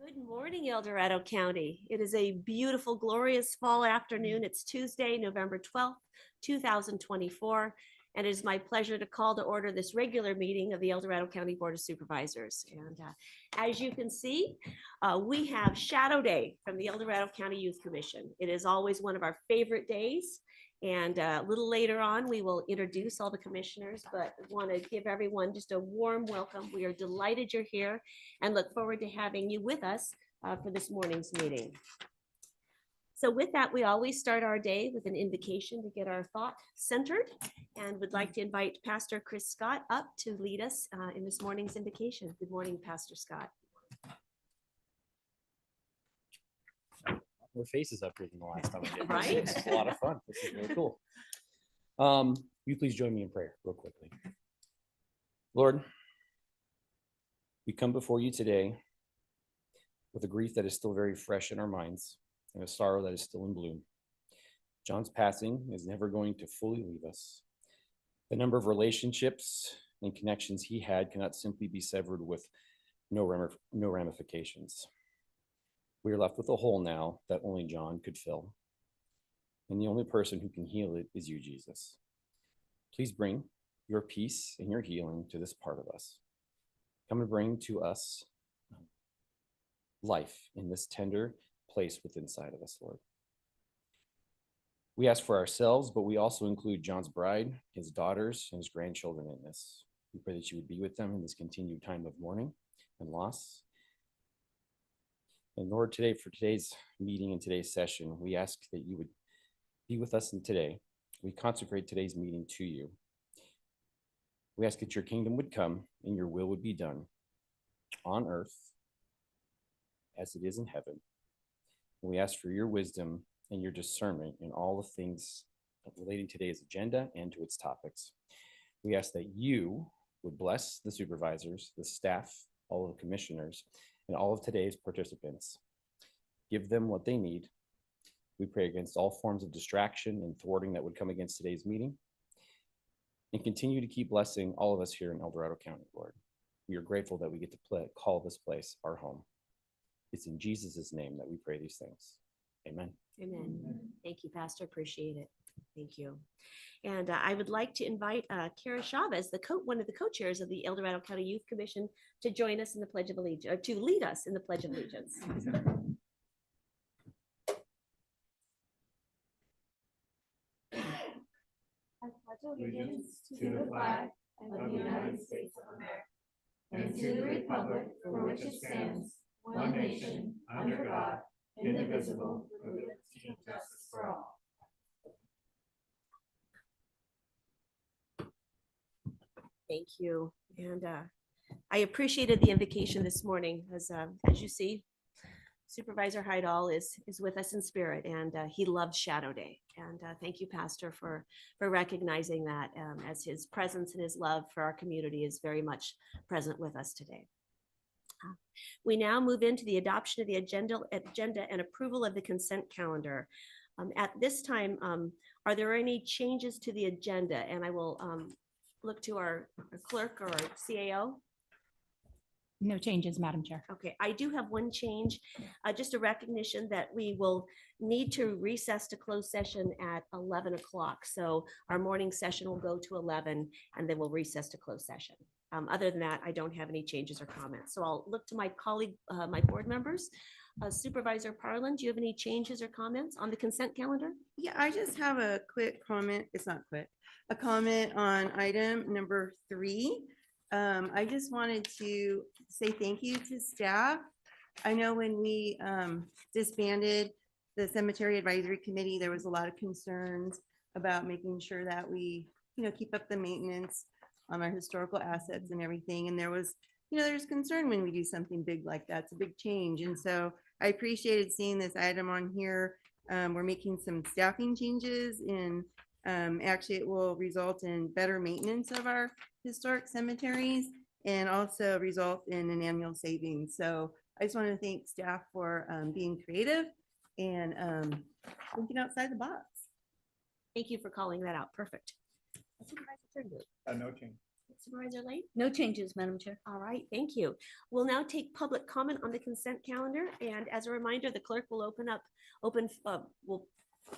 Good morning, El Dorado County. It is a beautiful, glorious fall afternoon. It's Tuesday, November 12th, 2024, and it is my pleasure to call to order this regular meeting of the El Dorado County Board of Supervisors. And as you can see, we have Shadow Day from the El Dorado County Youth Commission. It is always one of our favorite days. And a little later on, we will introduce all the commissioners, but want to give everyone just a warm welcome. We are delighted you're here and look forward to having you with us for this morning's meeting. So with that, we always start our day with an invocation to get our thought centered, and would like to invite Pastor Chris Scott up to lead us in this morning's invocation. Good morning, Pastor Scott. More faces up here than the last time I did. Right? It's a lot of fun. This is really cool. You please join me in prayer real quickly. Lord, we come before you today with a grief that is still very fresh in our minds and a sorrow that is still in bloom. John's passing is never going to fully leave us. The number of relationships and connections he had cannot simply be severed with no ramifications. We are left with a hole now that only John could fill. And the only person who can heal it is you, Jesus. Please bring your peace and your healing to this part of us. Come and bring to us life in this tender place within inside of us, Lord. We ask for ourselves, but we also include John's bride, his daughters, and his grandchildren in this. We pray that you would be with them in this continued time of mourning and loss. And Lord, today, for today's meeting and today's session, we ask that you would be with us in today. We consecrate today's meeting to you. We ask that your kingdom would come and your will would be done on earth as it is in heaven. And we ask for your wisdom and your discernment in all the things relating to today's agenda and to its topics. We ask that you would bless the supervisors, the staff, all of the commissioners, and all of today's participants. Give them what they need. We pray against all forms of distraction and thwarting that would come against today's meeting. And continue to keep blessing all of us here in El Dorado County, Lord. We are grateful that we get to call this place our home. It's in Jesus' name that we pray these things. Amen. Amen. Thank you, Pastor. Appreciate it. Thank you. And I would like to invite Kara Chavez, one of the co-chairs of the El Dorado County Youth Commission, to join us in the Pledge of Allegiance, or to lead us in the Pledge of Allegiance. I pledge allegiance to the flag of the United States of America and to the republic for which it stands, one nation, under God, indivisible, with liberty and justice for all. Thank you. And I appreciated the invocation this morning. As you see, Supervisor Heidel is with us in spirit, and he loves Shadow Day. And thank you, Pastor, for recognizing that as his presence and his love for our community is very much present with us today. We now move into the adoption of the agenda and approval of the consent calendar. At this time, are there any changes to the agenda? And I will look to our clerk or our CAO. No changes, Madam Chair. Okay, I do have one change, just a recognition that we will need to recess to closed session at 11 o'clock. So our morning session will go to 11 and then we'll recess to closed session. Other than that, I don't have any changes or comments. So I'll look to my colleague, my board members. Supervisor Parlin, do you have any changes or comments on the consent calendar? Yeah, I just have a quick comment. It's not quick. A comment on item number 3. I just wanted to say thank you to staff. I know when we disbanded the Cemetery Advisory Committee, there was a lot of concerns about making sure that we, keep up the maintenance on our historical assets and everything. And there was, there's concern when we do something big like that. It's a big change. And so I appreciated seeing this item on here. We're making some staffing changes and actually it will result in better maintenance of our historic cemeteries and also result in an annual savings. So I just want to thank staff for being creative and thinking outside the box. Thank you for calling that out. Perfect. No change. Supervisor Lane? No changes, Madam Chair. All right, thank you. We'll now take public comment on the consent calendar. And as a reminder, the clerk will will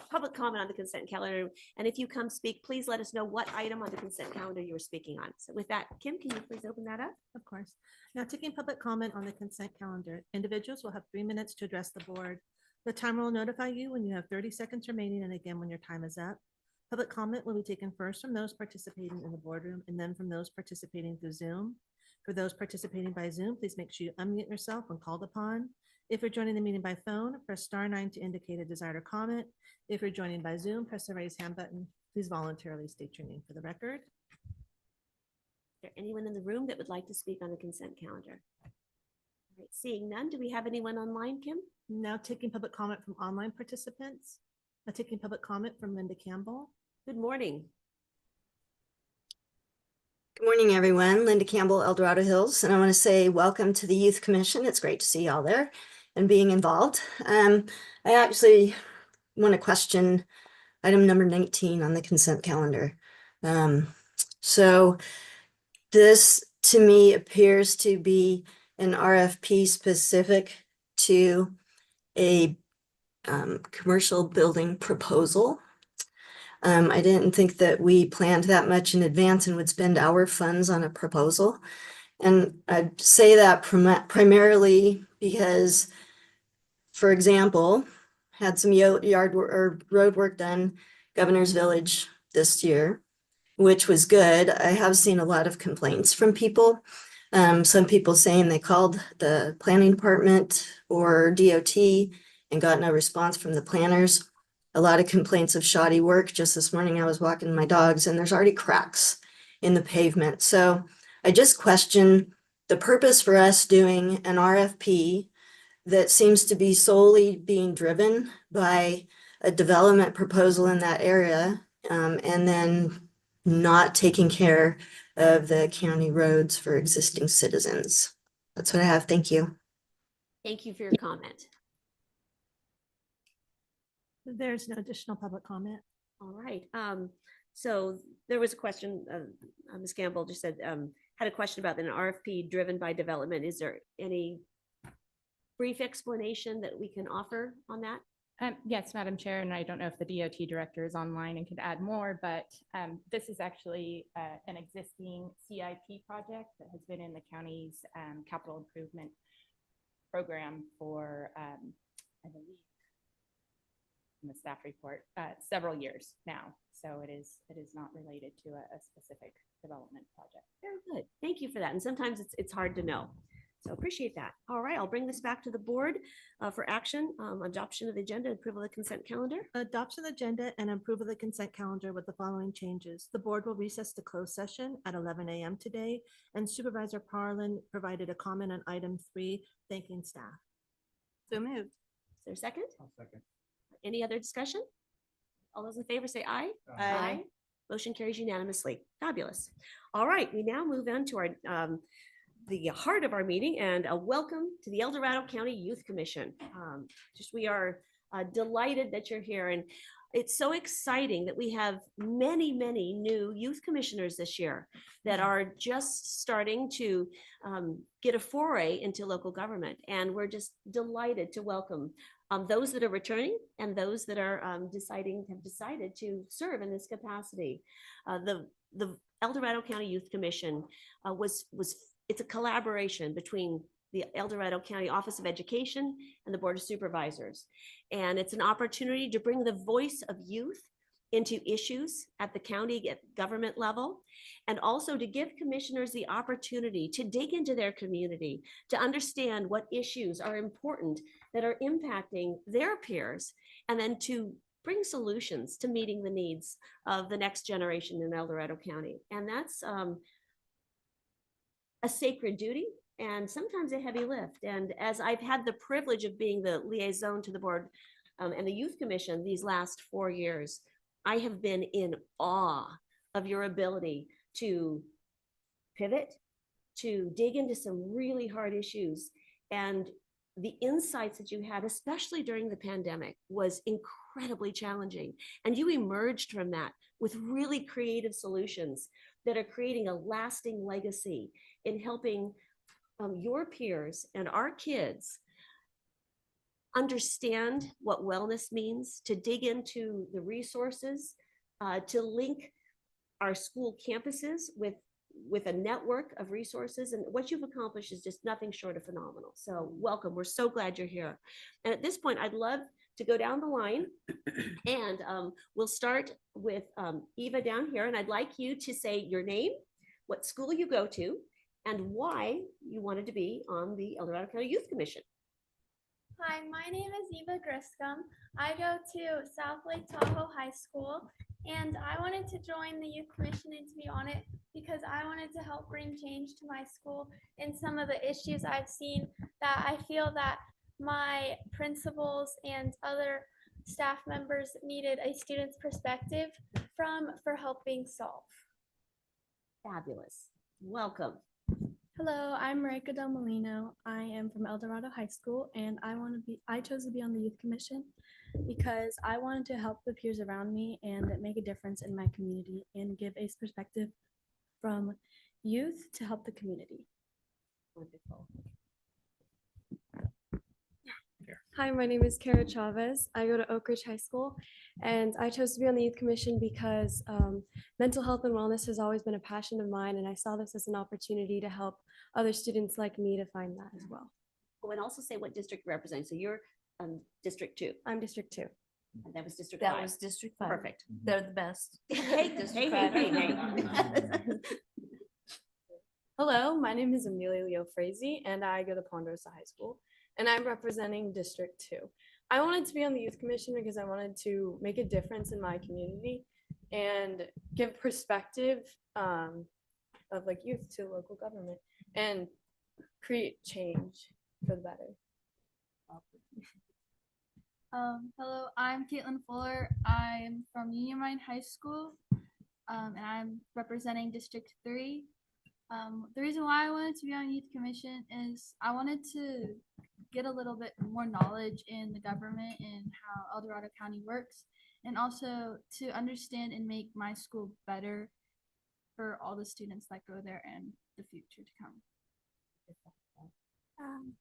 public comment on the consent calendar. And if you come speak, please let us know what item on the consent calendar you were speaking on. So with that, Kim, can you please open that up? Of course. Now taking public comment on the consent calendar, individuals will have 3 minutes to address the board. The timer will notify you when you have 30 seconds remaining and again when your time is up. Public comment will be taken first from those participating in the boardroom and then from those participating through Zoom. For those participating by Zoom, please make sure you unmute yourself when called upon. If you're joining the meeting by phone, press *9 to indicate a desire to comment. If you're joining by Zoom, press the raise hand button. Please voluntarily state your name for the record. Is there anyone in the room that would like to speak on the consent calendar? All right, seeing none, do we have anyone online, Kim? Now taking public comment from online participants. Now taking public comment from Linda Campbell. Good morning. Good morning, everyone. Linda Campbell, El Dorado Hills, and I want to say welcome to the Youth Commission. It's great to see y'all there and being involved. I actually want to question item number 19 on the consent calendar. So this to me appears to be an RFP specific to a commercial building proposal. I didn't think that we planned that much in advance and would spend our funds on a proposal. And I'd say that primarily because, for example, had some road work done Governor's Village this year, which was good. I have seen a lot of complaints from people. Some people saying they called the planning department or DOT and got no response from the planners. A lot of complaints of shoddy work. Just this morning, I was walking my dogs and there's already cracks in the pavement. So I just question the purpose for us doing an RFP that seems to be solely being driven by a development proposal in that area, and then not taking care of the county roads for existing citizens. That's what I have. Thank you. Thank you for your comment. There's no additional public comment. All right. So there was a question, Ms. Campbell just said, had a question about an RFP driven by development. Is there any brief explanation that we can offer on that? Yes, Madam Chair, and I don't know if the DOT director is online and could add more, but this is actually an existing CIP project that has been in the county's capital improvement program for, I believe, in the staff report, several years now. So it is not related to a specific development project. Very good. Thank you for that. And sometimes it's hard to know. So appreciate that. All right, I'll bring this back to the board for action. Adoption of the agenda, approval of the consent calendar. Adoption of the agenda and approval of the consent calendar with the following changes. The board will recess to closed session at 11 a.m. today, and Supervisor Parlin provided a comment on item 3, thanking staff. So moved. Is there a second? I'll second. Any other discussion? All those in favor say aye. Aye. Motion carries unanimously. Fabulous. All right, we now move on to our the heart of our meeting, and a welcome to the El Dorado County Youth Commission. We are delighted that you're here, and it's so exciting that we have many new youth commissioners this year that are just starting to get a foray into local government, and we're just delighted to welcome those that are returning and those that are have decided to serve in this capacity. The El Dorado County Youth Commission it's a collaboration between the El Dorado County Office of Education and the Board of Supervisors. And it's an opportunity to bring the voice of youth into issues at the county government level, and also to give commissioners the opportunity to dig into their community, to understand what issues are important that are impacting their peers, and then to bring solutions to meeting the needs of the next generation in El Dorado County. And that's a sacred duty and sometimes a heavy lift. And as I've had the privilege of being the liaison to the board and the Youth Commission these last 4 years, I have been in awe of your ability to pivot, to dig into some really hard issues. And the insights that you had, especially during the pandemic, was incredibly challenging. And you emerged from that with really creative solutions that are creating a lasting legacy in helping your peers and our kids understand what wellness means, to dig into the resources, to link our school campuses with a network of resources. And what you've accomplished is just nothing short of phenomenal. So welcome. We're so glad you're here. And at this point, I'd love to go down the line and we'll start with Eva down here. And I'd like you to say your name, what school you go to, and why you wanted to be on the El Dorado County Youth Commission. Hi, my name is Eva Griscom. I go to South Lake Tahoe High School, and I wanted to join the Youth Commission and to be on it because I wanted to help bring change to my school and some of the issues I've seen that I feel that my principals and other staff members needed a student's perspective from for helping solve. Fabulous. Welcome. Hello, I'm Marika Del Molino. I am from El Dorado High School, and I chose to be on the Youth Commission because I wanted to help the peers around me and make a difference in my community and give a perspective from youth to help the community. Wonderful. Hi, my name is Kara Chavez. I go to Oak Ridge High School, and I chose to be on the Youth Commission because mental health and wellness has always been a passion of mine, and I saw this as an opportunity to help other students like me to find that as well. Oh, and also say what district you represent. So you're District 2. I'm District 2. And that was District That 5. was District 5. Perfect. They're the best. Hey, District hey, five. hey, hey. Hello, my name is Amelia Leo Frazee, and I go to Ponderosa High School, and I'm representing District 2. I wanted to be on the Youth Commission because I wanted to make a difference in my community and give perspective of like youth to local government and create change for the better. Hello, I'm Caitlin Fuller. I'm from Union Mine High School, and I'm representing District 3. The reason why I wanted to be on Youth Commission is I wanted to get a little bit more knowledge in the government and how El Dorado County works, and also to understand and make my school better for all the students that go there and the future to come.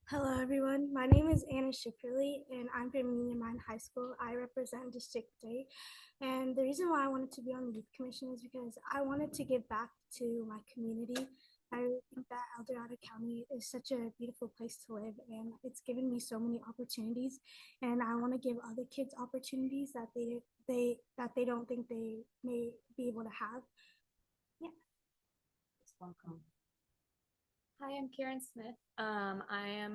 Hello, everyone. My name is Anna Schifferly, and I'm from Union Mine High School. I represent District 3. And the reason why I wanted to be on the Youth Commission is because I wanted to give back to my community. I really think that El Dorado County is such a beautiful place to live, and it's given me so many opportunities. And I want to give other kids opportunities that they don't think they may be able to have. Yeah. Welcome. Hi, I'm Karen Smith. I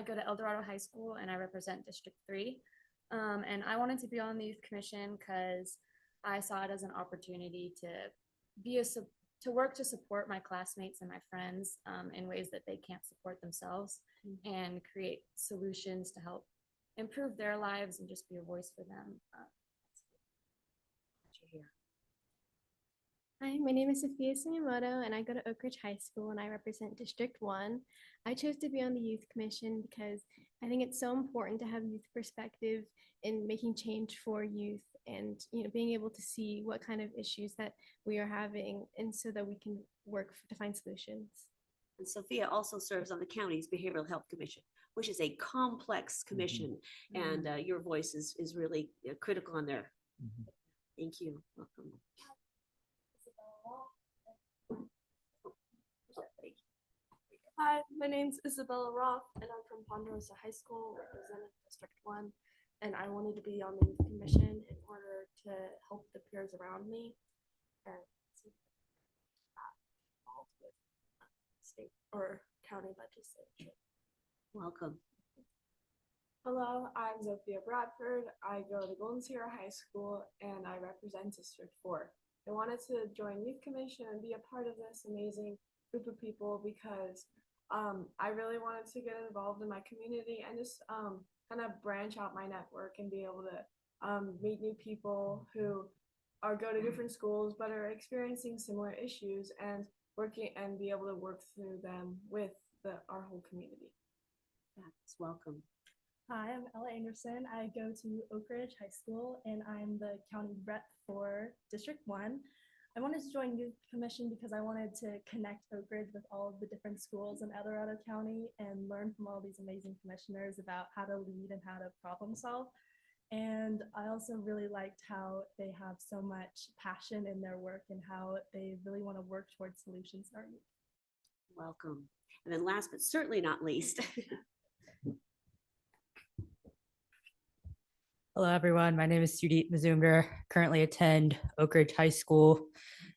go to El Dorado High School and I represent District 3. And I wanted to be on the Youth Commission because I saw it as an opportunity to work to support my classmates and my friends in ways that they can't support themselves, and create solutions to help improve their lives and just be a voice for them. Hi, my name is Sophia Sumiyamoto, and I go to Oak Ridge High School, and I represent District 1. I chose to be on the Youth Commission because I think it's so important to have youth perspective in making change for youth, and being able to see what kind of issues that we are having, and so that we can work to find solutions. And Sophia also serves on the county's Behavioral Health Commission, which is a complex commission, and your voice is really critical on there. Thank you. Welcome. Hi, my name's Isabella Roth, and I'm from Ponderosa High School, representing District 1. And I wanted to be on the Youth Commission in order to help the peers around me and involved with state or county legislature. Welcome. Hello, I'm Zofia Bradford. I go to Golden Sierra High School, and I represent District 4. I wanted to join Youth Commission and be a part of this amazing group of people because I really wanted to get involved in my community and just kind of branch out my network and be able to meet new people who go to different schools but are experiencing similar issues, and be able to work through them with our whole community. Yes, welcome. Hi, I'm Ella Anderson. I go to Oak Ridge High School, and I'm the county rep for District 1. I wanted to join Youth Commission because I wanted to connect Oak Ridge with all of the different schools in El Dorado County and learn from all these amazing commissioners about how to lead and how to problem solve. And I also really liked how they have so much passion in their work and how they really want to work towards solutions in our youth. Welcome. And then last but certainly not least. Hello, everyone. My name is Sudit Mazumdar. Currently attend Oak Ridge High School,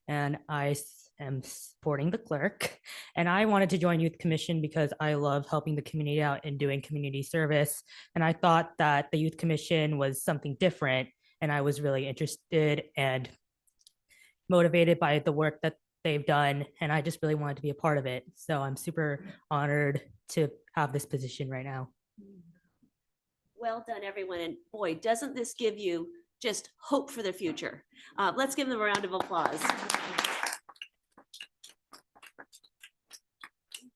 and I am supporting the clerk. And I wanted to join Youth Commission because I love helping the community out and doing community service. And I thought that the Youth Commission was something different, and I was really interested and motivated by the work that they've done, and I just really wanted to be a part of it. So I'm super honored to have this position right now. Well done, everyone. And boy, doesn't this give you just hope for the future? Let's give them a round of applause.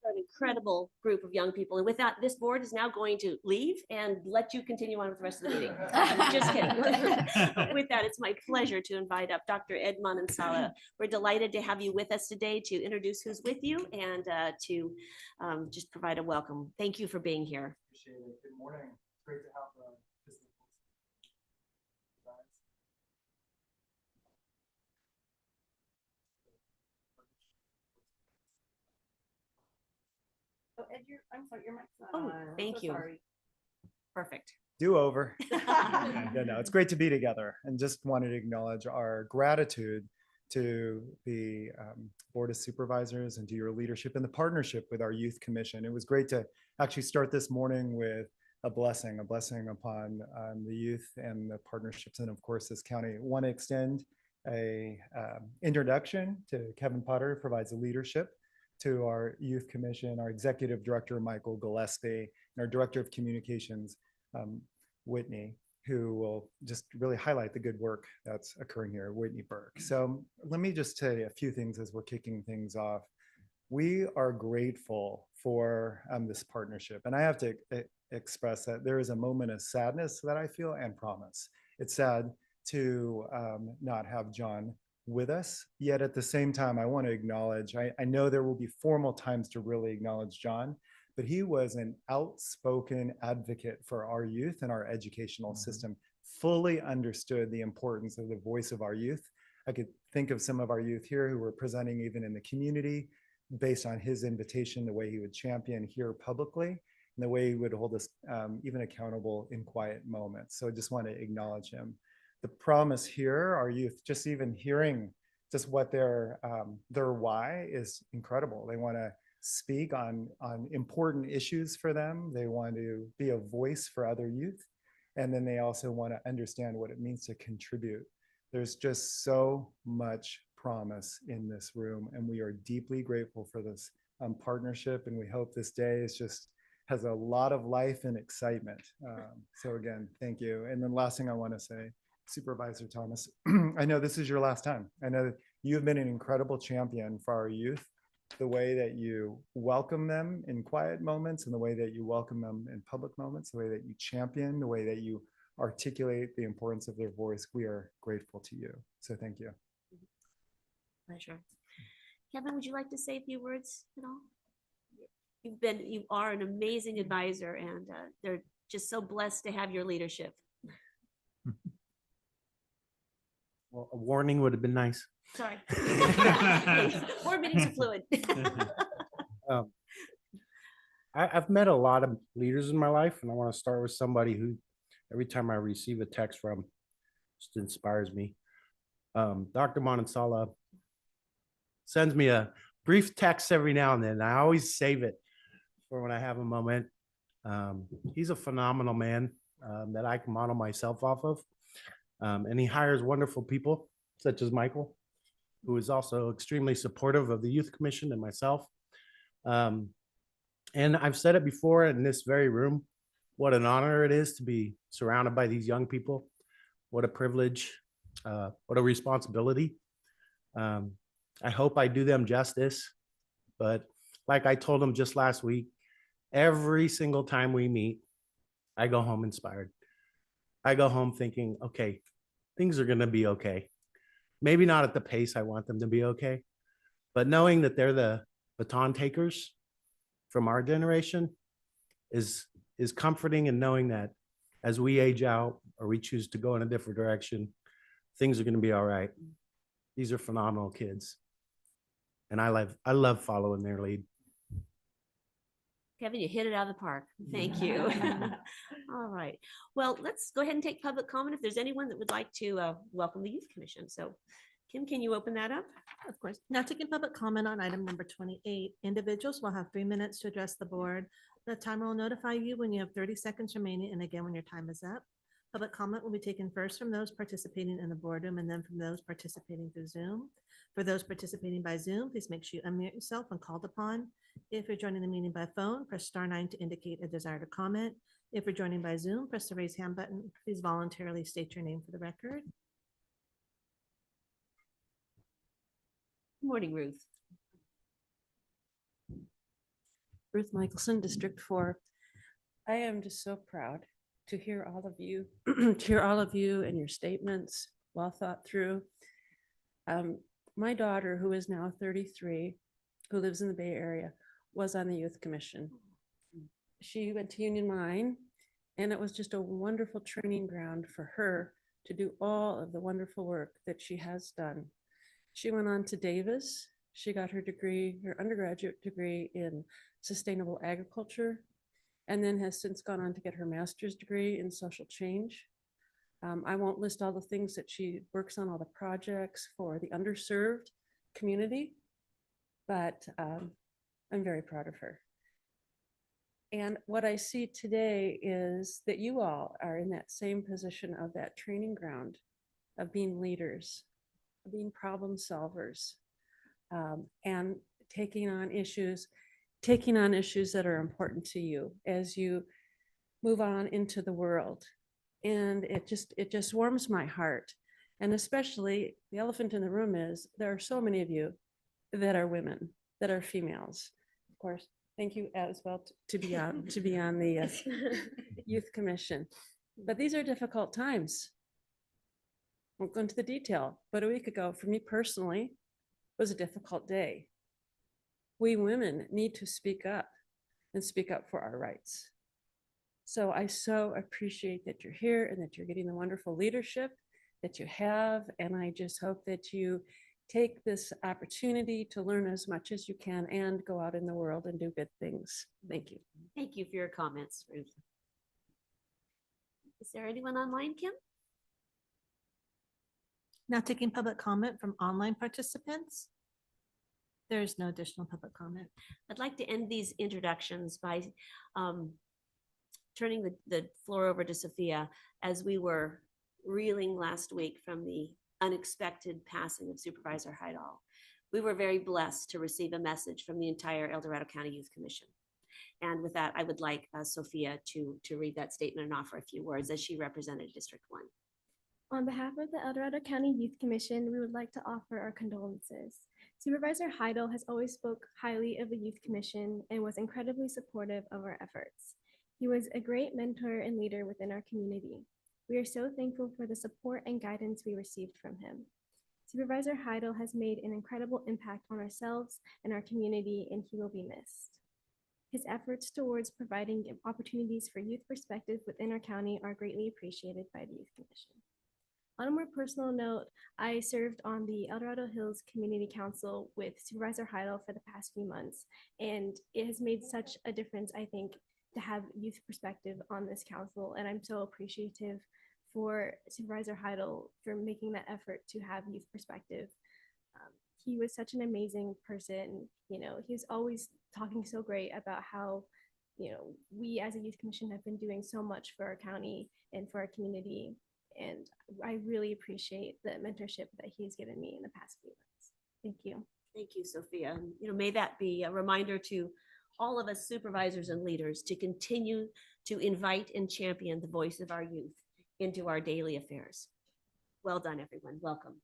An incredible group of young people. And with that, this board is now going to leave and let you continue on with the rest of the meeting. Just kidding. With that, it's my pleasure to invite up Dr. Ed Manansala. We're delighted to have you with us today to introduce who's with you and to just provide a welcome. Thank you for being here. Appreciate it. Good morning. It's great to have this. Oh, Ed, I'm sorry, your mic's not Oh, on. I'm thank so you. sorry. Perfect. Do over. Yeah, no, it's great to be together, and just wanted to acknowledge our gratitude to the Board of Supervisors and to your leadership and the partnership with our Youth Commission. It was great to actually start this morning with a blessing upon the youth and the partnerships, and of course this county. I want to extend a introduction to Kevin Potter, who provides the leadership to our Youth Commission, our Executive Director, Michael Gillespie, and our Director of Communications, Whitney, who will just really highlight the good work that's occurring here, Whitney Burke. So let me just say a few things as we're kicking things off. We are grateful for this partnership, and I have to express that there is a moment of sadness that I feel and promise. It's sad to not have John with us, yet at the same time, I want to acknowledge, I know there will be formal times to really acknowledge John, but he was an outspoken advocate for our youth and our educational system, fully understood the importance of the voice of our youth. I could think of some of our youth here who were presenting even in the community based on his invitation, the way he would champion here publicly, and the way he would hold us even accountable in quiet moments. So I just want to acknowledge him. The promise here, our youth, just even hearing just what their why is incredible. They want to speak on important issues for them. They want to be a voice for other youth. And then they also want to understand what it means to contribute. There's just so much promise in this room, and we are deeply grateful for this partnership. And we hope this day has a lot of life and excitement. So again, thank you. And then last thing I want to say, Supervisor Thomas, I know this is your last time. I know that you've been an incredible champion for our youth. The way that you welcome them in quiet moments and the way that you welcome them in public moments, the way that you champion, the way that you articulate the importance of their voice, we are grateful to you. So thank you. Pleasure. Kevin, would you like to say a few words at all? You are an amazing advisor, and they're just so blessed to have your leadership. Well, a warning would have been nice. Sorry. Board meetings are fluid. I've met a lot of leaders in my life, and I want to start with somebody who, every time I receive a text from, just inspires me. Dr. Manansala sends me a brief text every now and then. I always save it for when I have a moment. He's a phenomenal man that I can model myself off of. And he hires wonderful people, such as Michael, who is also extremely supportive of the Youth Commission and myself. And I've said it before in this very room, what an honor it is to be surrounded by these young people. What a privilege, what a responsibility. I hope I do them justice, but like I told them just last week, every single time we meet, I go home inspired. I go home thinking, okay, things are gonna be okay. maybe not at the pace I want them to be okay, but knowing that they're the baton takers from our generation is comforting, and knowing that as we age out or we choose to go in a different direction, things are going to be all right. These are phenomenal kids, and I love following their lead. Kevin, you hit it out of the park. Thank you. All right. Well, let's go ahead and take public comment if there's anyone that would like to welcome the Youth Commission. So Kim, can you open that up? Of course. Now taking public comment on item number 28, individuals will have 3 minutes to address the board. The timer will notify you when you have 30 seconds remaining, and again when your time is up. Public comment will be taken first from those participating in the boardroom and then from those participating through Zoom. For those participating by Zoom, please make sure you unmute yourself when called upon. If you're joining the meeting by phone, press *9 to indicate a desire to comment. If you're joining by Zoom, press the raise hand button. Please voluntarily state your name for the record. Good morning, Ruth. Ruth Michelson, District 4. I am just so proud to hear all of you, to hear all of you and your statements, well thought through. My daughter, who is now 33, who lives in the Bay Area, was on the Youth Commission. She went to Union Mine, and it was just a wonderful training ground for her to do all of the wonderful work that she has done. She went on to Davis. She got her degree, her undergraduate degree in sustainable agriculture, and then has since gone on to get her master's degree in social change. I won't list all the things that she works on, all the projects for the underserved community, but I'm very proud of her. And what I see today is that you all are in that same position of that training ground of being leaders, of being problem solvers, and taking on issues that are important to you as you move on into the world. And it just warms my heart. And especially the elephant in the room is there are so many of you that are women, that are females. Of course, thank you as well to be on the Youth Commission. But these are difficult times. Won't go into the detail, but a week ago, for me personally, was a difficult day. We women need to speak up and speak up for our rights. So I so appreciate that you're here and that you're getting the wonderful leadership that you have. And I just hope that you take this opportunity to learn as much as you can and go out in the world and do good things. Thank you. Thank you for your comments, Ruth. Is there anyone online, Kim? Now taking public comment from online participants. There is no additional public comment. I'd like to end these introductions by turning the floor over to Sophia. As we were reeling last week from the unexpected passing of Supervisor Heidel, we were very blessed to receive a message from the entire El Dorado County Youth Commission. And with that, I would like Sophia to read that statement and offer a few words as she represented District 1. On behalf of the El Dorado County Youth Commission, we would like to offer our condolences. Supervisor Heidel has always spoke highly of the Youth Commission and was incredibly supportive of our efforts. He was a great mentor and leader within our community. We are so thankful for the support and guidance we received from him. Supervisor Heidel has made an incredible impact on ourselves and our community, and he will be missed. His efforts towards providing opportunities for youth perspective within our county are greatly appreciated by the Youth Commission. On a more personal note, I served on the El Dorado Hills Community Council with Supervisor Heidel for the past few months, and it has made such a difference, I think, to have youth perspective on this council, and I'm so appreciative for Supervisor Heidel for making that effort to have youth perspective. He was such an amazing person. You know, he was always talking so great about how, you know, we as a youth commission have been doing so much for our county and for our community. And I really appreciate the mentorship that he's given me in the past few months. Thank you. Thank you, Sophia. And, you know, may that be a reminder to all of us supervisors and leaders to continue to invite and champion the voice of our youth into our daily affairs. Well done, everyone. Welcome.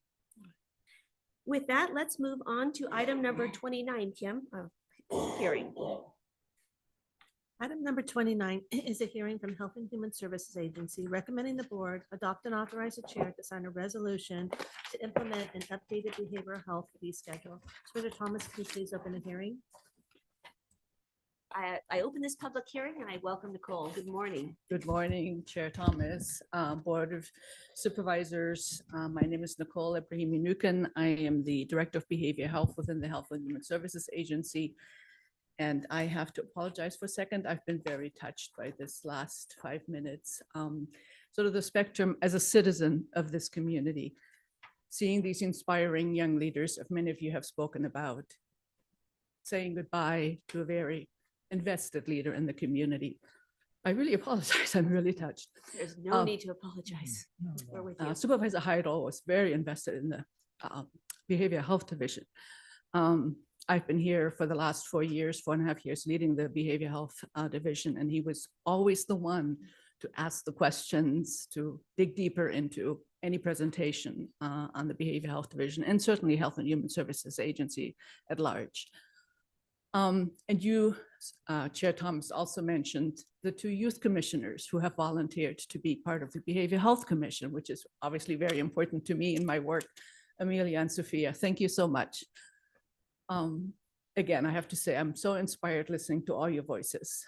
With that, let's move on to item number 29, Kim, hearing. Item number 29 is a hearing from Health and Human Services Agency recommending the board adopt and authorize the chair to sign a resolution to implement an updated behavioral health fee schedule. Mr. Thomas, can you please open the hearing? I open this public hearing and I welcome Nicole. Good morning. Good morning, Chair Thomas, Board of Supervisors. My name is Nicole Ibrahimi Nukin. I am the Director of Behavior Health within the Health and Human Services Agency. And I have to apologize for a second. I've been very touched by this last 5 minutes. Sort of the spectrum as a citizen of this community, seeing these inspiring young leaders, of many of you have spoken about, saying goodbye to a very invested leader in the community. I really apologize. I'm really touched. There's no need to apologize. We're with you. Supervisor Heidel was very invested in the Behavioral Health Division. I've been here for the last 4 years, 4.5 years, leading the Behavioral Health Division, and he was always the one to ask the questions, to dig deeper into any presentation on the Behavioral Health Division, and certainly Health and Human Services Agency at large. And you, Chair Thomas, also mentioned the 2 youth commissioners who have volunteered to be part of the Behavioral Health Commission, which is obviously very important to me in my work, Amelia and Sophia. Thank you so much. Again, I have to say, I'm so inspired listening to all your voices.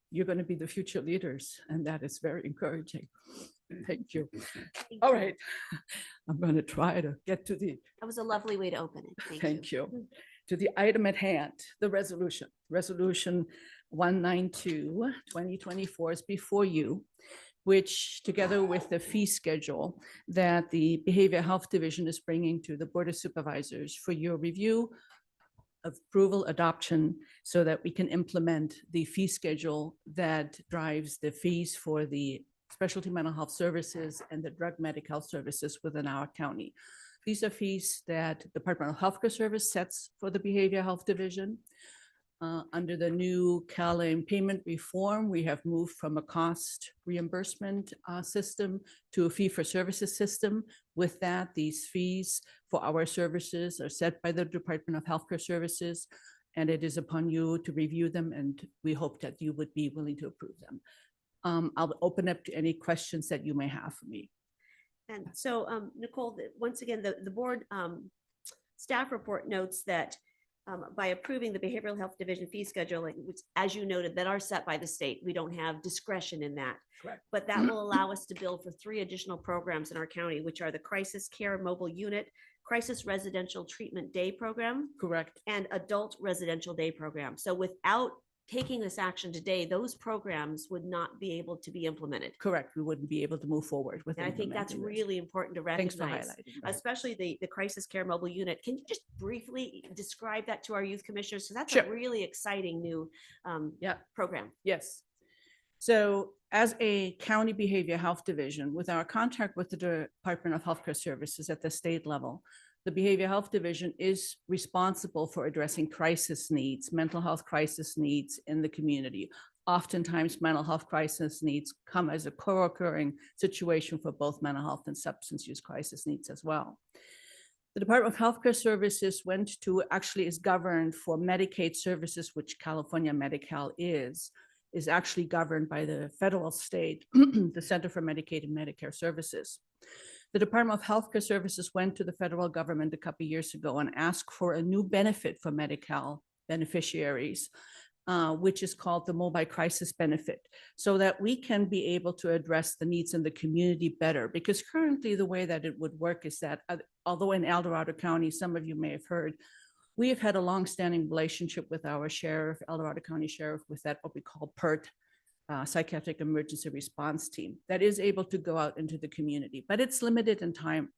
You're going to be the future leaders, and that is very encouraging. Thank you. All right, I'm going to try to get to the. That was a lovely way to open it. Thank you. To the item at hand, the resolution. Resolution 192, 2024 is before you, which together with the fee schedule that the Behavioral Health Division is bringing to the Board of Supervisors for your review, approval, adoption, so that we can implement the fee schedule that drives the fees for the specialty mental health services and the drug medical health services within our county. These are fees that Department of Healthcare Service sets for the Behavioral Health Division. Under the new CalAIM payment reform, we have moved from a cost reimbursement system to a fee for services system. With that, these fees for our services are set by the Department of Healthcare Services, and it is upon you to review them, and we hope that you would be willing to approve them. I'll open up to any questions that you may have for me. And so, Nicole, once again, the board staff report notes that by approving the Behavioral Health Division fee schedule, which, as you noted, that are set by the state, we don't have discretion in that. Correct. But that will allow us to bill for 3 additional programs in our county, which are the Crisis Care Mobile Unit, Crisis Residential Treatment Day Program. Correct. And Adult Residential Day Program. So without taking this action today, those programs would not be able to be implemented. Correct. We wouldn't be able to move forward with. And I think that's implementing this. really important to Thanks for recognize, highlighting that. especially the Crisis Care Mobile Unit. Can you just briefly describe that to our youth commissioners? So that's Sure. a really exciting new program. Yes. So as a county behavior health division, with our contract with the Department of Healthcare Services at the state level, the Behavior Health Division is responsible for addressing crisis needs, mental health crisis needs in the community. Oftentimes, mental health crisis needs come as a co-occurring situation for both mental health and substance use crisis needs as well. The Department of Healthcare Services actually is governed for Medicaid services, which California Medi-Cal is actually governed by the federal state, the Center for Medicaid and Medicare Services. The Department of Healthcare Services went to the federal government a couple of years ago and asked for a new benefit for Medi-Cal beneficiaries, which is called the Mobile Crisis Benefit, so that we can be able to address the needs in the community better. Because currently the way that it would work is that, although in El Dorado County, some of you may have heard, we have had a longstanding relationship with our sheriff, El Dorado County Sheriff, with that what we call PERT, Psychiatric Emergency Response Team, that is able to go out into the community, but it's limited in time.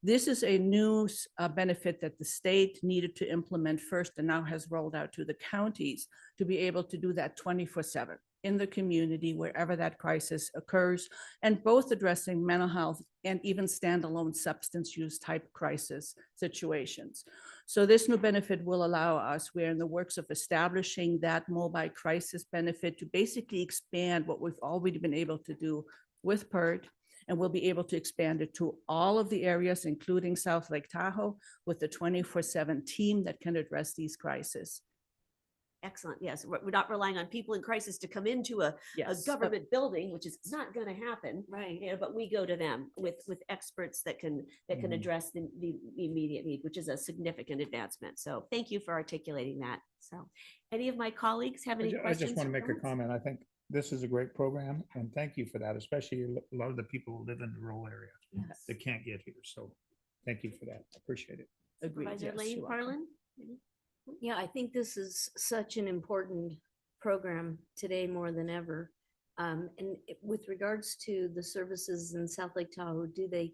This is a new benefit that the state needed to implement first and now has rolled out to the counties to be able to do that 24/7 in the community, wherever that crisis occurs, and both addressing mental health and even standalone substance use type crisis situations. So this new benefit will allow us, we're in the works of establishing that mobile crisis benefit to basically expand what we've already been able to do with PERT, and we'll be able to expand it to all of the areas, including South Lake Tahoe, with the 24/7 team that can address these crises. Excellent. Yes, we're not relying on people in crisis to come into a Yes. government building, which is not going to happen. Right. You know, but we go to them with experts that can Mhm. address the immediate need, which is a significant advancement. So thank you for articulating that. So, any of my colleagues have any I questions? just want to or make a comments? comment. I think this is a great program and thank you for that, especially a lot of the people who live in the rural area Yes. that can't get here. So thank you for that. Appreciate it. Agreed. Supervisor Yes, Lane you're welcome. Harlan? Yeah, I think this is such an important program today more than ever. With regards to the services in South Lake Tahoe, do they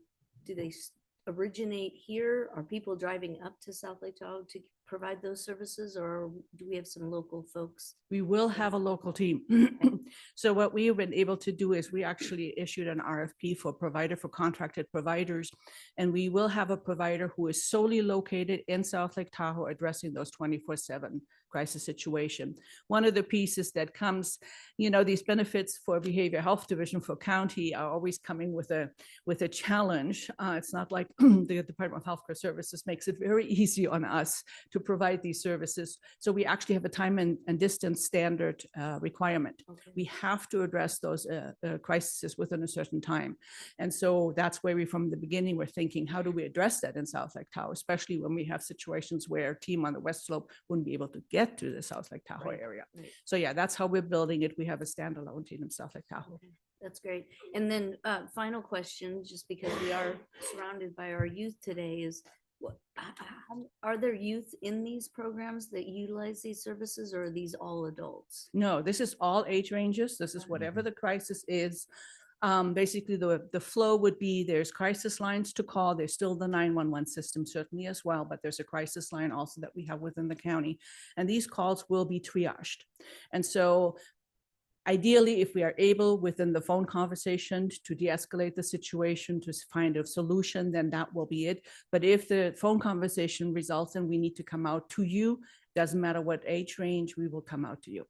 originate here? Are people driving up to South Lake Tahoe to provide those services, or do we have some local folks? We will have a local team. So what we have been able to do is we actually issued an RFP for contracted providers. And we will have a provider who is solely located in South Lake Tahoe addressing those 24/7 crisis situation. One of the pieces that comes, these benefits for behavior health division for county are always coming with a challenge. It's not like the Department of Healthcare Services makes it very easy on us to provide these services. So we actually have a time and distance standard requirement. Okay. We have to address those crises within a certain time. And so that's where we, from the beginning, were thinking, how do we address that in South Lake Tahoe, especially when we have situations where a team on the West Slope wouldn't be able to get to the South Lake Tahoe Right, area. right. So yeah, that's how we're building it. We have a standalone team in South Lake Tahoe. Okay, that's great. And then final question, just because we are surrounded by our youth today, is are there youth in these programs that utilize these services, or are these all adults? No, this is all age ranges. This is whatever the crisis is. Basically, the flow would be there's crisis lines to call. There's still the 911 system certainly as well, but there's a crisis line also that we have within the county. And these calls will be triaged. And so ideally, if we are able within the phone conversation to de-escalate the situation, to find a solution, then that will be it. But if the phone conversation results and we need to come out to you, doesn't matter what age range, we will come out to you.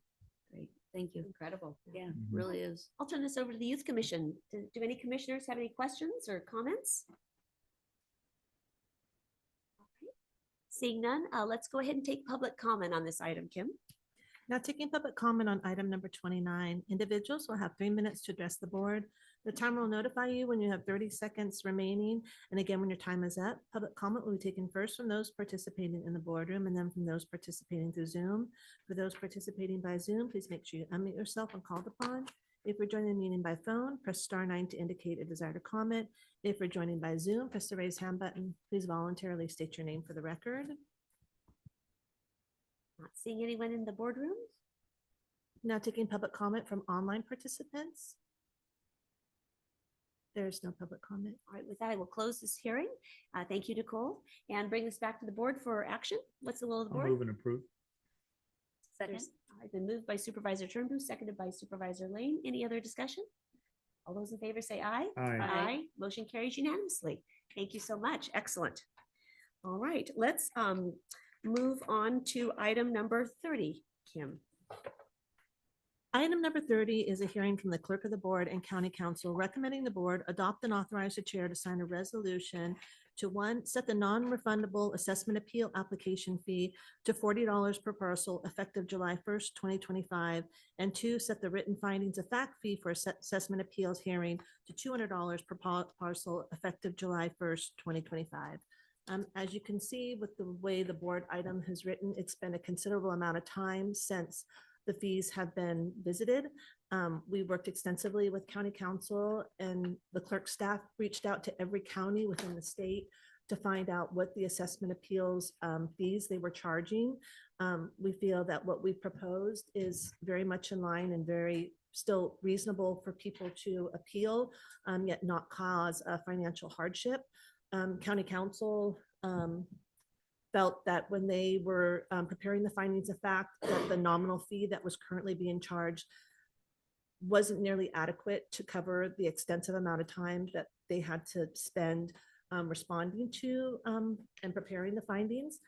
Great, thank you. Incredible. Yeah, Mhm. really is. I'll turn this over to the Youth Commission. Do any commissioners have any questions or comments? Seeing none, let's go ahead and take public comment on this item, Kim. Now taking public comment on item number 29, individuals will have 3 minutes to address the board. The timer will notify you when you have 30 seconds remaining. And again, when your time is up, public comment will be taken first from those participating in the boardroom and then from those participating through Zoom. For those participating by Zoom, please make sure you unmute yourself when called upon. If you're joining the meeting by phone, press *9 to indicate a desire to comment. If you're joining by Zoom, press the raise hand button. Please voluntarily state your name for the record. Not seeing anyone in the boardroom. Now taking public comment from online participants. There's no public comment. All right, with that, I will close this hearing. Thank you, Nicole, and bring this back to the board for action. What's the will of the I'll board? move and approve. Second. I've been moved by Supervisor Turnbull, seconded by Supervisor Lane. Any other discussion? All those in favor say aye. Aye. Aye. Motion carries unanimously. Thank you so much. Excellent. All right, let's move on to item number 30, Kim. Item number 30 is a hearing from the clerk of the board and county council recommending the board adopt and authorize the chair to sign a resolution to, 1, set the non-refundable assessment appeal application fee to $40 per parcel effective July 1st, 2025, and 2, set the written findings of fact fee for assessment appeals hearing to $200 per parcel effective July 1st, 2025. As you can see with the way the board item has written, it's been a considerable amount of time since the fees have been visited. We worked extensively with county council, and the clerk staff reached out to every county within the state to find out what the assessment appeals fees they were charging. We feel that what we proposed is very much in line and very still reasonable for people to appeal, yet not cause a financial hardship. County council felt that when they were preparing the findings of fact, that the nominal fee that was currently being charged wasn't nearly adequate to cover the extensive amount of time that they had to spend responding to and preparing the findings.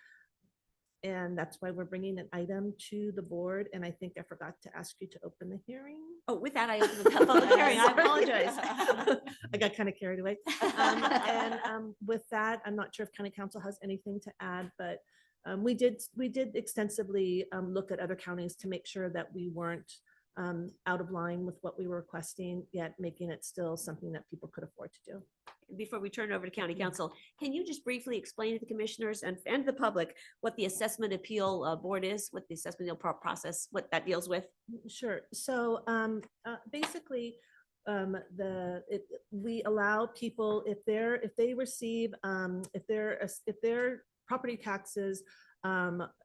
And that's why we're bringing an item to the board. And I think I forgot to ask you to open the hearing. Oh, with that, I open the public hearing. I apologize. I got kind of carried away. With that, I'm not sure if county council has anything to add, but We did extensively look at other counties to make sure that we weren't out of line with what we were requesting, yet making it still something that people could afford to do. Before we turn over to county council, can you just briefly explain to the commissioners and the public what the assessment appeal board is, what the assessment appeal process, what that deals with? Sure. So basically, we allow people if they receive if their property taxes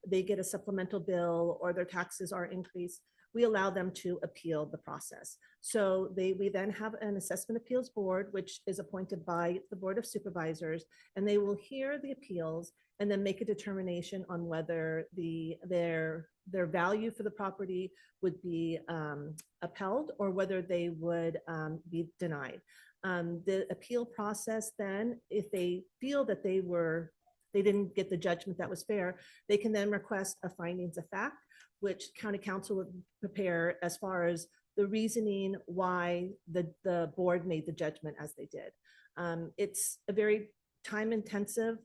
they get a supplemental bill or their taxes are increased, we allow them to appeal the process. So we then have an assessment appeals board, which is appointed by the Board of Supervisors, and they will hear the appeals and then make a determination on whether their value for the property would be upheld or whether they would be denied. The appeal process then, if they feel that they didn't get the judgment that was fair, they can then request a findings of fact, which county council would prepare as far as the reasoning why the board made the judgment as they did. It's a very time-intensive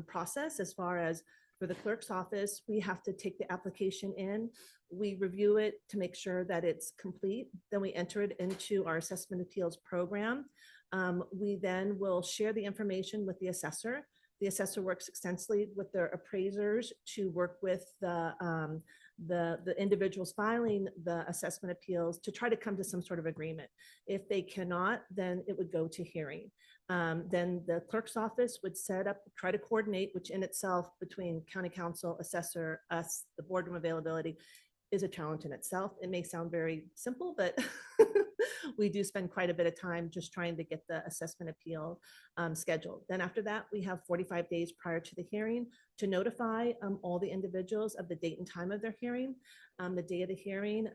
process as far as for the clerk's office, we have to take the application in, we review it to make sure that it's complete, then we enter it into our assessment appeals program. We then will share the information with the assessor. The assessor works extensively with their appraisers to work with the individuals filing the assessment appeals to try to come to some sort of agreement. If they cannot, then it would go to hearing. Then the clerk's office would try to coordinate, which in itself between county council, assessor, us, the boardroom availability is a challenge in itself. It may sound very simple, but we do spend quite a bit of time just trying to get the assessment appeal scheduled. Then after that, we have 45 days prior to the hearing to notify all the individuals of the date and time of their hearing. The day of the hearing,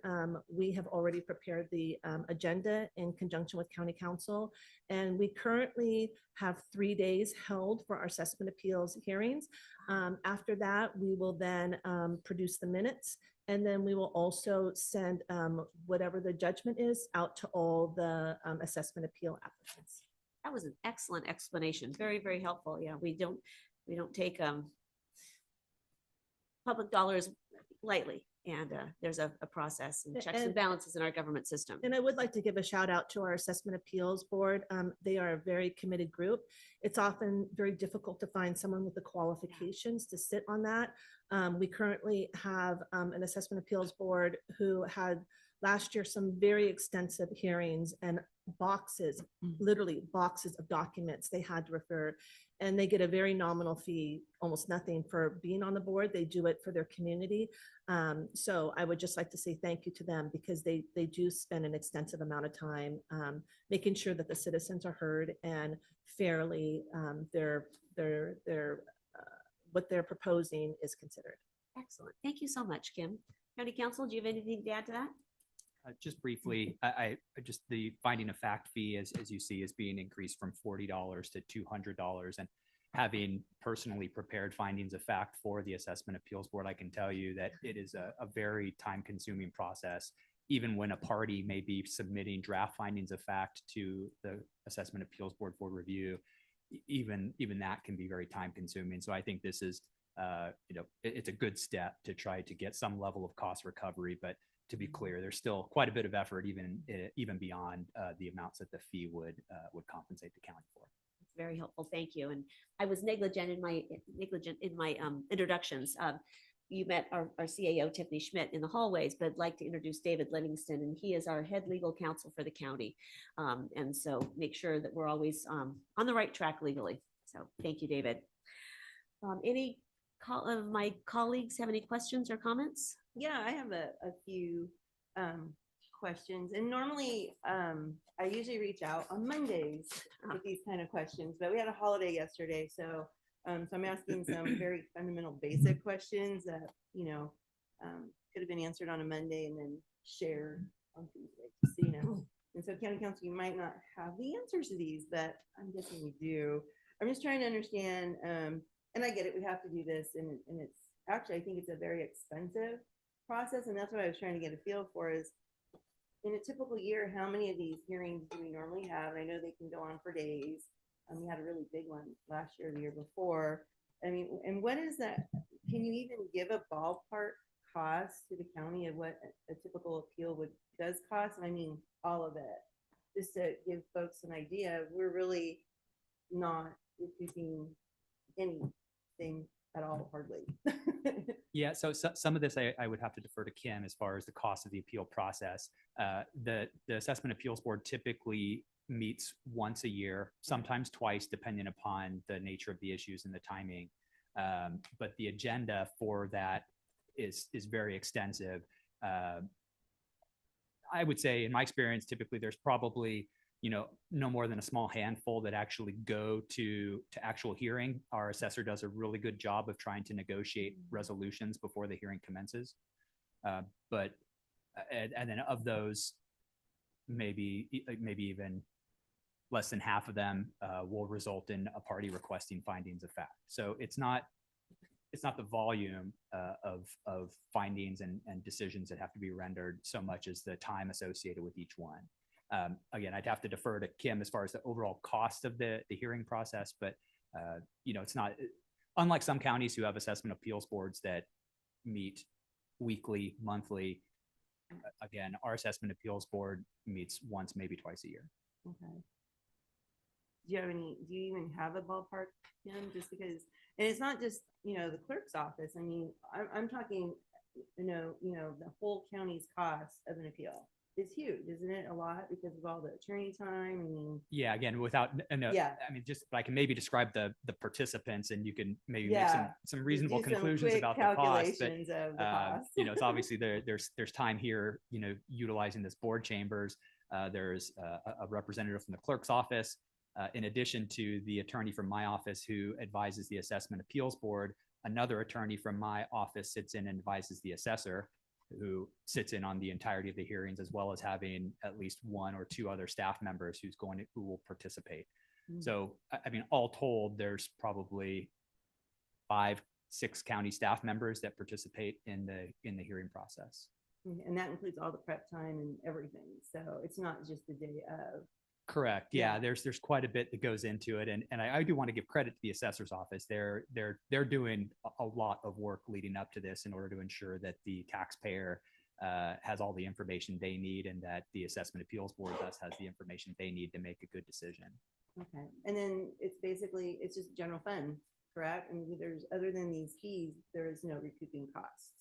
we have already prepared the agenda in conjunction with county council. And we currently have 3 days held for our assessment appeals hearings. After that, we will then produce the minutes. And then we will also send whatever the judgment is out to all the assessment appeal applicants. That was an excellent explanation. Very, very helpful. Yeah, we don't take public dollars lightly. And there's a process and checks and balances in our government system. And I would like to give a shout out to our assessment appeals board. They are a very committed group. It's often very difficult to find someone with the qualifications to sit on that. We currently have an assessment appeals board who had last year some very extensive hearings and boxes, literally boxes of documents they had to refer. And they get a very nominal fee, almost nothing for being on the board. They do it for their community. So I would just like to say thank you to them because they do spend an extensive amount of time making sure that the citizens are heard and fairly what they're proposing is considered. Excellent. Thank you so much, Kim. County Council, do you have anything to add to that? Just briefly, I just the finding of fact fee, as you see, is being increased from $40 to $200. And having personally prepared findings of fact for the Assessment Appeals Board, I can tell you that it is a very time-consuming process. Even when a party may be submitting draft findings of fact to the Assessment Appeals Board for review, even that can be very time-consuming. So I think this is, it's a good step to try to get some level of cost recovery, but to be clear, there's still quite a bit of effort, even beyond the amounts that the fee would compensate the county for. It's very helpful. Thank you. And I was negligent in my introductions. You met our CAO, Tiffany Schmidt, in the hallways, but I'd like to introduce David Livingston, and he is our head legal counsel for the county. And so make sure that we're always on the right track legally. So thank you, David. Any of my colleagues have any questions or comments? Yeah, I have a few questions, and normally I usually reach out on Mondays with these kind of questions, but we had a holiday yesterday, so I'm asking some very fundamental basic questions that could have been answered on a Monday and then shared on Tuesday, just so you know. And so county council, you might not have the answers to these, but I'm guessing we do. I'm just trying to understand, and I get it, we have to do this, and it's actually, I think it's a very expensive process, and that's what I was trying to get a feel for is, in a typical year, how many of these hearings do we normally have? And I know they can go on for days. We had a really big one last year, the year before. I mean, and what is that? Can can you even give a ballpark cost to the county of what a typical appeal does cost? I mean, all of it, just to give folks an idea. We're really not recouping anything at all, hardly. Yeah, so some of this I would have to defer to Kim as far as the cost of the appeal process. The Assessment Appeals Board typically meets once a year, sometimes twice, depending upon the nature of the issues and the timing. But the agenda for that is very extensive. I would say, in my experience, typically there's probably no more than a small handful that actually go to actual hearing. Our assessor does a really good job of trying to negotiate resolutions before the hearing commences. And then of those, maybe even less than half of them will result in a party requesting findings of fact. So it's not the volume of findings and decisions that have to be rendered so much as the time associated with each one. Again, I'd have to defer to Kim as far as the overall cost of the hearing process, but it's not, unlike some counties who have assessment appeals boards that meet weekly, monthly. Again, our assessment appeals board meets once, maybe twice a year. Okay. Do you even have a ballpark, Kim? Just because, and it's not just, the clerk's office. I mean, I'm talking, the whole county's cost of an appeal is huge, isn't it? A lot because of all the attorney time. I mean, yeah, again, without, yeah. I mean, just, I can maybe describe the participants and you can maybe Yeah. make some reasonable Do some conclusions quick about the cost. But, calculations of the cost. it's obviously there's time here, utilizing this board chambers. There's a representative from the clerk's office, in addition to the attorney from my office who advises the assessment appeals board. Another attorney from my office sits in and advises the assessor, who sits in on the entirety of the hearings, as well as having at least one or two other staff members who will participate. So, I mean, all told, there's probably 5-6 county staff members that participate in the hearing process. And that includes all the prep time and everything. So it's not just the day of. Correct. Yeah, Yeah. there's quite a bit that goes into it, and I do want to give credit to the assessor's office. They're doing a lot of work leading up to this in order to ensure that the taxpayer has all the information they need, and that the assessment appeals board thus has the information they need to make a good decision. Okay, and then it's just general fund, correct? And there's, other than these fees, there is no recouping costs.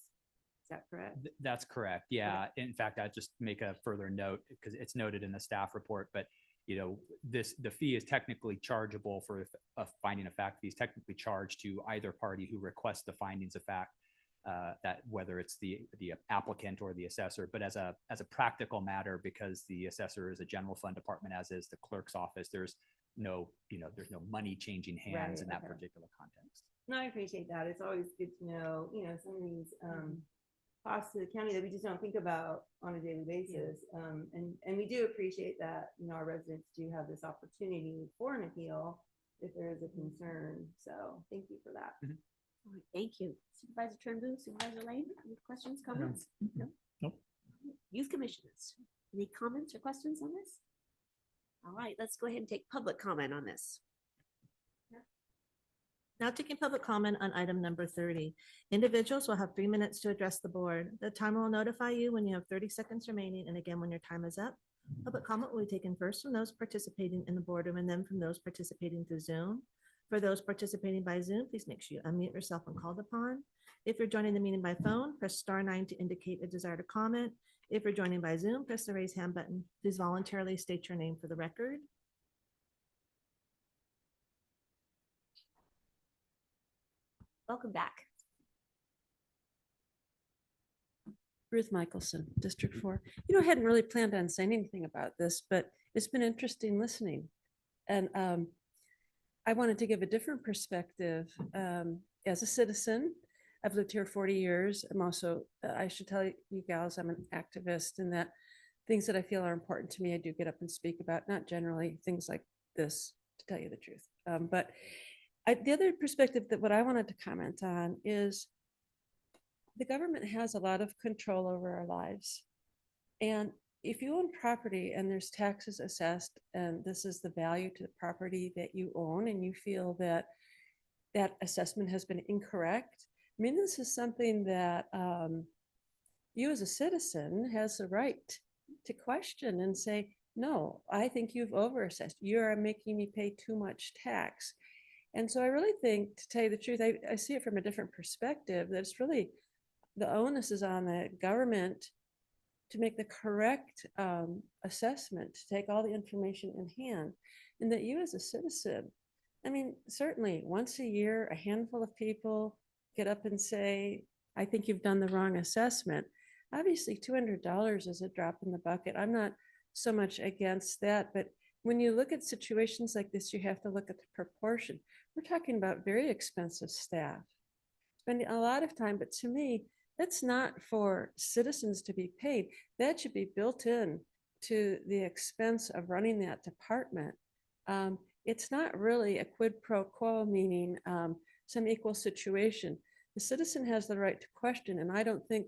Is that correct? That's correct. Yeah. In fact, I'd just make a further note because it's noted in the staff report, but the fee is technically chargeable for a finding of fact. Fee is technically charged to either party who requests the findings of fact, that whether it's the applicant or the assessor. But as a practical matter, because the assessor is a general fund department, as is the clerk's office, there's no money changing hands in that particular context. No, I appreciate that. It's always good to know, some of these costs to the county that we just don't think about on a daily basis. And we do appreciate that, our residents do have this opportunity for an appeal if there is a concern. So thank you for that. All right, thank you. Supervisor Turnbull, Supervisor Lane, any questions, comments? No. Nope. Youth commissioners, any comments or questions on this? All right, let's go ahead and take public comment on this. Now taking public comment on item number 30. Individuals will have 3 minutes to address the board. The timer will notify you when you have 30 seconds remaining, and again when your time is up. Public comment will be taken first from those participating in the boardroom and then from those participating through Zoom. For those participating by Zoom, please make sure you unmute yourself when called upon. If you're joining the meeting by phone, press *9 to indicate a desire to comment. If you're joining by Zoom, press the raise hand button. Please voluntarily state your name for the record. Welcome back. Ruth Michelson, District 4. I hadn't really planned on saying anything about this, but it's been interesting listening. And I wanted to give a different perspective as a citizen. I've lived here 40 years. I'm also, I should tell you gals, I'm an activist, in that things that I feel are important to me, I do get up and speak about, not generally things like this, to tell you the truth. But the other perspective that what I wanted to comment on is the government has a lot of control over our lives. And if you own property and there's taxes assessed, and this is the value to the property that you own, and you feel that that assessment has been incorrect, I mean, this is something that you as a citizen has the right to question and say, no, I think you've overassessed. You are making me pay too much tax. And so I really think, to tell you the truth, I see it from a different perspective, that it's really the onus is on the government to make the correct assessment, to take all the information in hand, and that you as a citizen, I mean, certainly once a year, a handful of people get up and say, I think you've done the wrong assessment. Obviously, $200 is a drop in the bucket. I'm not so much against that, but when you look at situations like this, you have to look at the proportion. We're talking about very expensive staff, spending a lot of time, but to me, that's not for citizens to be paid. That should be built in to the expense of running that department. It's not really a quid pro quo, meaning some equal situation. The citizen has the right to question, and I don't think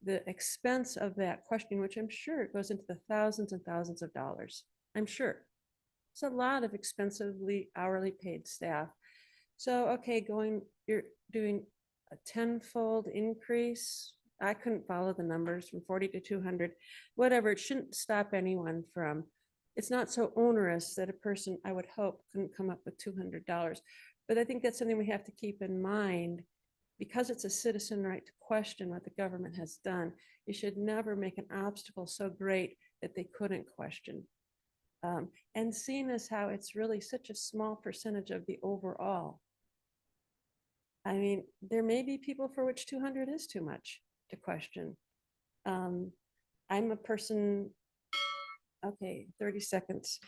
the expense of that questioning, which I'm sure it goes into the thousands and thousands of dollars, I'm sure. It's a lot of expensively hourly paid staff. So, okay, you're doing a tenfold increase. I couldn't follow the numbers from 40 to 200, whatever. It shouldn't stop anyone from, it's not so onerous that a person, I would hope, couldn't come up with $200. But I think that's something we have to keep in mind. Because it's a citizen right to question what the government has done, you should never make an obstacle so great that they couldn't question. And seeing as how it's really such a small percentage of the overall. I mean, there may be people for which 200 is too much to question. I'm a person, okay, 30 seconds.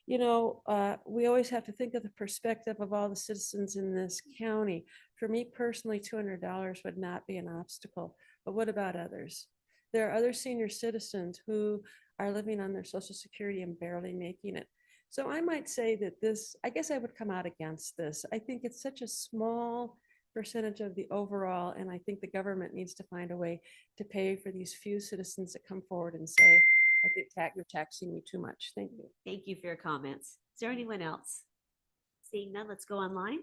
You know, we always have to think of the perspective of all the citizens in this county. For me personally, $200 would not be an obstacle, but what about others? There are other senior citizens who are living on their Social Security and barely making it. So I might say that this, I guess I would come out against this. I think it's such a small percentage of the overall, and I think the government needs to find a way to pay for these few citizens that come forward and say, I think you're taxing me too much. Thank you. Thank you for your comments. Is there anyone else? Seeing none, let's go online.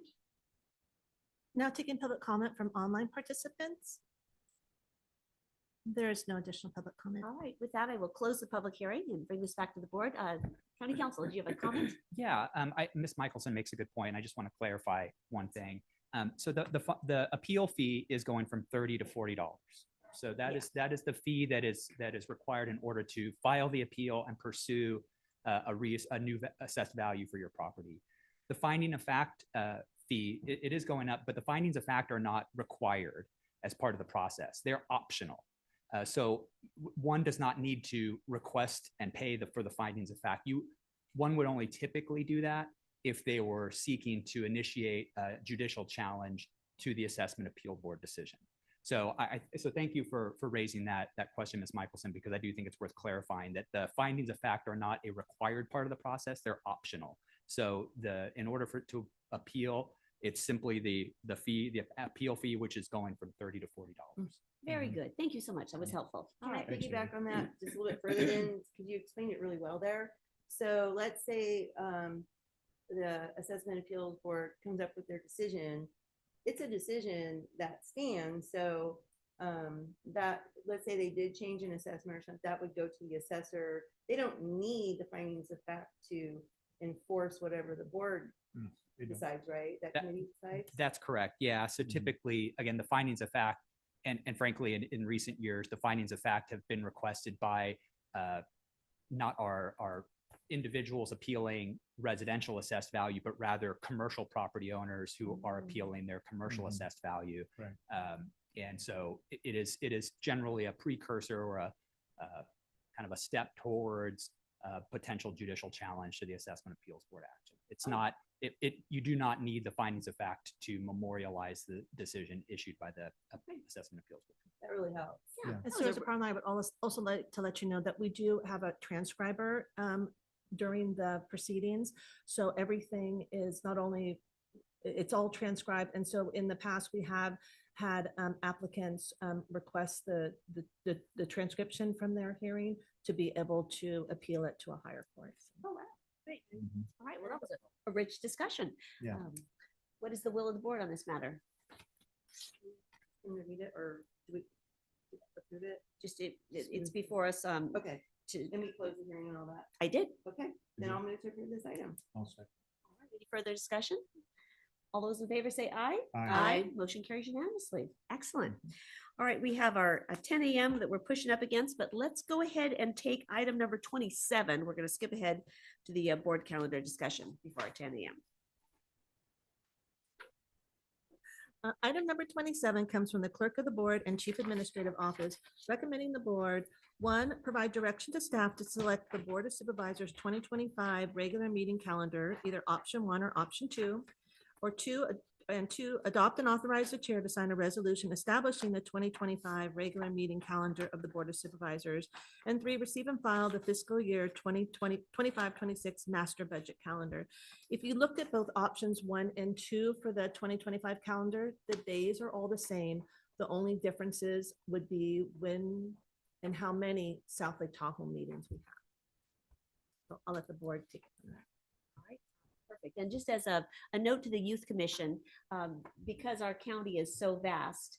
Now taking public comment from online participants. There is no additional public comment. All right, with that, I will close the public hearing and bring this back to the board. County Council, do you have a comment? Yeah, Ms. Michelson makes a good point. I just want to clarify one thing. So the appeal fee is going from $30 to $40. So that is the fee that is required in order to file the appeal and pursue a new assessed value for your property. The finding of fact fee, it is going up, but the findings of fact are not required as part of the process. They're optional. So one does not need to request and pay for the findings of fact. One would only typically do that if they were seeking to initiate a judicial challenge to the assessment appeal board decision. So so thank you for raising that question, Ms. Michelson, because I do think it's worth clarifying that the findings of fact are not a required part of the process, they're optional. So in order for it to appeal, it's simply the appeal fee, which is going from $30 to $40. Very good. Thank you so much. That was helpful. Can I piggyback on that just a little bit further then? Because you explained it really well there. So let's say the Assessment Appeals Board comes up with their decision. It's a decision that stands. So that, let's say they did change an assessment or something, that would go to the assessor. They don't need the findings of fact to enforce whatever the board decides, right? That committee decides? That's correct. Yeah. So typically, again, the findings of fact, and frankly, in recent years, the findings of fact have been requested by not our individuals appealing residential assessed value, but rather commercial property owners who are appealing their commercial assessed value. Right. And so it is generally a precursor or a kind of a step towards potential judicial challenge to the Assessment Appeals Board action. It's not, you do not need the findings of fact to memorialize the decision issued by the Assessment Appeals Board. That really helps. Yeah. And so as a problem, I would also like to let you know that we do have a transcriber during the proceedings. So everything is not only, it's all transcribed. And so in the past, we have had applicants request the transcription from their hearing to be able to appeal it to a higher court. Oh, wow. Great. All right. Well, that was a rich discussion. Yeah. What is the will of the board on this matter? Can we read it or do we approve it? Just it's before us. Okay, To, and we close the hearing and all that. I did. Okay, then I'll move to approve this item. Any further discussion? All those in favor say aye. Aye. Motion carries unanimously. Excellent. All right, we have our 10 a.m. that we're pushing up against, but let's go ahead and take item number 27. We're going to skip ahead to the board calendar discussion before our 10 a.m. Item number 27 comes from the Clerk of the Board and Chief Administrative Office, recommending the board, one, provide direction to staff to select the Board of Supervisors 2025 regular meeting calendar, either option 1 or option 2, or two, adopt and authorize the chair to sign a resolution establishing the 2025 regular meeting calendar of the Board of Supervisors, and 3, receive and file the fiscal year 2025-26 master budget calendar. If you looked at both options 1 and 2 for the 2025 calendar, the days are all the same. The only differences would be when and how many South Lake Tahoe meetings we have. So I'll let the board take it from there. Perfect. And just as a note to the Youth Commission, because our county is so vast,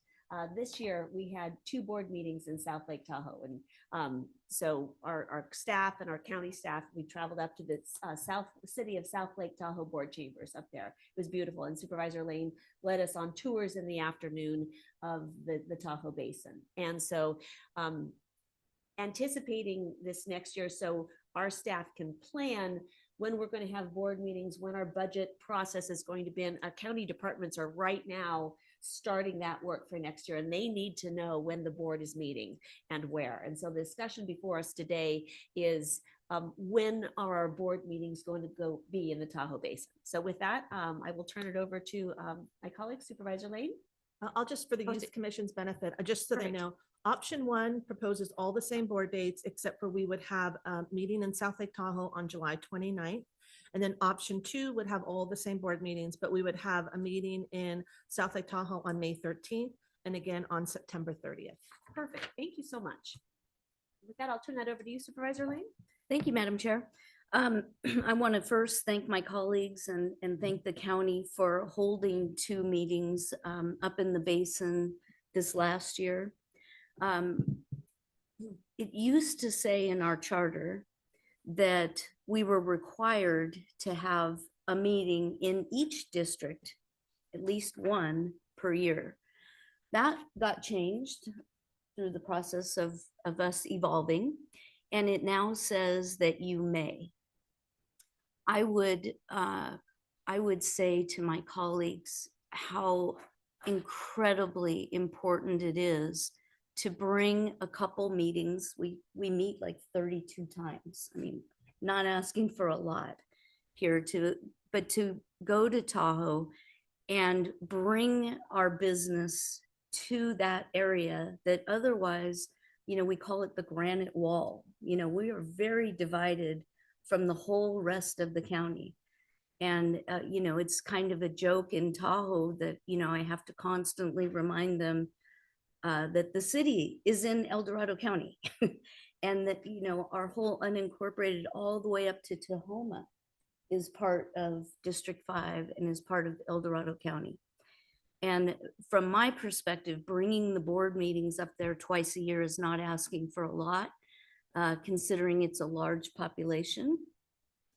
this year we had 2 board meetings in South Lake Tahoe. And so our staff and our county staff, we traveled up to the city of South Lake Tahoe board chambers up there. It was beautiful. And Supervisor Lane led us on tours in the afternoon of the Tahoe Basin. And so anticipating this next year, so our staff can plan when we're going to have board meetings, when our budget process is going to be in. Our county departments are right now starting that work for next year, and they need to know when the board is meeting and where. And so the discussion before us today is when are our board meetings going to be in the Tahoe Basin? So with that, I will turn it over to my colleague, Supervisor Lane. I'll just, for the Youth Commission's benefit, just so they know, option 1 proposes all the same board dates, except for we would have a meeting in South Lake Tahoe on July 29th. And then option 2 would have all the same board meetings, but we would have a meeting in South Lake Tahoe on May 13th and again on September 30th. Perfect. Thank you so much. With that, I'll turn that over to you, Supervisor Lane. Thank you, Madam Chair. I want to first thank my colleagues and thank the county for holding 2 meetings up in the basin this last year. It used to say in our charter that we were required to have a meeting in each district, at least 1 per year. That got changed through the process of us evolving, and it now says that you may. I would say to my colleagues how incredibly important it is to bring a couple meetings. We meet like 32 times. I mean, not asking for a lot here, but to go to Tahoe and bring our business to that area that otherwise, we call it the granite wall. We are very divided from the whole rest of the county. And, it's kind of a joke in Tahoe that, I have to constantly remind them that the city is in El Dorado County and that, our whole unincorporated all the way up to Tahoma is part of District 5 and is part of El Dorado County. And from my perspective, bringing the board meetings up there twice a year is not asking for a lot, considering it's a large population.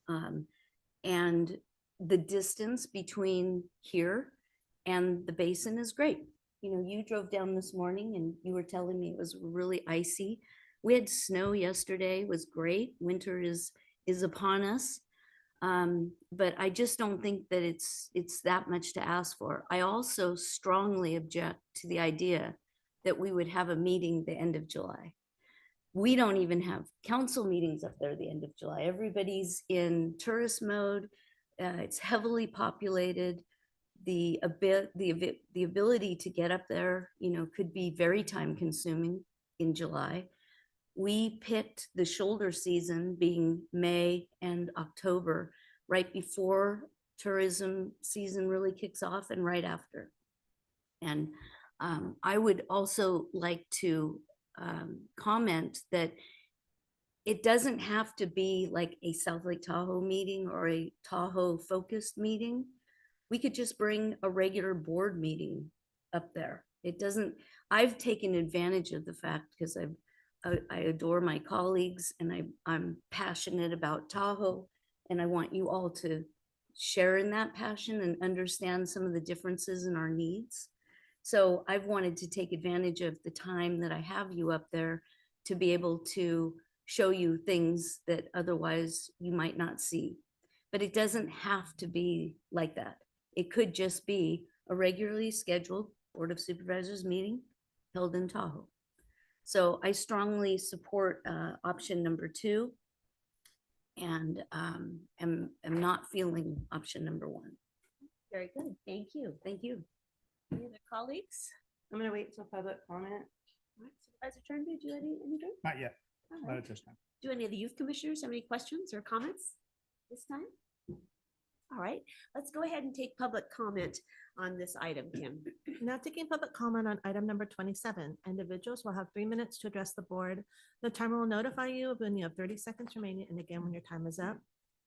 And the distance between here and the basin is great. You drove down this morning and you were telling me it was really icy. We had snow yesterday, it was great. Winter is upon us. But I just don't think that it's that much to ask for. I also strongly object to the idea that we would have a meeting the end of July. We don't even have council meetings up there the end of July. Everybody's in tourist mode. It's heavily populated. The ability to get up there, could be very time consuming in July. We picked the shoulder season being May and October, right before tourism season really kicks off and right after. And I would also like to comment that it doesn't have to be like a South Lake Tahoe meeting or a Tahoe focused meeting. We could just bring a regular board meeting up there It doesn't, I've taken advantage of the fact because I adore my colleagues and I'm passionate about Tahoe. And I want you all to share in that passion and understand some of the differences in our needs. So I've wanted to take advantage of the time that I have you up there to be able to show you things that otherwise you might not see. But it doesn't have to be like that. It could just be a regularly scheduled Board of Supervisors meeting held in Tahoe. So I strongly support option number 2 and am not feeling option number 1. Very good. Thank you. Thank you. Any other colleagues? I'm gonna wait till public comment. All right, Supervisor Turnbull, do you have anything? Not yet, All not right. at this time. Do any of the youth commissioners have any questions or comments this time? All right, let's go ahead and take public comment on this item, Kim. Now taking public comment on item number 27. Individuals will have 3 minutes to address the board. The timer will notify you when you have 30 seconds remaining, and again, when your time is up.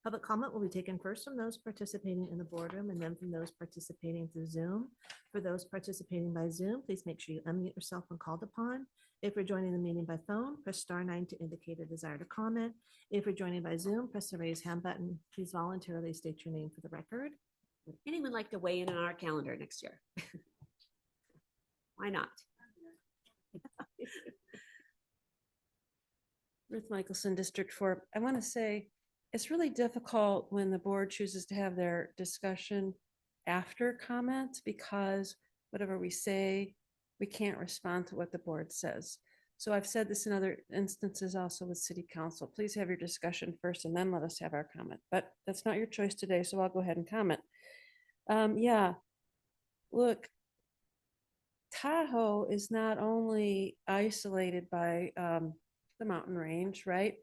Public comment will be taken first from those participating in the boardroom and then from those participating through Zoom. For those participating by Zoom, please make sure you unmute yourself when called upon. If you're joining the meeting by phone, press *9 to indicate a desire to comment. If you're joining by Zoom, press the raise hand button. Please voluntarily state your name for the record. Would anyone like to weigh in on our calendar next year? Why not? Ruth Michelson, District 4. I want to say it's really difficult when the board chooses to have their discussion after comments because whatever we say, we can't respond to what the board says. So I've said this in other instances also with City Council. Please have your discussion first and then let us have our comment. But that's not your choice today, so I'll go ahead and comment. Yeah, look, Tahoe is not only isolated by the mountain range, right?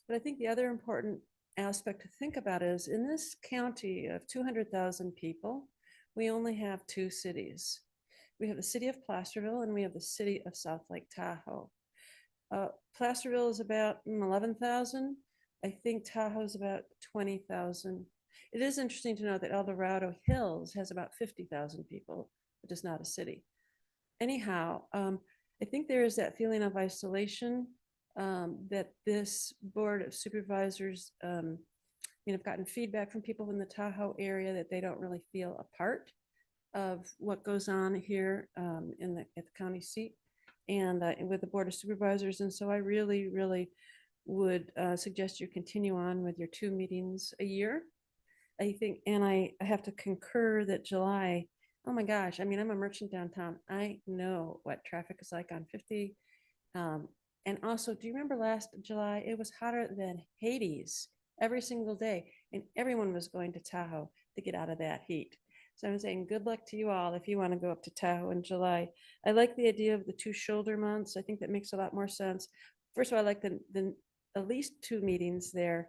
But I think the other important aspect to think about is in this county of 200,000 people, we only have 2 cities. We have the city of Placerville and we have the city of South Lake Tahoe. Placerville is about 11,000. I think Tahoe is about 20,000. It is interesting to know that El Dorado Hills has about 50,000 people, but is not a city. Anyhow, I think there is that feeling of isolation that this Board of Supervisors, I've gotten feedback from people in the Tahoe area that they don't really feel a part of what goes on here at the county seat and with the Board of Supervisors. And so I really, really would suggest you continue on with your 2 meetings a year. I think, and I have to concur that July, oh my gosh, I mean, I'm a merchant downtown. I know what traffic is like on 50. And also, do you remember last July? It was hotter than Hades every single day, and everyone was going to Tahoe to get out of that heat. So I'm saying good luck to you all if you want to go up to Tahoe in July. I like the idea of the 2 shoulder months. I think that makes a lot more sense. First of all, I like the at least 2 meetings there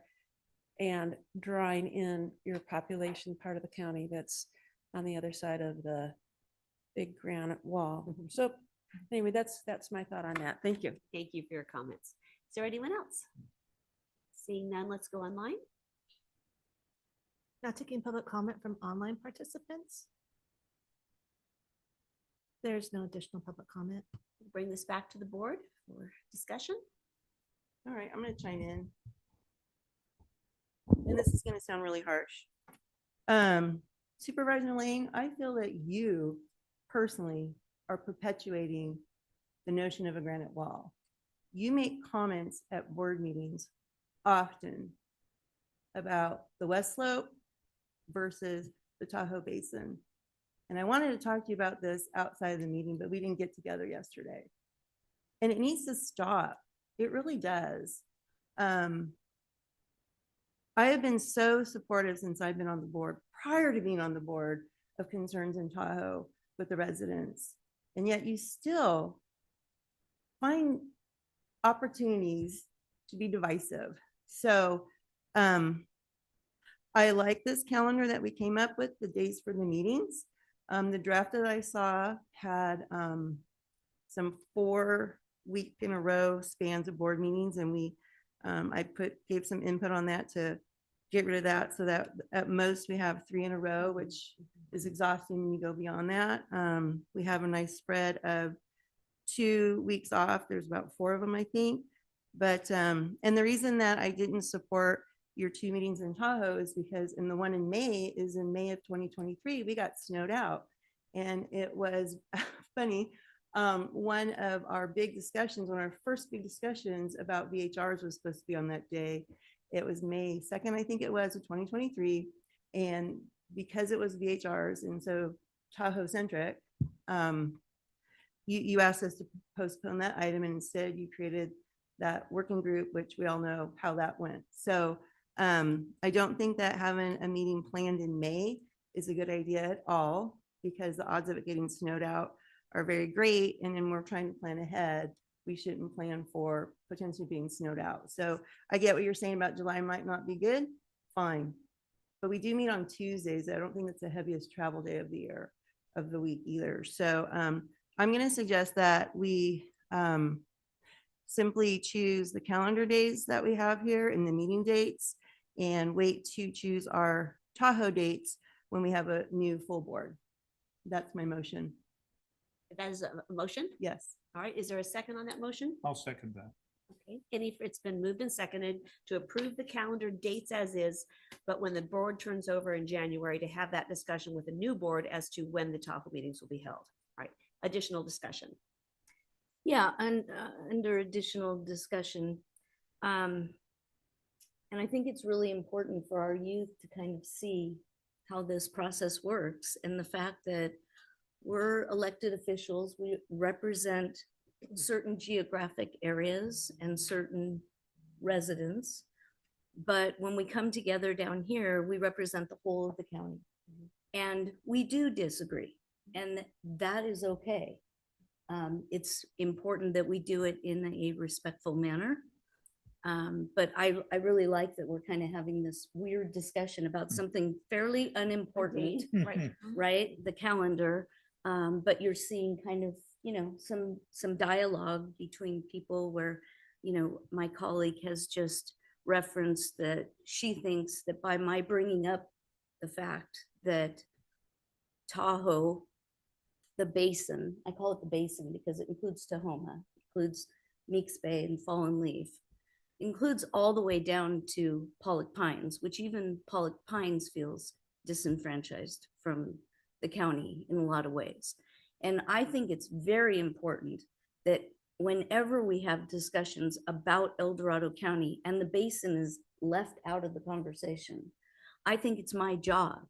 and drawing in your population part of the county that's on the other side of the big granite wall. So anyway, that's my thought on that. Thank you. Thank you for your comments. Is there anyone else? Seeing none, let's go online. Now taking public comment from online participants. There's no additional public comment. Bring this back to the board for discussion. All right, I'm gonna chime in. And this is gonna sound really harsh. Supervisor Lane, I feel that you personally are perpetuating the notion of a granite wall. You make comments at board meetings often about the West Slope versus the Tahoe Basin. And I wanted to talk to you about this outside of the meeting, but we didn't get together yesterday. And it needs to stop. It really does. I have been so supportive since I've been on the board, prior to being on the board, of concerns in Tahoe with the residents. And yet you still find opportunities to be divisive. So I like this calendar that we came up with, the days for the meetings. The draft that I saw had some 4-week in a row spans of board meetings, and I gave some input on that to get rid of that so that at most we have 3 in a row, which is exhausting when you go beyond that. We have a nice spread of 2 weeks off. There's about 4 of them, I think. But, and the reason that I didn't support your 2 meetings in Tahoe is because in the one in May is in May of 2023, we got snowed out. And it was funny. One of our big discussions, one of our first big discussions about VHRs was supposed to be on that day. It was May 2nd, I think it was, of 2023. And because it was VHRs and so Tahoe centric, you asked us to postpone that item, and instead you created that working group, which we all know how that went. So I don't think that having a meeting planned in May is a good idea at all, because the odds of it getting snowed out are very great. And then we're trying to plan ahead. We shouldn't plan for potentially being snowed out. So I get what you're saying about July might not be good. Fine. But we do meet on Tuesdays. I don't think it's the heaviest travel day of the year, of the week either. So I'm going to suggest that we simply choose the calendar days that we have here and the meeting dates, and wait to choose our Tahoe dates when we have a new full board. That's my motion. That is a motion? Yes. All right, is there a second on that motion? I'll second that. Okay, it's been moved and seconded to approve the calendar dates as is, but when the board turns over in January, to have that discussion with the new board as to when the Tahoe meetings will be held. All right, additional discussion. Yeah, and under additional discussion, and I think it's really important for our youth to kind of see how this process works, and the fact that we're elected officials, we represent certain geographic areas and certain residents. But when we come together down here, we represent the whole of the county. And we do disagree, and that is okay. It's important that we do it in a respectful manner. But I really like that we're kind of having this weird discussion about something fairly unimportant, Right. right? The calendar. But you're seeing kind of, you know, some dialogue between people where, you know, my colleague has just referenced that she thinks that by my bringing up the fact that Tahoe, the basin, I call it the basin because it includes Tahoma, includes Meeks Bay and Fallen Leaf, includes all the way down to Pollock Pines, which even Pollock Pines feels disenfranchised from the county in a lot of ways. And I think it's very important that whenever we have discussions about El Dorado County and the basin is left out of the conversation, I think it's my job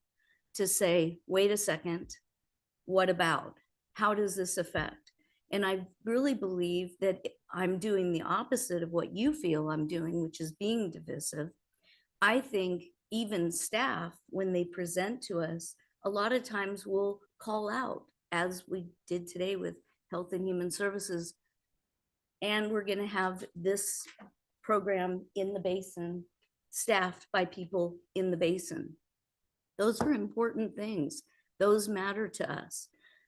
to say, wait a second, what about? How does this affect? And I really believe that I'm doing the opposite of what you feel I'm doing, which is being divisive. I think even staff, when they present to us, a lot of times will call out, as we did today with Health and Human Services. And we're going to have this program in the basin staffed by people in the basin. Those are important things. Those matter to us.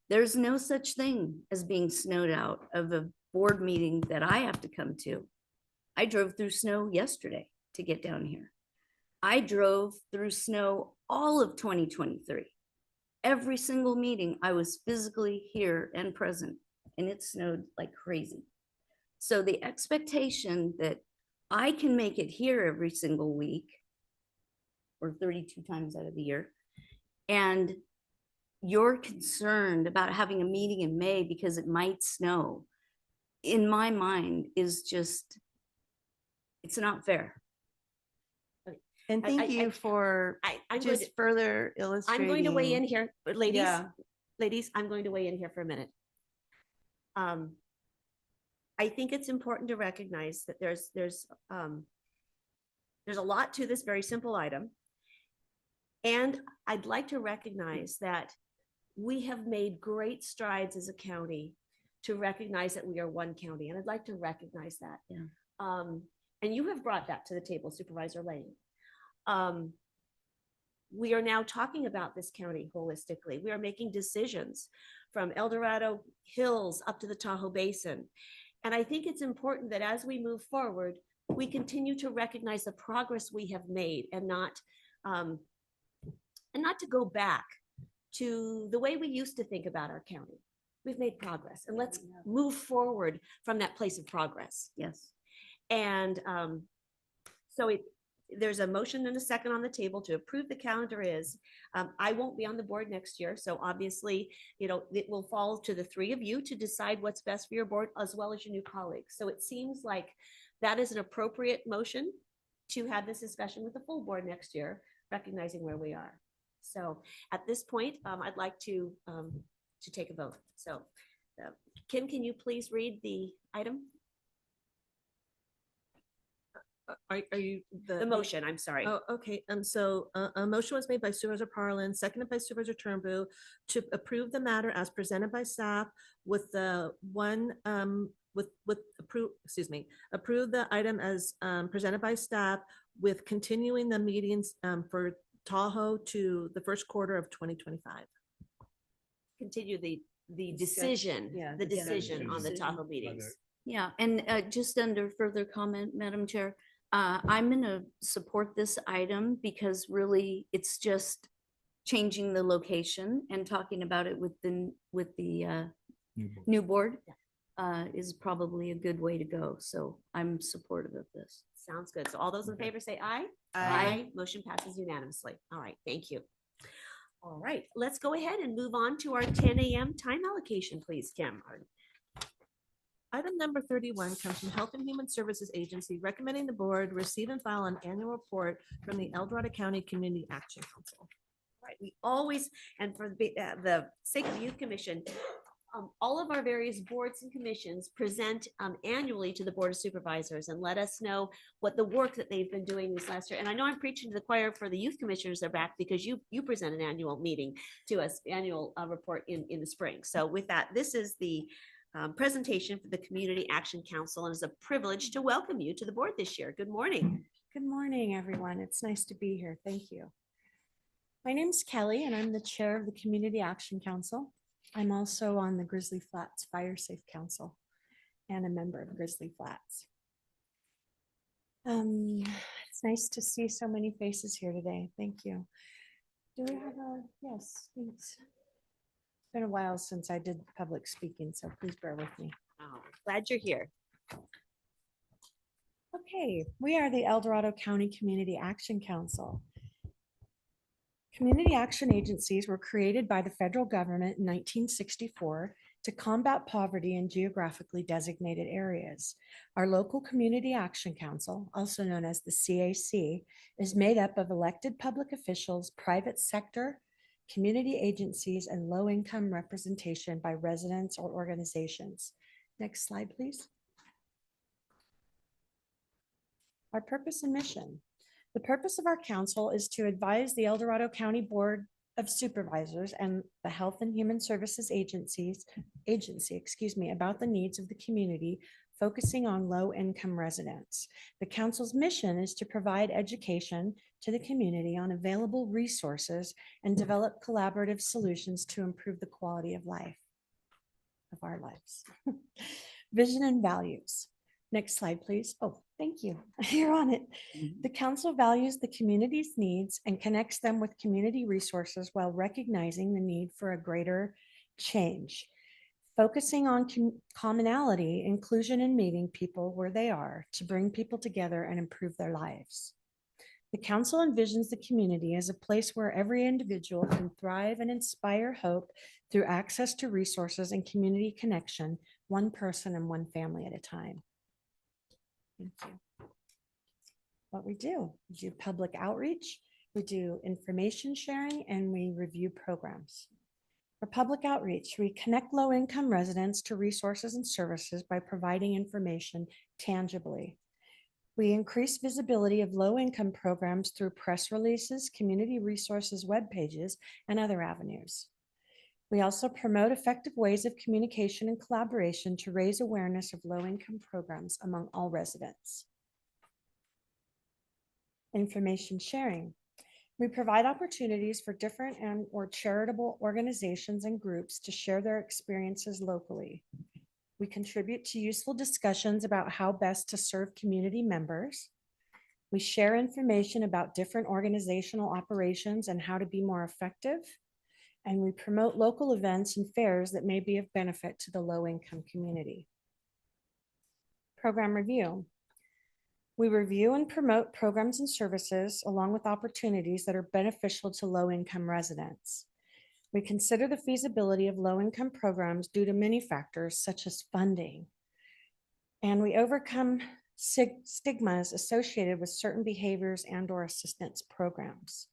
There's no such thing as being snowed out of a board meeting that I have to come to. I drove through snow yesterday to get down here. I drove through snow all of 2023. Every single meeting, I was physically here and present, and it snowed like crazy. So the expectation that I can make it here every single week, or 32 times out of the year, and you're concerned about having a meeting in May because it might snow, in my mind, is just, it's not fair. And thank you for just further illustrating. I'm going to weigh in here, but ladies, Yeah. ladies, I'm going to weigh in here for a minute. I think it's important to recognize that there's a lot to this very simple item. And I'd like to recognize that we have made great strides as a county to recognize that we are one county. And I'd like to recognize that. Yeah. And you have brought that to the table, Supervisor Lane. We are now talking about this county holistically. We are making decisions from El Dorado Hills up to the Tahoe Basin. And I think it's important that as we move forward, we continue to recognize the progress we have made and not to go back to the way we used to think about our county. We've made progress, and let's move forward from that place of progress. Yes. And so there's a motion and a second on the table to approve the calendar is, I won't be on the board next year. So obviously, it will fall to the three of you to decide what's best for your board as well as your new colleagues. So it seems like that is an appropriate motion to have this discussion with the full board next year, recognizing where we are. So at this point, I'd like to take a vote. So Kim, can you please read the item? Are you The motion, I'm sorry. Oh, okay. So a motion was made by Supervisor Parlin, seconded by Supervisor Turnbull to approve the matter as presented by staff with the approve the item as presented by staff with continuing the meetings for Tahoe to the first quarter of 2025. Continue the decision, the decision on the Tahoe meetings. Yeah, and just under further comment, Madam Chair, I'm going to support this item because really it's just changing the location and talking about it with the new board is probably a good way to go. So I'm supportive of this. Sounds good. So all those in favor say aye. Aye. Motion passes unanimously. All right, thank you. All right, let's go ahead and move on to our 10 a.m. time allocation, please, Kim. Item number 31 comes from Health and Human Services Agency recommending the board receive and file an annual report from the El Dorado County Community Action Council. Right, we always, and for the sake of Youth Commission, all of our various boards and commissions present annually to the Board of Supervisors and let us know what the work that they've been doing this last year. And I know I'm preaching to the choir for the youth commissioners are back because you present an annual meeting to us, annual report in the spring. So with that, this is the presentation for the Community Action Council, and it's a privilege to welcome you to the board this year. Good morning. Good morning, everyone. It's nice to be here. Thank you. My name is Kelly, and I'm the chair of the Community Action Council. I'm also on the Grizzly Flats Fire Safe Council and a member of Grizzly Flats. It's nice to see so many faces here today. Thank you. Do we have yes, thanks. It's been a while since I did public speaking, so please bear with me. Oh, glad you're here. Okay, we are the El Dorado County Community Action Council. Community action agencies were created by the federal government in 1964 to combat poverty in geographically designated areas. Our local Community Action Council, also known as the CAC, is made up of elected public officials, private sector, community agencies, and low-income representation by residents or organizations. Next slide, please. Our purpose and mission. The purpose of our council is to advise the El Dorado County Board of Supervisors and the Health and Human Services Agency, about the needs of the community, focusing on low-income residents. The council's mission is to provide education to the community on available resources and develop collaborative solutions to improve the quality of life, of our lives. Vision and values. Next slide, please. Oh, thank you. You're on it. The council values the community's needs and connects them with community resources while recognizing the need for a greater change. Focusing on commonality, inclusion, and meeting people where they are to bring people together and improve their lives. The council envisions the community as a place where every individual can thrive and inspire hope through access to resources and community connection, one person and one family at a time. Thank you. What we do public outreach, we do information sharing, and we review programs. For public outreach, we connect low-income residents to resources and services by providing information tangibly. We increase visibility of low-income programs through press releases, community resources, web pages, and other avenues. We also promote effective ways of communication and collaboration to raise awareness of low-income programs among all residents. Information sharing. We provide opportunities for different or charitable organizations and groups to share their experiences locally. We contribute to useful discussions about how best to serve community members. We share information about different organizational operations and how to be more effective. And we promote local events and fairs that may be of benefit to the low-income community. Program review. We review and promote programs and services along with opportunities that are beneficial to low-income residents. We consider the feasibility of low-income programs due to many factors such as funding. And we overcome stigmas associated with certain behaviors and/or assistance programs.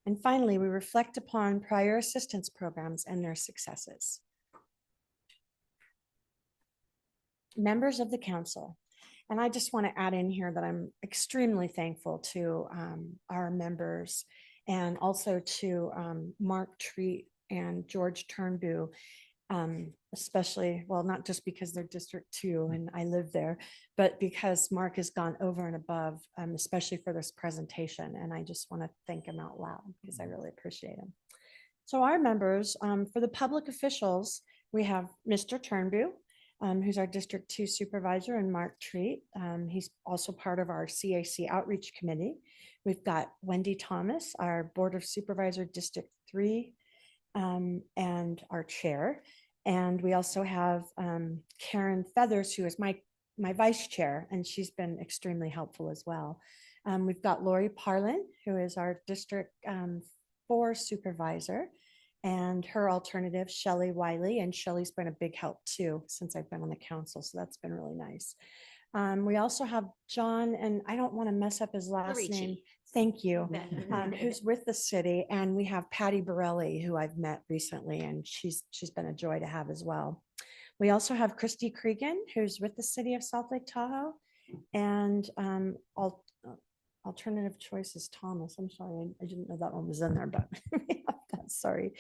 And finally, we reflect upon prior assistance programs and their successes. Members of the council. And I just want to add in here that I'm extremely thankful to our members and also to Mark Treat and George Turnbull, especially, well, not just because they're District 2 and I live there, but because Mark has gone over and above, especially for this presentation. And I just want to thank him out loud because I really appreciate him. So our members, for the public officials, we have Mr. Turnbull, who's our District 2 supervisor, and Mark Treat. He's also part of our CAC Outreach Committee. We've got Wendy Thomas, our Board of Supervisor, District 3, and our chair. And we also have Karen Feathers, who is my vice chair, and she's been extremely helpful as well. We've got Lori Parlin, who is our District 4 supervisor, and her alternative, Shelley Wiley. And Shelley's been a big help too, since I've been on the council. So that's been really nice. We also have John, and I don't want to mess up his last name. Thank you. Who's with the city. And we have Patty Borelli, who I've met recently, and she's been a joy to have as well. We also have Christy Cregan, who's with the city of South Lake Tahoe, and alternative choice is Thomas. I'm sorry, I didn't know that one was in there, but sorry.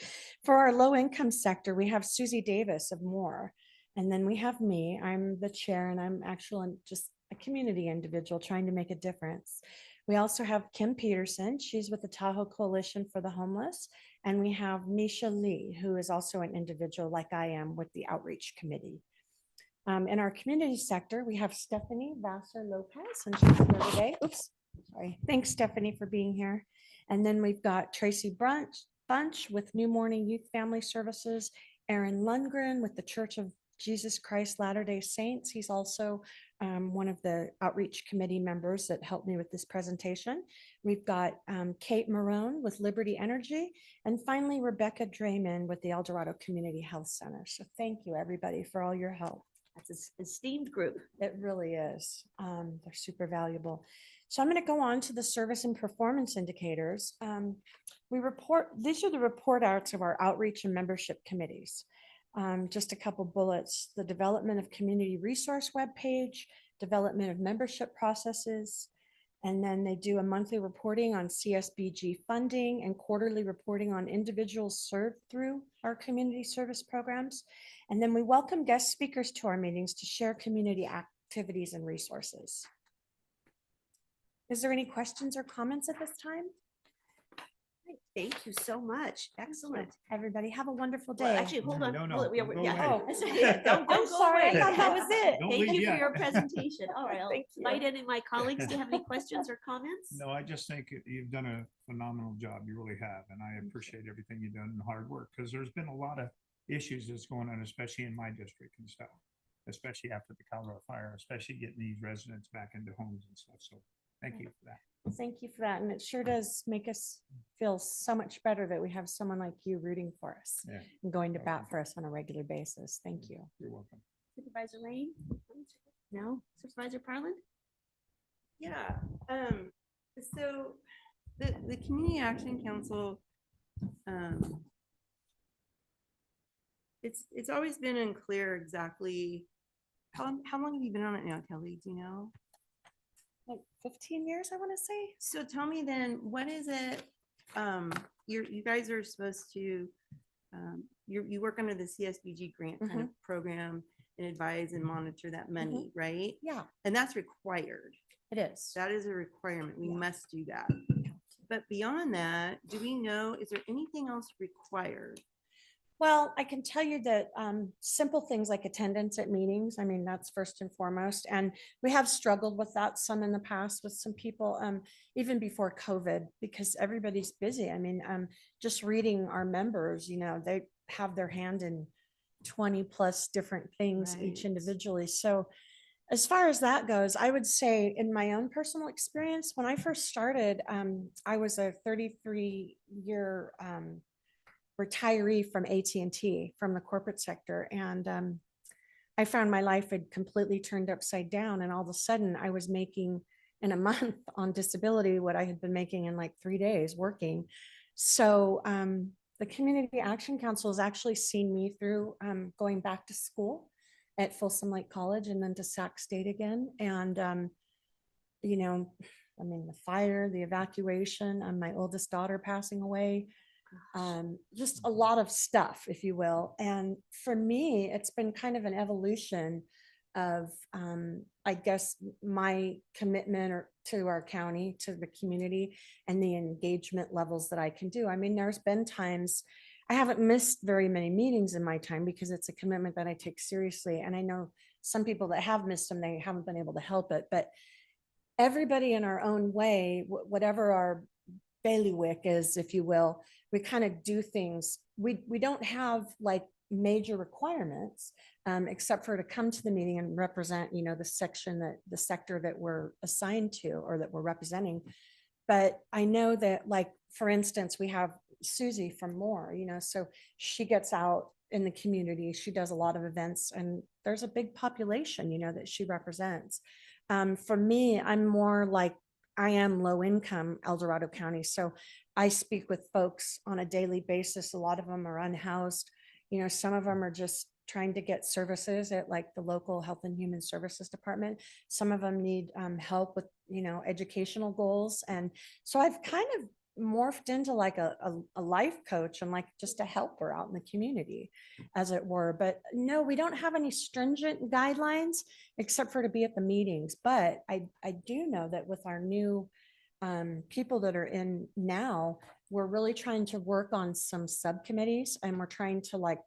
For our low income sector, we have Susie Davis of Moore. And then we have me. I'm the chair, and I'm actually just a community individual trying to make a difference. We also have Kim Peterson. She's with the Tahoe Coalition for the Homeless. And we have Misha Lee, who is also an individual like I am with the Outreach Committee. In our community sector, we have Stephanie Vassar Lopez, and she's here today. Oops, sorry. Thanks, Stephanie, for being here. And then we've got Tracy Bunch with New Morning Youth Family Services, Aaron Lundgren with the Church of Jesus Christ Latter-day Saints. He's also one of the outreach committee members that helped me with this presentation. We've got Kate Marone with Liberty Energy, and finally Rebecca Drayman with the El Dorado Community Health Center. So thank you everybody for all your help. That's an esteemed group. It really is. They're super valuable. So I'm going to go on to the service and performance indicators. These are the report outs of our outreach and membership committees. Just a couple bullets: the development of community resource webpage, development of membership processes, and then they do a monthly reporting on CSBG funding and quarterly reporting on individuals served through our community service programs. And then we welcome guest speakers to our meetings to share community activities and resources. Is there any questions or comments at this time? Thank you so much. Excellent. Everybody have a wonderful day. Well, actually, hold on. No, Hold on. don't go away. Don't I'm go sorry, I away. thought that was it. Don't Thank leave you for yet. your presentation. All right, I'll Thank you. invite any of my colleagues to have any questions or comments. No, I just think you've done a phenomenal job. You really have. And I appreciate everything you've done and hard work, because there's been a lot of issues that's going on, especially in my district and stuff, especially after the Colorado fire, especially getting these residents back into homes and stuff. So thank you for that. Well, thank you for that. And it sure does make us feel so much better that we have someone like you rooting for us Yeah. and going to bat for us on a regular basis. Thank you. You're welcome. Supervisor Lane? No? Supervisor Parlin? Yeah. So the Community Action Council, it's always been unclear exactly how long have you been on it now, Kelly? Do you know? Like 15 years, I want to say. So tell me then, what is it? You guys are supposed to, you work under the CSBG grant kind of program and advise and monitor that money, right? Yeah. And that's required. It is. That is a requirement. We must do that. But beyond that, do we know, is there anything else required? Well, I can tell you that simple things like attendance at meetings, I mean, that's first and foremost. And we have struggled with that some in the past with some people, even before COVID, because everybody's busy. I mean, just reading our members, they have their hand in 20 plus different things each Right. individually. So as far as that goes, I would say in my own personal experience, when I first started, I was a 33-year retiree from AT&T from the corporate sector. And I found my life had completely turned upside down. And all of a sudden I was making in a month on disability what I had been making in like 3 days working. So the Community Action Council has actually seen me through going back to school at Folsom Lake College and then to Sac State again. And, I mean, the fire, the evacuation, my oldest daughter passing away, just a lot of stuff, if you will. And for me, it's been kind of an evolution of, I guess, my commitment to our county, to the community, and the engagement levels that I can do. I mean, there's been times I haven't missed very many meetings in my time because it's a commitment that I take seriously. And I know some people that have missed them, they haven't been able to help it, but everybody in our own way, whatever our bailiwick is, if you will, we kind of do things. We don't have like major requirements, except for to come to the meeting and represent, the sector that we're assigned to or that we're representing. But I know that, like, for instance, we have Susie from Moore, so she gets out in the community. She does a lot of events and there's a big population, that she represents. For me, I'm more like, I am low income El Dorado County. So I speak with folks on a daily basis. A lot of them are unhoused. Some of them are just trying to get services at like the local Health and Human Services Department. Some of them need help with, educational goals. And so I've kind of morphed into like a life coach and like just a helper out in the community, as it were. But no, we don't have any stringent guidelines except for to be at the meetings. But I do know that with our new people that are in now, we're really trying to work on some subcommittees, and we're trying to like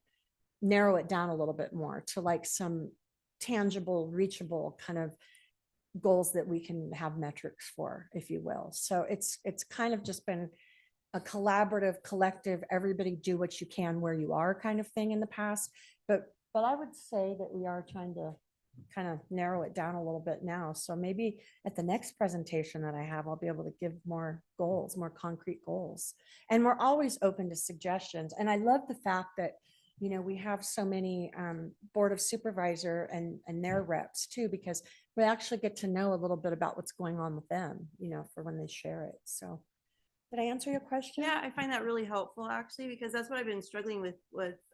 narrow it down a little bit more to like some tangible, reachable kind of goals that we can have metrics for, if you will. So it's kind of just been a collaborative, collective, everybody do what you can where you are kind of thing in the past. But I would say that we are trying to kind of narrow it down a little bit now. So maybe at the next presentation that I have, I'll be able to give more goals, more concrete goals. And we're always open to suggestions. And I love the fact that, we have so many Board of Supervisor and their reps too, because we actually get to know a little bit about what's going on with them, for when they share it. So did I answer your question? Yeah, I find that really helpful actually, because that's what I've been struggling with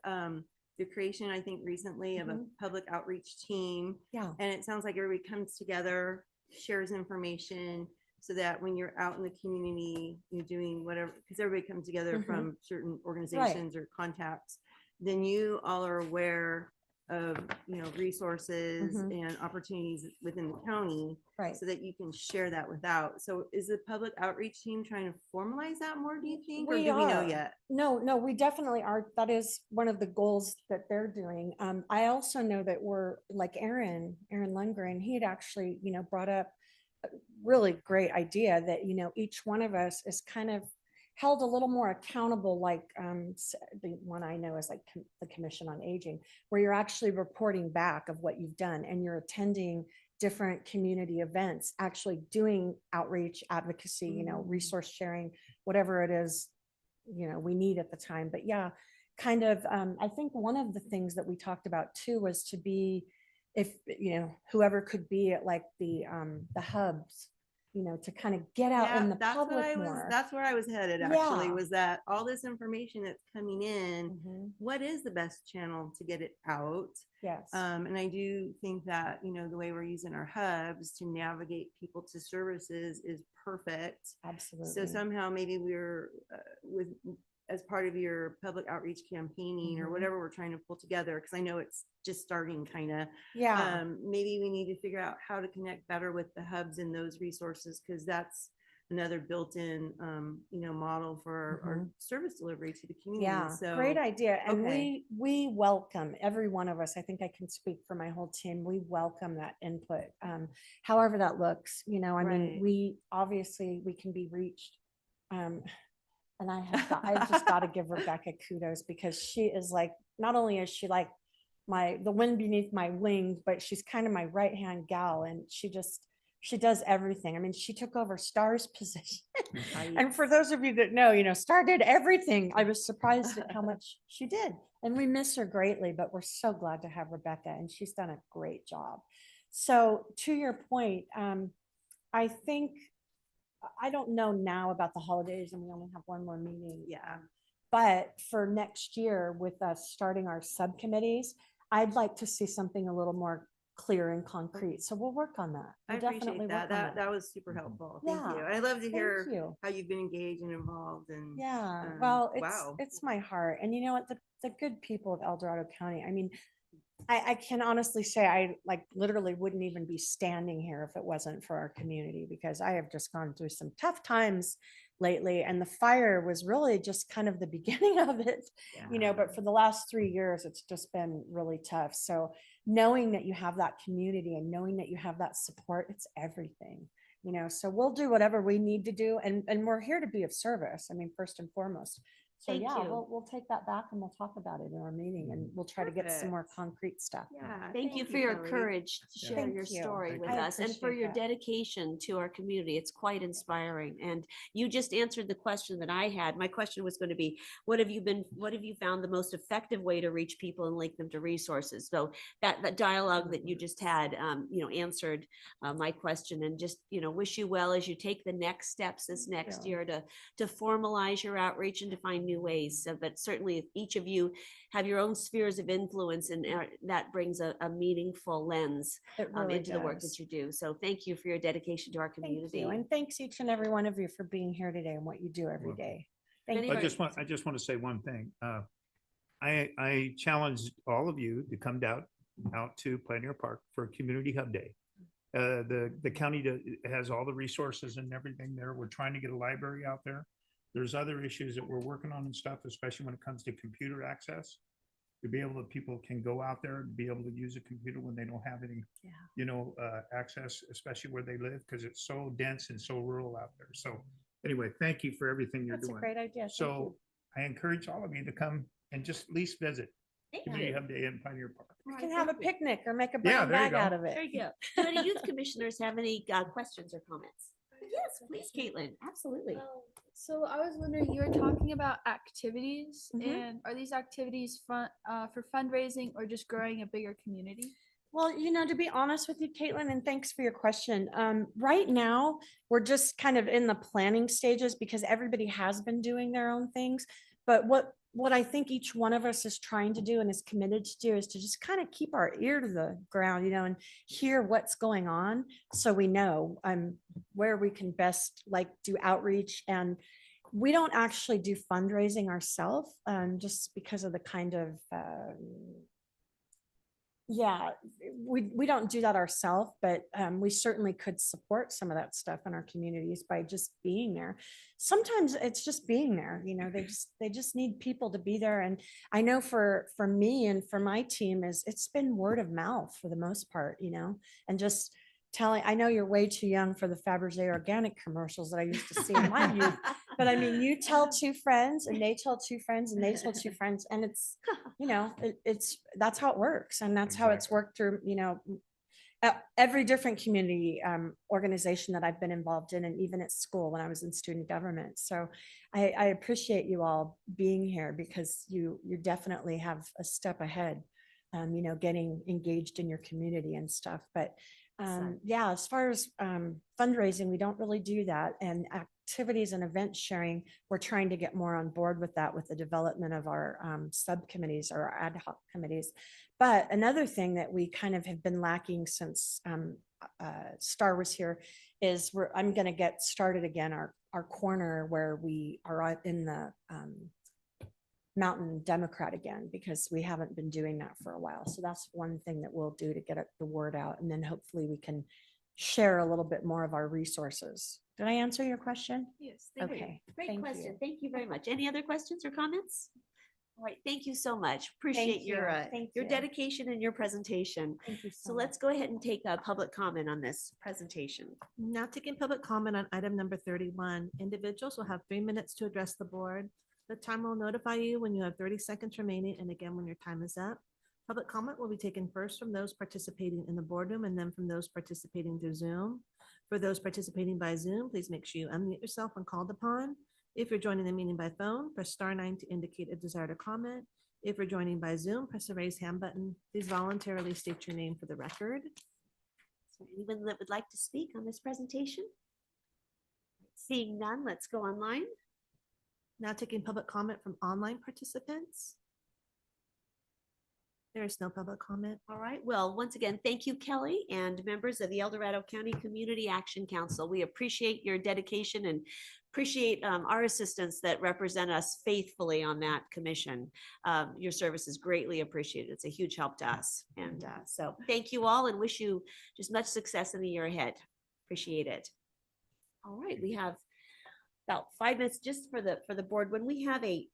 the creation, I think recently, of a public outreach team. Yeah. And it sounds like everybody comes together, shares information, so that when you're out in the community, you're doing whatever, because everybody comes together from certain organizations or contacts, then you all are aware of, resources and opportunities within the county, right, so that you can share that without. So is the public outreach team trying to formalize that more, do you think, or do we know yet? No, we definitely are. That is one of the goals that they're doing. I also know that we're like Aaron Lundgren, he had actually, brought up a really great idea that, each one of us is kind of held a little more accountable, like the one I know is like the Commission on Aging, where you're actually reporting back of what you've done and you're attending different community events, actually doing outreach, advocacy, resource sharing, whatever it is, we need at the time. But yeah, kind of, I think one of the things that we talked about too was to be, if, whoever could be at like the hubs, to kind of get out in the public more. That's where I was headed actually, was that all this information that's coming in, what is the best channel to get it out? Yes. And I do think that, the way we're using our hubs to navigate people to services is perfect. Absolutely. So somehow maybe we're as part of your public outreach campaigning or whatever we're trying to pull together, because I know it's just starting kind of. Yeah. Maybe we need to figure out how to connect better with the hubs and those resources, because that's another built-in, model for our service delivery to the community. Yeah, So great idea. And okay. we welcome every one of us. I think I can speak for my whole team. We welcome that input. However that looks, I mean, Right. we obviously we can be reached. And I just got to give Rebecca kudos because she is like, not only is she like the wind beneath my wings, but she's kind of my right-hand gal. And she does everything. I mean, she took over Star's position. And for those of you that know, Star did everything. I was surprised at how much she did. And we miss her greatly, but we're so glad to have Rebecca, and she's done a great job. So to your point, I think, I don't know now about the holidays and we only have one more meeting. Yeah. But for next year, with us starting our subcommittees, I'd like to see something a little more clear and concrete. So we'll work on that. I We'll definitely appreciate that. work on That was super helpful. Thank Yeah, you. I love to thank hear you. how you've been engaged and involved and Yeah, well, wow. it's my heart. And you know what, the good people of El Dorado County, I mean, I can honestly say I literally wouldn't even be standing here if it wasn't for our community, because I have just gone through some tough times lately, and the fire was really just kind of the beginning of it, but for the last 3 years, it's just been really tough. So knowing that you have that community and knowing that you have that support, it's everything. So we'll do whatever we need to do, and we're here to be of service. I mean, first and foremost. So Thank yeah, you. we'll take that back and we'll talk about it in our meeting, and we'll try to get some more concrete stuff. Yeah. Thank you for your Kelly. courage to share Thank your you. story with I us and for appreciate your that. dedication to our community. It's quite inspiring. And you just answered the question that I had. My question was going to be, what have you found the most effective way to reach people and link them to resources? So that dialogue that you just had, answered my question, and just, wish you well as you take the next steps this next year to formalize your outreach and to find new ways. So, but certainly if each of you have your own spheres of influence, and that brings a meaningful lens It really into the work does. that you do. So thank you for your dedication to our Thank community. you. And thanks each and every one of you for being here today and what you do every day. Thank Many you. I just want to say one thing. I challenge all of you to come out to Pioneer Park for a community hub day. The county has all the resources and everything there. We're trying to get a library out there. There's other issues that we're working on and stuff, especially when it comes to computer access. To be able to, people can go out there and be able to use a computer when they don't have any, access, especially where they live, because it's so dense and so rural out there. So anyway, thank you for everything you're That's a doing. great idea. Thank So I encourage all of you to come and just at least visit Community Hub Day in Pioneer Park. We can have a picnic or make a Yeah, bunny there you bag go. out of it. There you go. Do any youth commissioners have any questions or comments? Yes, please, Caitlin. Absolutely. So I was wondering, you were talking about activities, Mhm. and are these activities for fundraising or just growing a bigger community? Well, to be honest with you, Caitlin, and thanks for your question. Right now, we're just kind of in the planning stages because everybody has been doing their own things. But what I think each one of us is trying to do and is committed to do is to just kind of keep our ear to the ground, and hear what's going on, so we know where we can best do outreach. And we don't actually do fundraising ourselves, just because of the kind of we don't do that ourselves, but we certainly could support some of that stuff in our communities by just being there. Sometimes it's just being there, they just need people to be there. And I know for me and for my team, it's been word of mouth for the most part, and just telling, I know you're way too young for the Fabergé organic commercials that I used to see in my youth, but I mean, you tell two friends and they tell two friends and they tell two friends, and it's, that's how it works. And that's how it's worked through, every different community organization that I've been involved in, and even at school when I was in student government. So I appreciate you all being here, because you definitely have a step ahead, getting engaged in your community and stuff. But as far as fundraising, we don't really do that. And activities and event sharing, we're trying to get more on board with that, with the development of our subcommittees or our ad hoc committees. But another thing that we kind of have been lacking since Star was here is I'm going to get started again, our corner where we are in the Mountain Democrat again, because we haven't been doing that for a while. So that's one thing that we'll do to get the word out. And then hopefully we can share a little bit more of our resources. Did I answer your question? Yes. Okay, Great thank question. you. Thank you very much. Any other questions or comments? All right, thank you so much. Appreciate your Thank your you. dedication and your presentation. Thank you So let's go ahead and take a public comment on this presentation. Now taking public comment on item number 31. Individuals will have 3 minutes to address the board. The timer will notify you when you have 30 seconds remaining and again when your time is up. Public comment will be taken first from those participating in the boardroom and then from those participating through Zoom. For those participating by Zoom, please make sure you unmute yourself when called upon. If you're joining the meeting by phone, press *9 to indicate a desire to comment. If you're joining by Zoom, press the raise hand button. Please voluntarily state your name for the record. Is there anyone that would like to speak on this presentation? Seeing none, let's go online. Now taking public comment from online participants. There is no public comment. All right. Well, once again, thank you, Kelly, and members of the El Dorado County Community Action Council. We appreciate your dedication and appreciate our assistants that represent us faithfully on that commission. Your service is greatly appreciated. It's a huge help to us. And so thank you all and wish you just much success in the year ahead. Appreciate it. All right. We have about 5 minutes just for the board. When we have a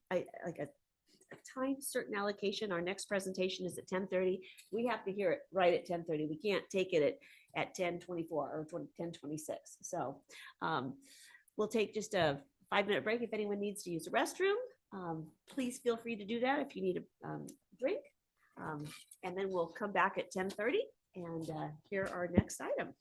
time certain allocation, our next presentation is at 10:30. We have to hear it right at 10:30. We can't take it at 10:24 or 10:26. So we'll take just a 5-minute break. If anyone needs to use the restroom, please feel free to do that if you need a drink. And then we'll come back at 10:30 and hear our next item.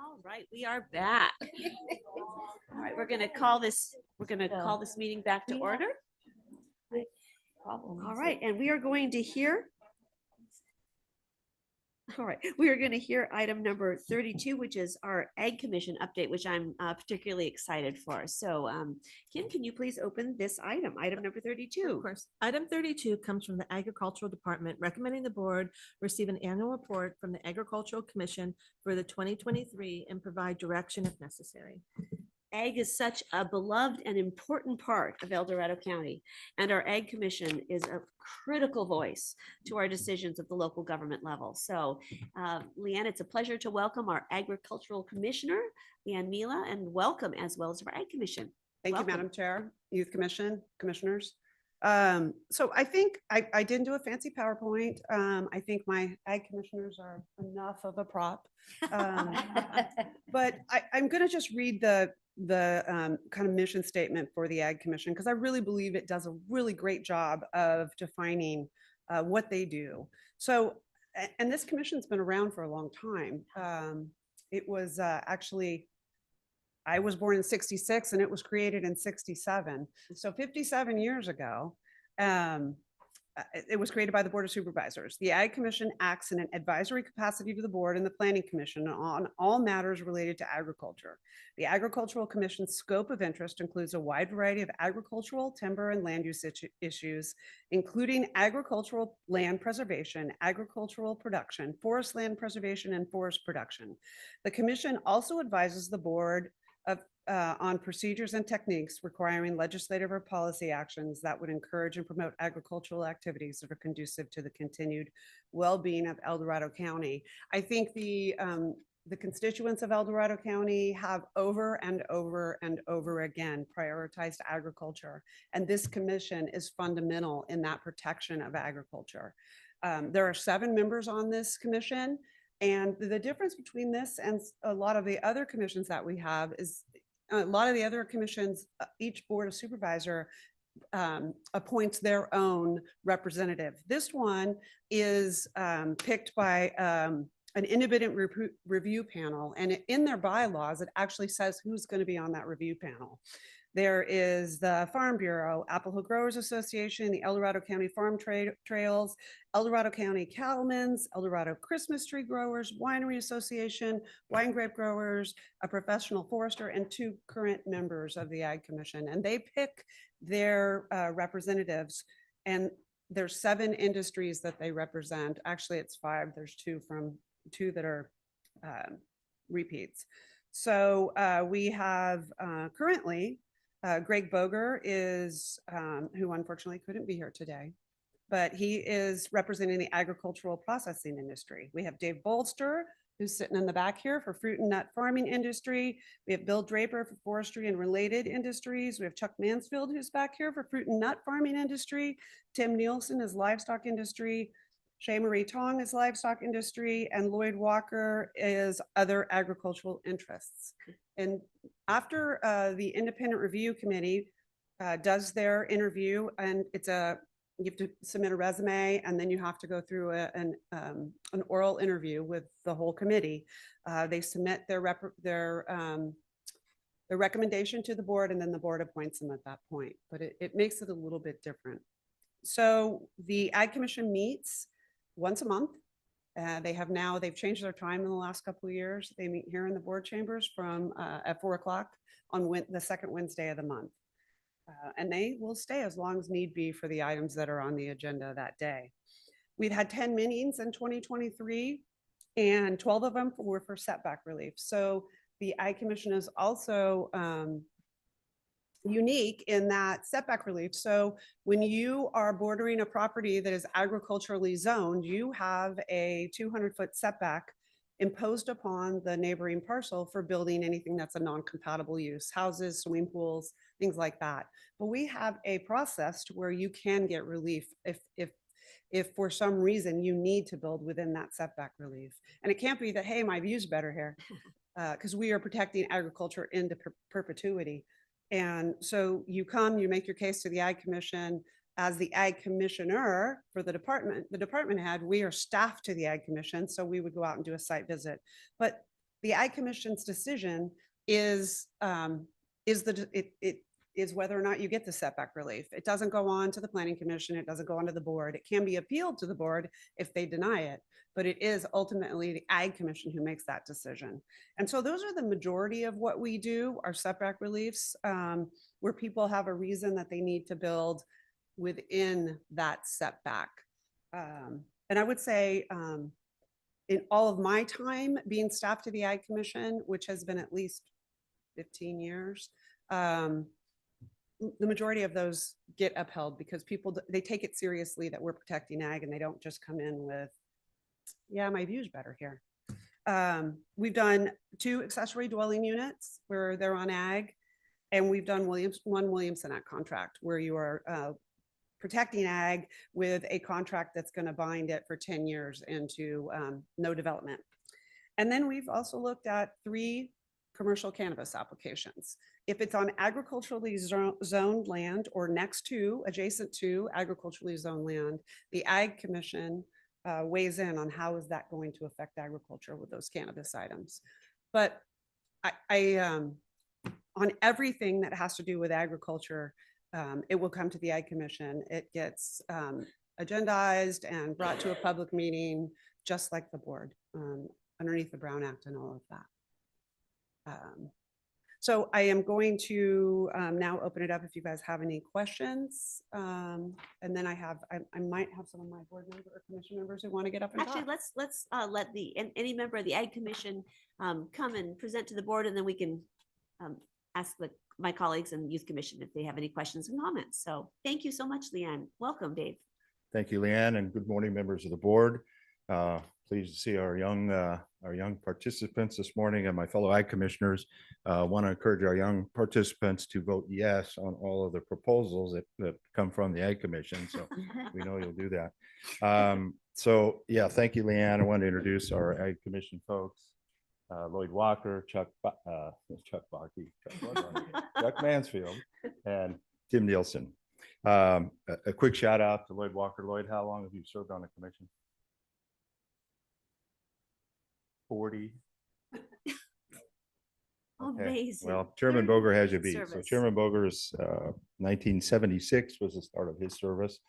All right, we are back. All right, we're going to call this meeting back to order. All right, and we are going to hear. All right, we are going to hear item number 32, which is our Ag Commission update, which I'm particularly excited for. So Kim, can you please open this item number 32? Of course. Item 32 comes from the Agricultural Department recommending the board receive an annual report from the Agricultural Commission for the 2023 and provide direction if necessary. Ag is such a beloved and important part of El Dorado County, and our Ag Commission is a critical voice to our decisions at the local government level. So, Leanne, it's a pleasure to welcome our Agricultural Commissioner, Leanne Mila, and welcome as well as our Ag Commission. Thank you, Welcome. Madam Chair, Youth Commission, Commissioners. So I think I didn't do a fancy PowerPoint. I think my Ag Commissioners are enough of a prop. But I'm going to just read the kind of mission statement for the Ag Commission, because I really believe it does a really great job of defining what they do. So, and this commission's been around for a long time. It was actually, I was born in 66 and it was created in 67. So 57 years ago, it was created by the Board of Supervisors. The Ag Commission acts in an advisory capacity to the board and the Planning Commission on all matters related to agriculture. The Agricultural Commission's scope of interest includes a wide variety of agricultural, timber, and land use issues, including agricultural land preservation, agricultural production, forest land preservation, and forest production. The Commission also advises the board on procedures and techniques requiring legislative or policy actions that would encourage and promote agricultural activities that are conducive to the continued well-being of El Dorado County. I think the constituents of El Dorado County have over and over and over again prioritized agriculture, and this commission is fundamental in that protection of agriculture. There are 7 members on this commission, and the difference between this and a lot of the other commissions that we have is a lot of the other commissions, each board of supervisor appoints their own representative. This one is picked by an independent review panel, and in their bylaws, it actually says who's going to be on that review panel. There is the Farm Bureau, Apple Hill Growers Association, the El Dorado County Farm Trails, El Dorado County Cattlemen's, El Dorado Christmas Tree Growers, Winery Association, Wine Grape Growers, a professional forester, and 2 current members of the Ag Commission. And they pick their representatives, and there's 7 industries that they represent. Actually, it's 5. There's 2 that are repeats. So we have currently Greg Boger is, who unfortunately couldn't be here today, but he is representing the agricultural processing industry. We have Dave Bolster, who's sitting in the back here for fruit and nut farming industry. We have Bill Draper for forestry and related industries. We have Chuck Mansfield, who's back here for fruit and nut farming industry. Tim Nielsen is livestock industry. Shay Marie Tong is livestock industry, and Lloyd Walker is other agricultural interests. And after the independent review committee does their interview, and you have to submit a resume, and then you have to go through an oral interview with the whole committee. They submit their recommendation to the board, and then the board appoints them at that point. But it makes it a little bit different. So the Ag Commission meets once a month. They've changed their time in the last couple of years. They meet here in the board chambers from at 4 o'clock on the second Wednesday of the month. And they will stay as long as need be for the items that are on the agenda that day. We've had 10 meetings in 2023, and 12 of them were for setback relief. So the Ag Commission is also unique in that setback relief. So when you are bordering a property that is agriculturally zoned, you have a 200-foot setback imposed upon the neighboring parcel for building anything that's a non-compatible use, houses, swimming pools, things like that. But we have a process to where you can get relief if for some reason you need to build within that setback relief. And it can't be that, hey, my view's better here, because we are protecting agriculture into perpetuity. And so you make your case to the Ag Commission. As the Ag Commissioner for the department head, we are staff to the Ag Commission, so we would go out and do a site visit. But the Ag Commission's decision is whether or not you get the setback relief. It doesn't go on to the Planning Commission. It doesn't go on to the board. It can be appealed to the board if they deny it, but it is ultimately the Ag Commission who makes that decision. And so those are the majority of what we do, our setback reliefs, where people have a reason that they need to build within that setback. And I would say in all of my time being staff to the Ag Commission, which has been at least 15 years, the majority of those get upheld because people, they take it seriously that we're protecting ag and they don't just come in with, yeah, my view's better here. We've done 2 accessory dwelling units where they're on ag, and we've done one Williamson Act contract where you are protecting ag with a contract that's going to bind it for 10 years into no development. And then we've also looked at 3 commercial cannabis applications. If it's on agriculturally zoned land or next to, adjacent to agriculturally zoned land, the Ag Commission weighs in on how is that going to affect agriculture with those cannabis items. But on everything that has to do with agriculture, it will come to the Ag Commission. It gets agendized and brought to a public meeting, just like the board, underneath the Brown Act and all of that. So I am going to now open it up if you guys have any questions. And then I might have some of my board member or commission members who want to get up and Actually, talk. let's let any member of the Ag Commission come and present to the board, and then we can ask my colleagues in the Youth Commission if they have any questions and comments. So thank you so much, Leanne. Welcome, Dave. Thank you, Leanne, and good morning, members of the board. Pleased to see our young participants this morning, and my fellow Ag Commissioners. Want to encourage our young participants to vote yes on all of the proposals that come from the Ag Commission. So we know you'll do that. So yeah, thank you, Leanne. I want to introduce our Ag Commission folks. Lloyd Walker, Chuck Mansfield, and Tim Nielsen. A quick shout out to Lloyd Walker. Lloyd, how long have you served on the commission? 40. Okay. Amazing. Well, Chairman Boger has you beat. So service. Chairman Boger's 1976 was the start of his service.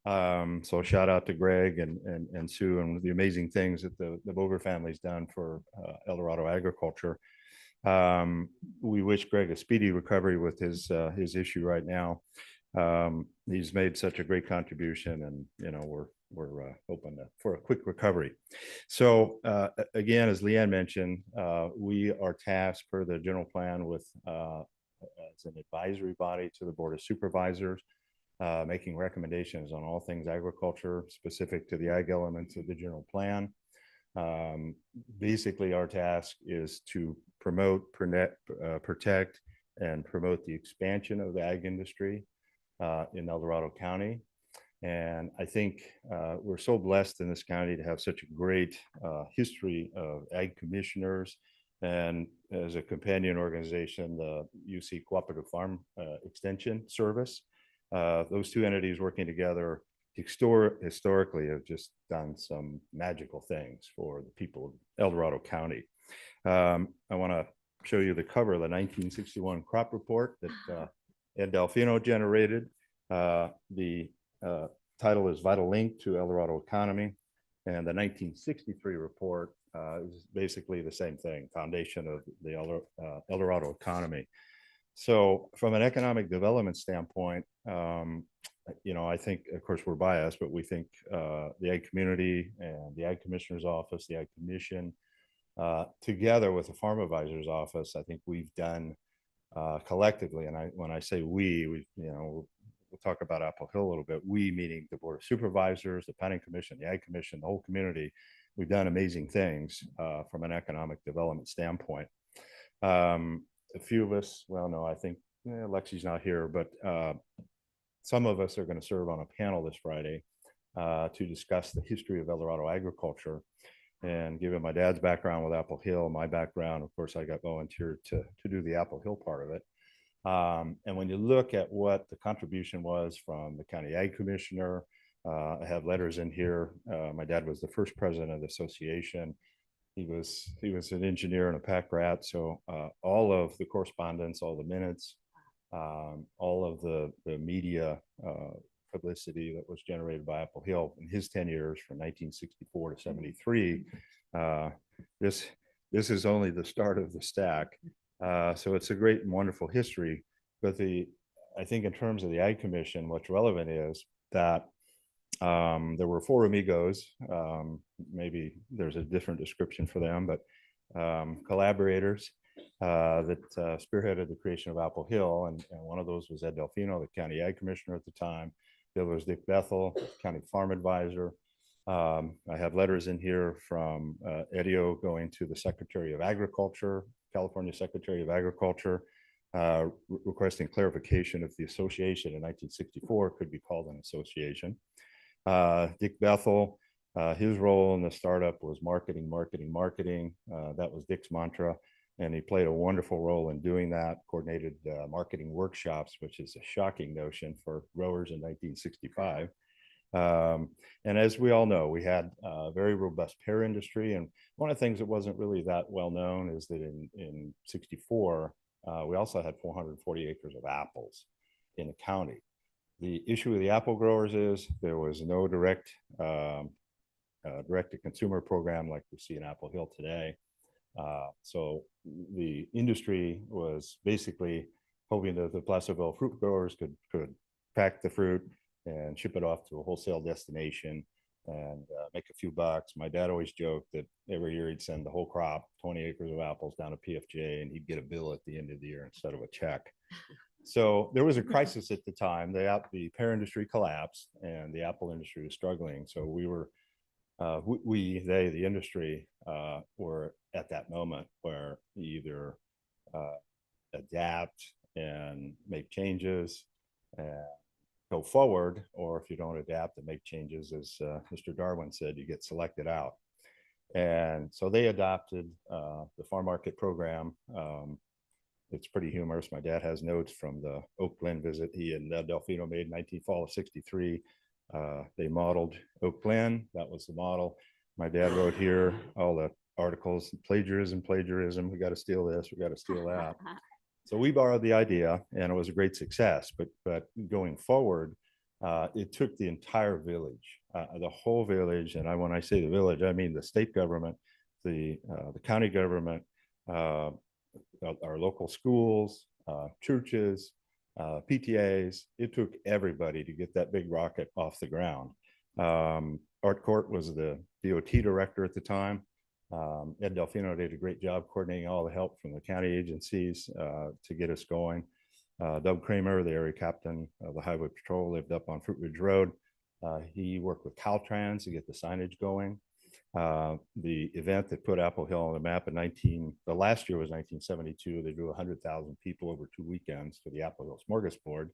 So shout out to Greg and Sue and the amazing things that the Boger family's done for El Dorado agriculture. We wish Greg a speedy recovery with his issue right now. He's made such a great contribution, and we're hoping for a quick recovery. So again, as Leanne mentioned, we are tasked per the general plan with as an advisory body to the Board of Supervisors, making recommendations on all things agriculture specific to the ag elements of the general plan. Basically, our task is to promote, protect, and promote the expansion of the ag industry in El Dorado County. And I think we're so blessed in this county to have such a great history of ag commissioners, and as a companion organization, the UC Cooperative Farm Extension Service. Those 2 entities working together historically have just done some magical things for the people of El Dorado County. I want to show you the cover of the 1961 crop report that Ed Delfino generated. The title is Vital Link to El Dorado Economy, and the 1963 report is basically the same thing, foundation of the El Dorado economy. So from an economic development standpoint, I think, of course, we're biased, but we think the ag community and the Ag Commissioner's Office, the Ag Commission, together with the Farm Advisor's Office, I think we've done collectively, and when I say we'll talk about Apple Hill a little bit. We, meaning the Board of Supervisors, the Planning Commission, the Ag Commission, the whole community, we've done amazing things from an economic development standpoint. A few of us, well, no, I think Lexi's not here, but some of us are going to serve on a panel this Friday to discuss the history of El Dorado agriculture. And given my dad's background with Apple Hill, my background, of course, I got volunteered to do the Apple Hill part of it. And when you look at what the contribution was from the County Ag Commissioner, I have letters in here. My dad was the first president of the association. He was an engineer and a pack rat, so all of the correspondence, all the minutes, all of the media publicity that was generated by Apple Hill in his 10 years from 1964 to 73. This is only the start of the stack. So it's a great and wonderful history. But I think in terms of the Ag Commission, what's relevant is that there were four amigos. Maybe there's a different description for them, but collaborators that spearheaded the creation of Apple Hill. And one of those was Ed Delfino, the county ag commissioner at the time. The other was Dick Bethel, county farm advisor. I have letters in here from Edio going to the Secretary of Agriculture, California Secretary of Agriculture, requesting clarification if the association in 1964 could be called an association. Dick Bethel, his role in the startup was marketing, marketing, marketing. That was Dick's mantra. And he played a wonderful role in doing that, coordinated marketing workshops, which is a shocking notion for growers in 1965. And as we all know, we had a very robust pear industry. And one of the things that wasn't really that well known is that in 64, we also had 440 acres of apples in the county. The issue with the apple growers is there was no direct to consumer program like we see in Apple Hill today. So the industry was basically hoping that the Placerville fruit growers could pack the fruit and ship it off to a wholesale destination and make a few bucks. My dad always joked that every year he'd send the whole crop, 20 acres of apples, down to PFJ, and he'd get a bill at the end of the year instead of a check. So there was a crisis at the time. The pear industry collapsed and the apple industry was struggling. So the industry were at that moment where you either adapt and make changes and go forward, or if you don't adapt and make changes, as Mr. Darwin said, you get selected out. And so they adopted the farm market program. It's pretty humorous. My dad has notes from the Oak Glen visit he and Delfino made in fall of 63. They modeled Oak Glen. That was the model. My dad wrote here all the articles, plagiarism. We got to steal this. We got to steal that. So we borrowed the idea, and it was a great success. But going forward, it took the entire village, the whole village. And when I say the village, I mean the state government, the county government, our local schools, churches, PTAs. It took everybody to get that big rocket off the ground. Art Court was the DOT director at the time. Ed Delfino did a great job coordinating all the help from the county agencies to get us going. Doug Kramer, the area captain of the Highway Patrol, lived up on Fruit Ridge Road. He worked with Caltrans to get the signage going. The event that put Apple Hill on the map the last year was 1972. They drew 100,000 people over 2 weekends for the Apple Hill Smorgasbord.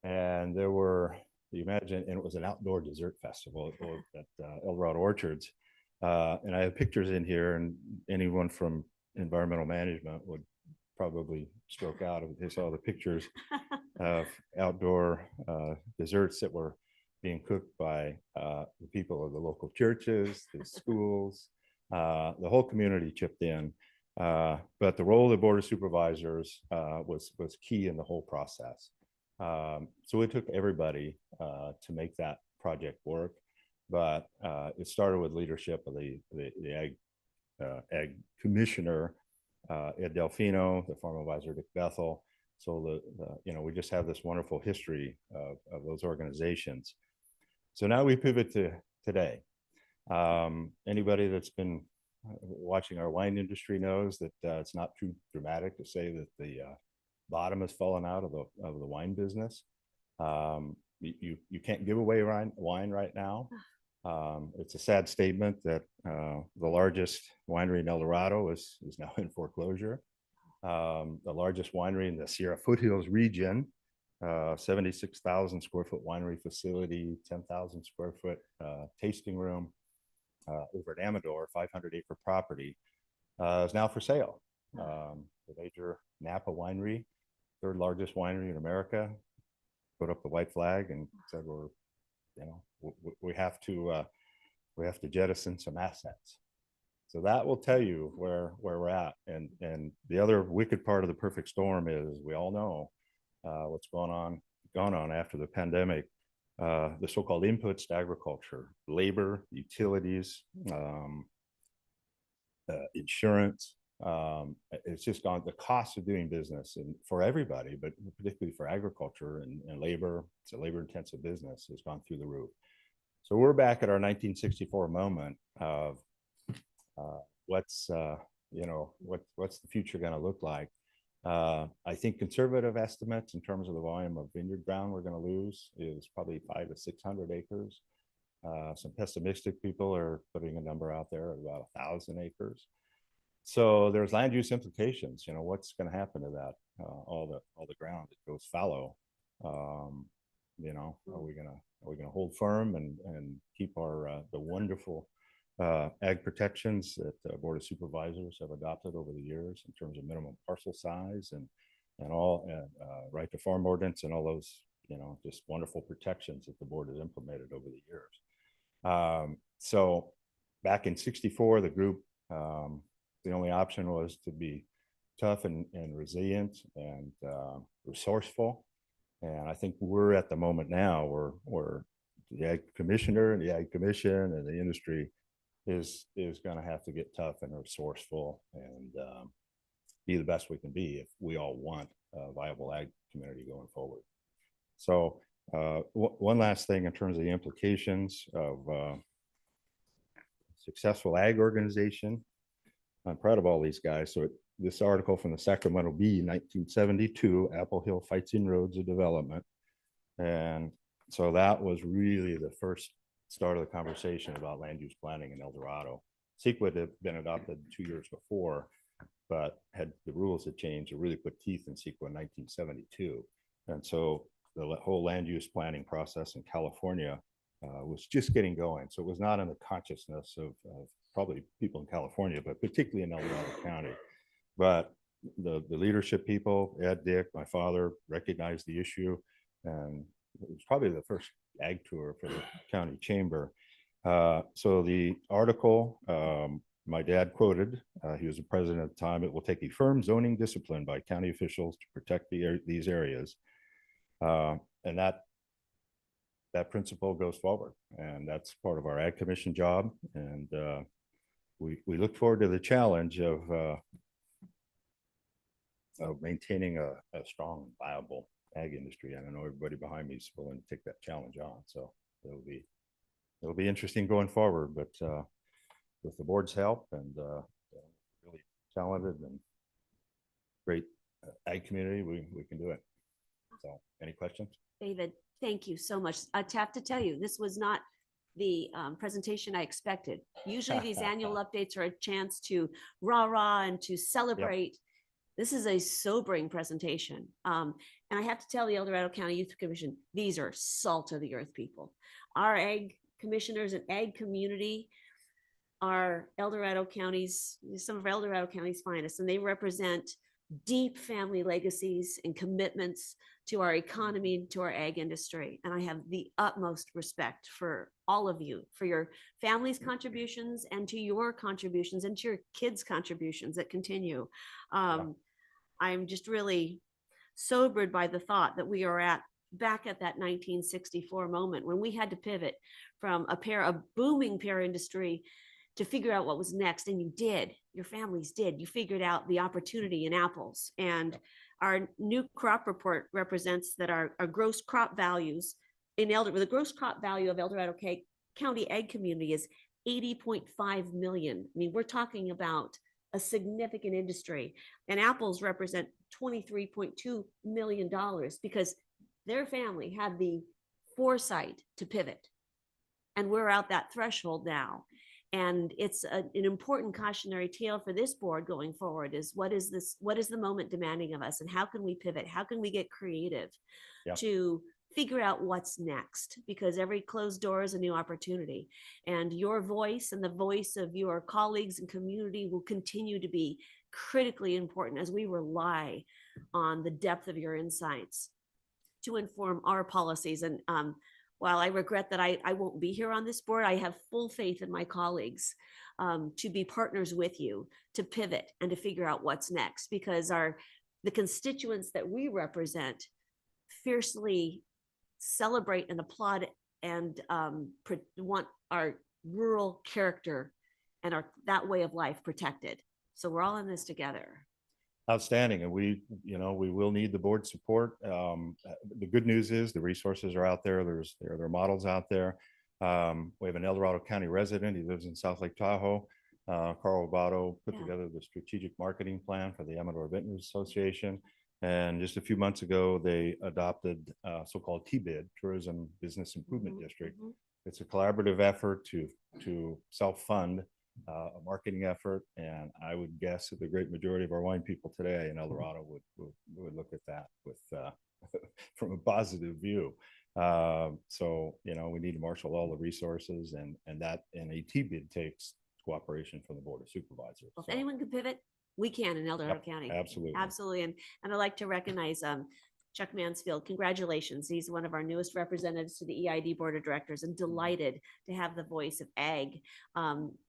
And there were, you imagine, and it was an outdoor dessert festival at El Dorado Orchards. And I have pictures in here, and anyone from environmental management would probably stroke out if they saw the pictures of outdoor desserts that were being cooked by the people of the local churches, the schools, the whole community chipped in. But the role of the Board of Supervisors was key in the whole process. So it took everybody to make that project work. But it started with leadership of the ag commissioner, Ed Delfino, the farm advisor, Dick Bethel. So we just have this wonderful history of those organizations. So now we pivot to today. Anybody that's been watching our wine industry knows that it's not too dramatic to say that the bottom has fallen out of the wine business. You can't give away wine right now. It's a sad statement that the largest winery in El Dorado is now in foreclosure. The largest winery in the Sierra Foothills region, 76,000 square foot winery facility, 10,000 square foot tasting room over at Amador, 500-acre property, is now for sale. The major Napa winery, third largest winery in America, put up the white flag and said we have to jettison some assets. So that will tell you where we're at. And the other wicked part of the perfect storm is we all know what's gone on after the pandemic. The so-called inputs to agriculture, labor, utilities, insurance. It's just gone, the cost of doing business and for everybody, but particularly for agriculture and labor, it's a labor intensive business, has gone through the roof. So we're back at our 1964 moment of what's the future going to look like. I think conservative estimates in terms of the volume of vineyard ground we're going to lose is probably 500 to 600 acres. Some pessimistic people are putting a number out there of about 1,000 acres. So there's land use implications. What's going to happen to that? All the ground that goes fallow. Are we gonna hold firm and keep our the wonderful ag protections that the Board of Supervisors have adopted over the years in terms of minimum parcel size and all right to farm ordinance and all those just wonderful protections that the board has implemented over the years. So back in '64, the group, the only option was to be tough and resilient and resourceful. And I think we're at the moment now where the Ag Commissioner and the Ag Commission and the industry is going to have to get tough and resourceful and be the best we can be if we all want a viable ag community going forward. So one last thing in terms of the implications of successful ag organization. I'm proud of all these guys. So this article from the Sacramento Bee, 1972, Apple Hill Fights Inroads of Development. And so that was really the first start of the conversation about land use planning in El Dorado. CEQA had been adopted 2 years before, but the rules had changed to really put teeth in CEQA in 1972. And so the whole land use planning process in California was just getting going. So it was not in the consciousness of probably people in California, but particularly in El Dorado County. But the leadership people, Ed, Dick, my father, recognized the issue. And it was probably the first ag tour for the county chamber. So the article, my dad quoted, he was the president at the time, "It will take a firm zoning discipline by county officials to protect these areas." And that principle goes forward. And that's part of our Ag Commission job. And we look forward to the challenge of maintaining a strong, viable ag industry. And I know everybody behind me is willing to take that challenge on. So it'll be interesting going forward, but with the board's help and really talented and great ag community, we can do it. So any questions? David, thank you so much. I have to tell you, this was not the presentation I expected. Usually these annual updates are a chance to rah-rah and to celebrate. Yep. This is a sobering presentation. And I have to tell the El Dorado County Youth Commission, these are salt of the earth people. Our ag commissioners and ag community are El Dorado County's, some of El Dorado County's finest, and they represent deep family legacies and commitments to our economy, to our ag industry. And I have the utmost respect for all of you, for your family's contributions and to your contributions and to your kids' contributions that continue. I'm just really sobered by the thought that we are back at that 1964 moment when we had to pivot from a booming pear industry to figure out what was next. And you did, your families did. You figured out the opportunity in apples. And our new crop report represents that our gross crop values the gross crop value of El Dorado County ag community is $80.5 million. I mean, we're talking about a significant industry, and apples represent $23.2 million because their family had the foresight to pivot. And we're out that threshold now. And it's an important cautionary tale for this board going forward is what is the moment demanding of us, and how can we pivot? How can we get creative to figure out what's next? Because every closed door is a new opportunity, and your voice and the voice of your colleagues and community will continue to be critically important as we rely on the depth of your insights to inform our policies. And while I regret that I won't be here on this board, I have full faith in my colleagues to be partners with you, to pivot and to figure out what's next, because the constituents that we represent fiercely celebrate and applaud and want our rural character and that way of life protected. So we're all in this together. Outstanding. And we will need the board support. The good news is the resources are out there. There are models out there. We have an El Dorado County resident. He lives in South Lake Tahoe. Carl Robato put together the strategic marketing plan for the Amador Vintners Association. And just a few months ago, they adopted so-called TBID, Tourism Business Improvement District. It's a collaborative effort to self-fund a marketing effort. And I would guess that the great majority of our wine people today in El Dorado would look at that with from a positive view. So, we need to marshal all the resources and a TBID takes cooperation from the Board of Supervisors. Well, if anyone can pivot, we can in El Dorado County. Absolutely. Absolutely. And I'd like to recognize Chuck Mansfield. Congratulations. He's one of our newest representatives to the EID Board of Directors, and delighted to have the voice of ag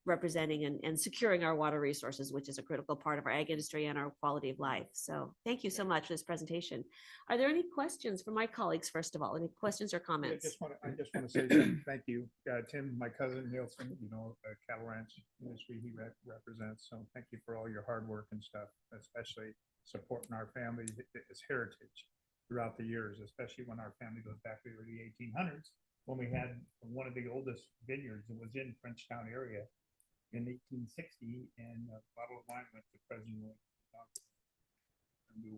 representing and securing our water resources, which is a critical part of our ag industry and our quality of life. So thank you so much for this presentation. Are there any questions from my colleagues, first of all? Any questions or comments? I just want to say something. Thank you. Tim, my cousin Nielsen, cattle ranch industry he represents. So thank you for all your hard work and stuff, especially supporting our family, its heritage throughout the years, especially when our family goes back to the early 1800s, when we had one of the oldest vineyards that was in Frenchtown area in 1860, and a bottle of wine went to President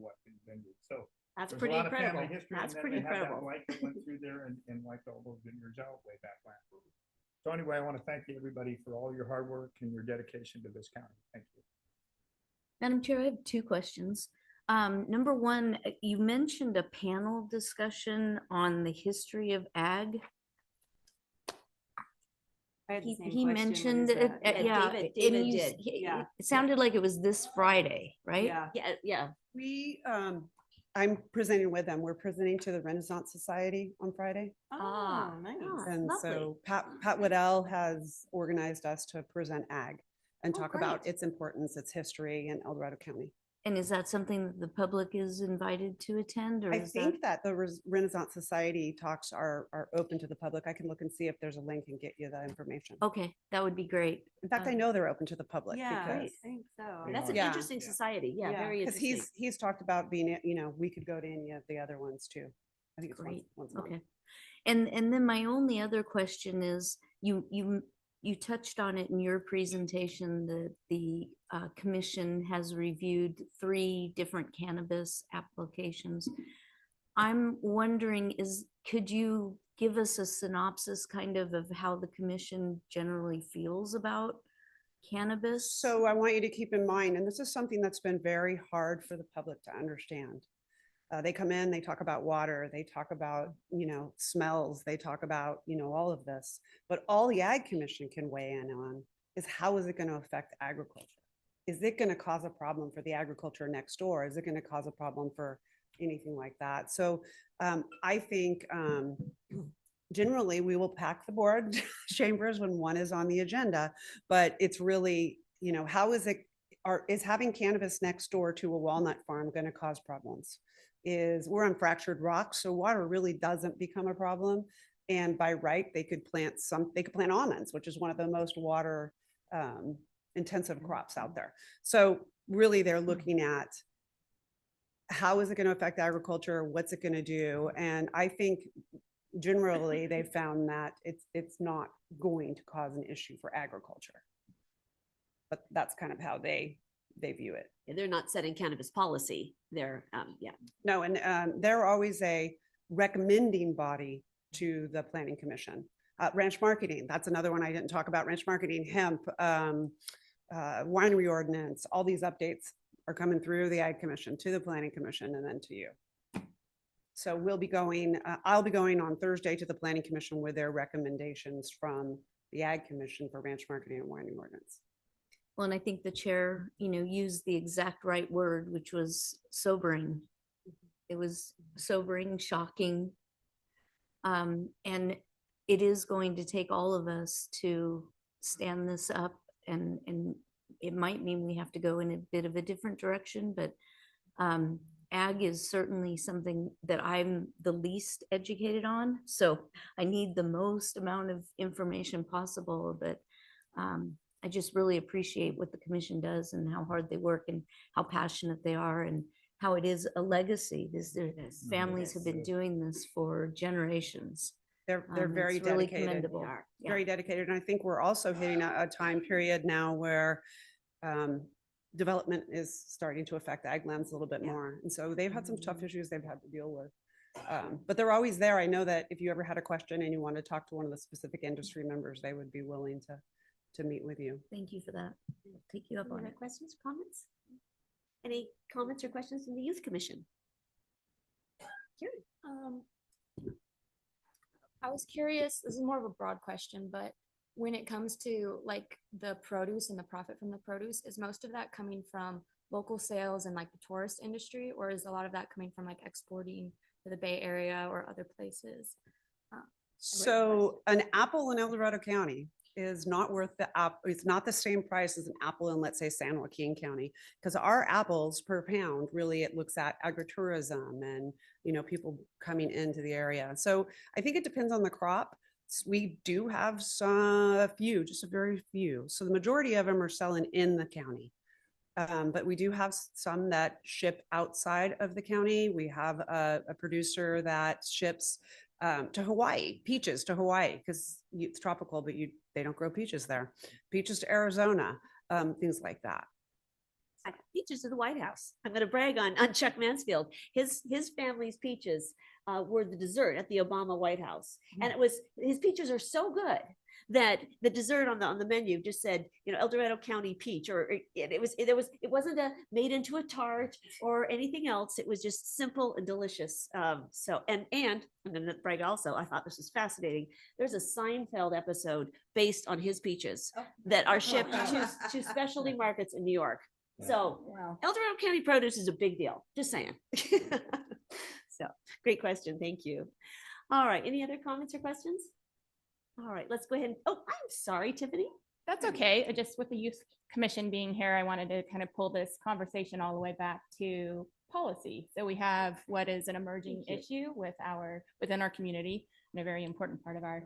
Watkins Vineyard. So that's there's pretty a lot of family incredible. history, That's and then pretty they have that incredible. light that went through there and wiped all those vineyards out way back when. So anyway, I want to thank everybody for all your hard work and your dedication to this county. Thank you. Madam Chair, I have two questions. Number one, you mentioned a panel discussion on the history of ag. He mentioned it, yeah, David and did. it sounded like it was this Friday, right? Yeah. I'm presenting with them. We're presenting to the Renaissance Society on Friday. Oh, nice. And lovely. so Pat Waddell has organized us to present ag and talk about great. its importance, its history in El Dorado County. And is that something that the public is invited to attend, or I is think that the Renaissance Society talks are open to the public. I can look and see if there's a link and get you the information. Okay, that would be great. In fact, I know they're open to the public. Yeah, I because- think so. That's an interesting society. Yeah, very Because interesting. he's talked about being, we could go to any of the other ones too. I think it's Great. once a month. Okay. And then my only other question is, you touched on it in your presentation, that the commission has reviewed 3 different cannabis applications. I'm wondering, could you give us a synopsis kind of how the commission generally feels about cannabis? So I want you to keep in mind, and this is something that's been very hard for the public to understand. They come in, they talk about water, they talk about, smells, they talk about, all of this. But all the Ag Commission can weigh in on is how is it going to affect agriculture? Is it going to cause a problem for the agriculture next door? Is it going to cause a problem for anything like that? So I think generally we will pack the board chambers when one is on the agenda, but it's really, how is it, is having cannabis next door to a walnut farm going to cause problems? We're on fractured rocks, so water really doesn't become a problem. And by right, they could plant almonds, which is one of the most water intensive crops out there. So really they're looking at how is it going to affect agriculture? What's it going to do? And I think generally they found that it's not going to cause an issue for agriculture. But that's kind of how they view it. They're not setting cannabis policy. They're, No, and they're always a recommending body to the Planning Commission. Ranch marketing, that's another one I didn't talk about. Ranch marketing, hemp, winery ordinance, all these updates are coming through the Ag Commission to the Planning Commission and then to you. So we'll be going, I'll be going on Thursday to the Planning Commission with their recommendations from the Ag Commission for ranch marketing and winery ordinance. Well, and I think the chair, used the exact right word, which was sobering. It was sobering, shocking. And it is going to take all of us to stand this up, and it might mean we have to go in a bit of a different direction, but ag is certainly something that I'm the least educated on. So I need the most amount of information possible, but I just really appreciate what the commission does and how hard they work and how passionate they are and how it is a legacy. Their families have been doing this for generations. They're It's very really dedicated. commendable. Very dedicated. And I think we're also hitting a time period now where development is starting to affect ag lands a little bit more. And so they've had some tough issues they've had to deal with. But they're always there. I know that if you ever had a question and you want to talk to one of the specific industry members, they would be willing to meet with you. Thank you for that. I'll take you up Any on other it. questions, comments? Any comments or questions from the Youth Commission? Karen? I was curious, this is more of a broad question, but when it comes to like the produce and the profit from the produce, is most of that coming from local sales and like the tourist industry, or is a lot of that coming from like exporting to the Bay Area or other places? So an apple in El Dorado County is not worth the it's not the same price as an apple in, let's say, San Joaquin County, because our apples per pound, really, it looks at agritourism and, you know, people coming into the area. So I think it depends on the crop. We do have a few, just a very few. So the majority of them are selling in the county. But we do have some that ship outside of the county. We have a producer that ships to Hawaii, peaches to Hawaii, because it's tropical, but they don't grow peaches there. Peaches to Arizona, things like that. I got peaches to the White House. I'm going to brag on Chuck Mansfield. His family's peaches were the dessert at the Obama White House, and his peaches are so good that the dessert on the menu just said, you know, El Dorado County peach, or it wasn't made into a tart or anything else. It was just simple and delicious. So I'm going to brag also. I thought this was fascinating. There's a Seinfeld episode based on his peaches that are shipped to specialty markets in New York. So El Dorado County produce is a big deal. Just saying. So great question. Thank you. All right. Any other comments or questions? All right, let's go ahead. Oh, I'm sorry, Tiffany. That's okay. Just with the Youth Commission being here, I wanted to kind of pull this conversation all the way back to policy. So we have what is an emerging issue within our community and a very important part of our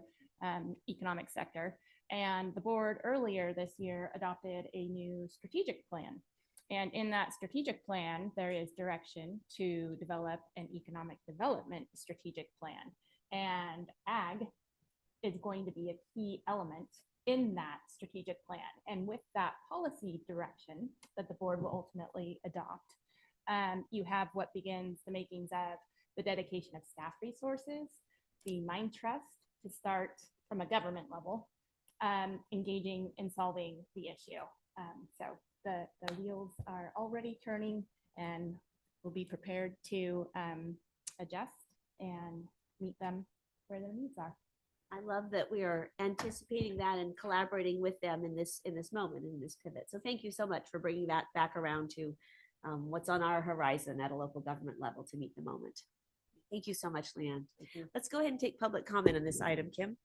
economic sector. And the board earlier this year adopted a new strategic plan. And in that strategic plan, there is direction to develop an economic development strategic plan. And ag is going to be a key element in that strategic plan. And with that policy direction that the board will ultimately adopt, you have what begins the makings of the dedication of staff resources, the mind trust to start from a government level, engaging in solving the issue. So the wheels are already turning, and we'll be prepared to adjust and meet them where their needs are. I love that we are anticipating that and collaborating with them in this moment, in this pivot. So thank you so much for bringing that back around to what's on our horizon at a local government level to meet the moment. Thank you so much, Leanne. Let's go ahead and take public comment on this item, Kim.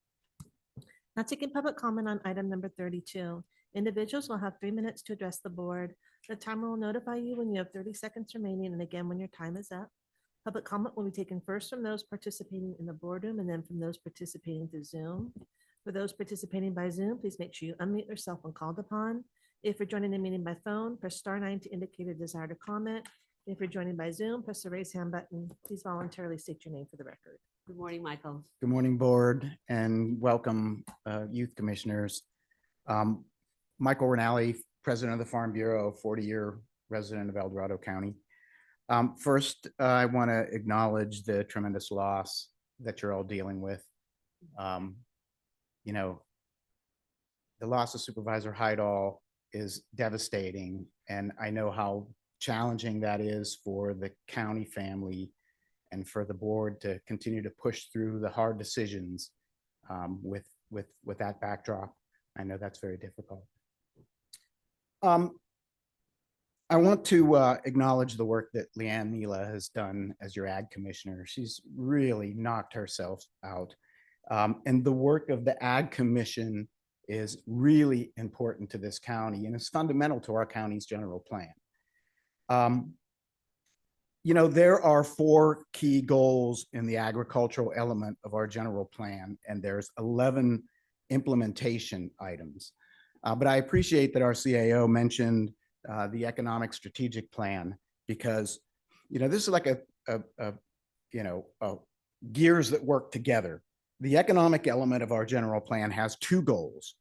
Now taking public comment on item number 32. Individuals will have 3 minutes to address the board. The timer will notify you when you have 30 seconds remaining, and again when your time is up. Public comment will be taken first from those participating in the boardroom and then from those participating through Zoom. For those participating by Zoom, please make sure you unmute yourself when called upon. If you're joining the meeting by phone, press *9 to indicate a desire to comment. If you're joining by Zoom, press the raise hand button. Please voluntarily state your name for the record. Good morning, Michael. Good morning, board, and welcome, youth commissioners. Michael Rinaldi, president of the Farm Bureau, 40-year resident of El Dorado County. First, I want to acknowledge the tremendous loss that you're all dealing with. You know, the loss of Supervisor Hydall is devastating, and I know how challenging that is for the county family and for the board to continue to push through the hard decisions with that backdrop. I know that's very difficult. I want to acknowledge the work that Leanne Mila has done as your ag commissioner. She's really knocked herself out. And the work of the ag commission is really important to this county and is fundamental to our county's general plan. You know, there are 4 key goals in the agricultural element of our general plan, and there's 11 implementation items. But I appreciate that our CAO mentioned the economic strategic plan, because, you know, this is like gears that work together. The economic element of our general plan has 2 goals,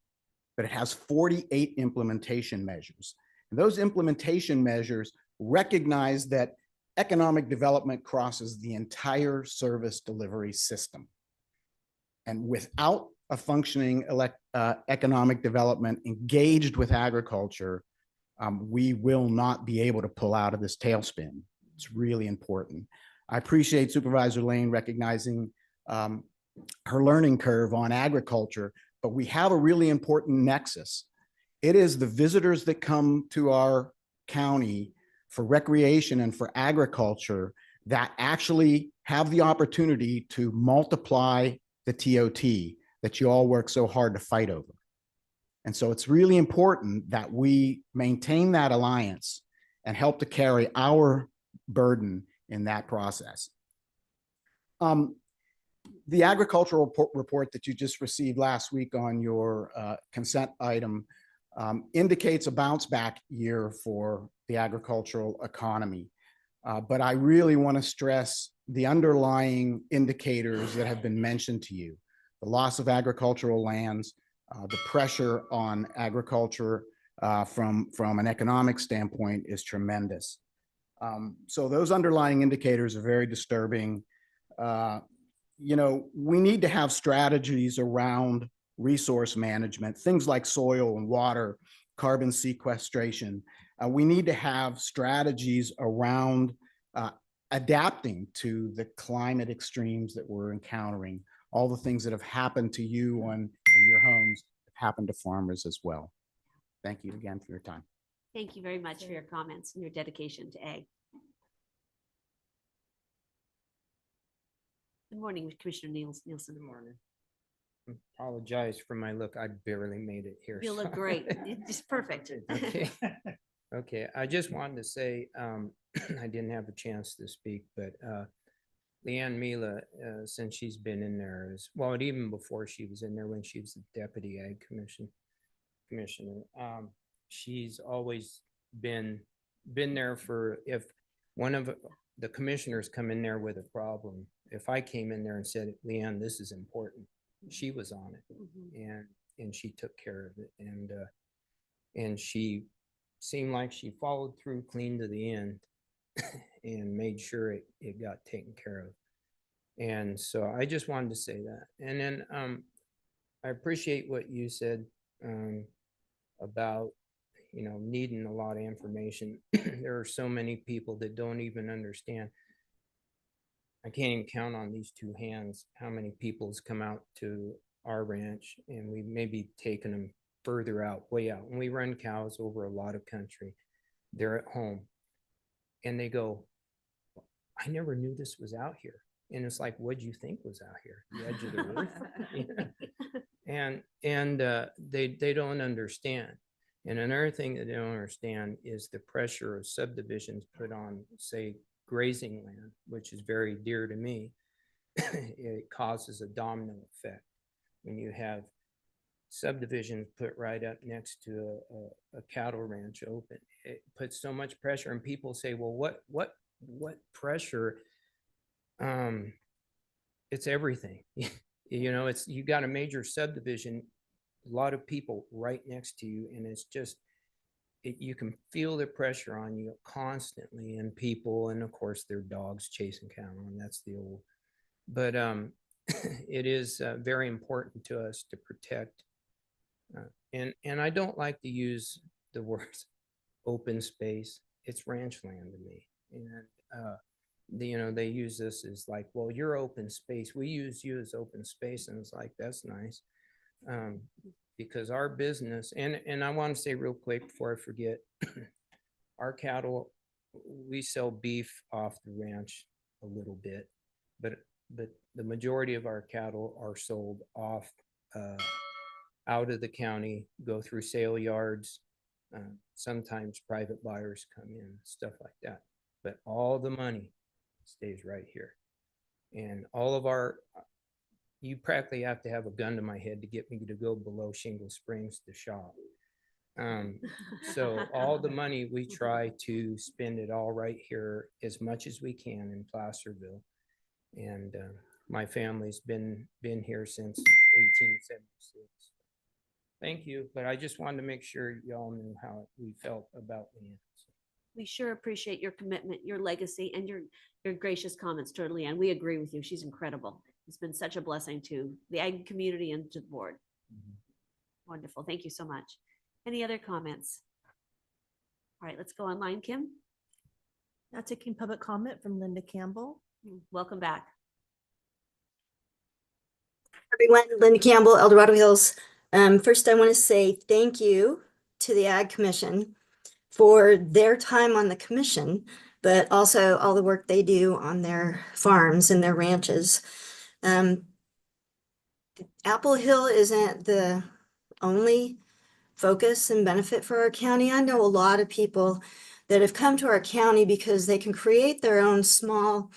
but it has 48 implementation measures. And those implementation measures recognize that economic development crosses the entire service delivery system. And without a functioning economic development engaged with agriculture, we will not be able to pull out of this tailspin. It's really important. I appreciate Supervisor Lane recognizing her learning curve on agriculture, but we have a really important nexus. It is the visitors that come to our county for recreation and for agriculture that actually have the opportunity to multiply the TOT that you all work so hard to fight over. And so it's really important that we maintain that alliance and help to carry our burden in that process. The agricultural report that you just received last week on your consent item indicates a bounce back year for the agricultural economy. But I really want to stress the underlying indicators that have been mentioned to you. The loss of agricultural lands, the pressure on agriculture from an economic standpoint is tremendous. So those underlying indicators are very disturbing. You know, we need to have strategies around resource management, things like soil and water, carbon sequestration. We need to have strategies around adapting to the climate extremes that we're encountering. All the things that have happened to you in your homes have happened to farmers as well. Thank you again for your time. Thank you very much for your comments and your dedication to ag. Good morning, Commissioner Nielsen. Good morning. Apologize for my look. I barely made it here. You look great. It's just perfect. Okay. Okay. I just wanted to say, I didn't have a chance to speak, but Leanne Mila, since she's been in there, even before she was in there, when she was the Deputy Ag Commissioner, she's always been there for, if one of the commissioners come in there with a problem, if I came in there and said, Leanne, this is important, she was on it, and she took care of it, and she seemed like she followed through clean to the end and made sure it got taken care of. And so I just wanted to say that. And then I appreciate what you said about, you know, needing a lot of information. There are so many people that don't even understand. I can't even count on these 2 hands how many people's come out to our ranch, and we maybe taken them further out, way out. When we run cows over a lot of country, they're at home and they go, I never knew this was out here. And it's like, what do you think was out here? The edge of the earth? And they don't understand. And another thing that they don't understand is the pressure of subdivisions put on, say, grazing land, which is very dear to me. It causes a domino effect. When you have subdivisions put right up next to a cattle ranch open, it puts so much pressure, and people say, well, what pressure? It's everything. You know, you got a major subdivision, a lot of people right next to you, and it's just, you can feel the pressure on you constantly, and people, and of course their dogs chasing cattle, and that's the old, but it is very important to us to protect, and I don't like to use the words open space. It's ranch land to me, and you know, they use this as like, well, you're open space, we use you as open space, and it's like, that's nice. Because our business, and I want to say real quick before I forget, our cattle, we sell beef off the ranch a little bit, but the majority of our cattle are sold off, out of the county, go through sale yards. Sometimes private buyers come in, stuff like that. But all the money stays right here. And all of our, you practically have to have a gun to my head to get me to go below Shingle Springs to shop. So all the money, we try to spend it all right here as much as we can in Placerville. And my family's been here since 1876. Thank you, but I just wanted to make sure y'all knew how we felt about me. We sure appreciate your commitment, your legacy, and your gracious comments, totally. And we agree with you. She's incredible. It's been such a blessing to the ag community and to the board. Wonderful. Thank you so much. Any other comments? All right, let's go online, Kim. Now taking public comment from Linda Campbell. Welcome back. Everyone, Linda Campbell, El Dorado Hills. First, I want to say thank you to the Ag Commission for their time on the commission, but also all the work they do on their farms and their ranches. Apple Hill isn't the only focus and benefit for our county. I know a lot of people that have come to our county because they can create their own small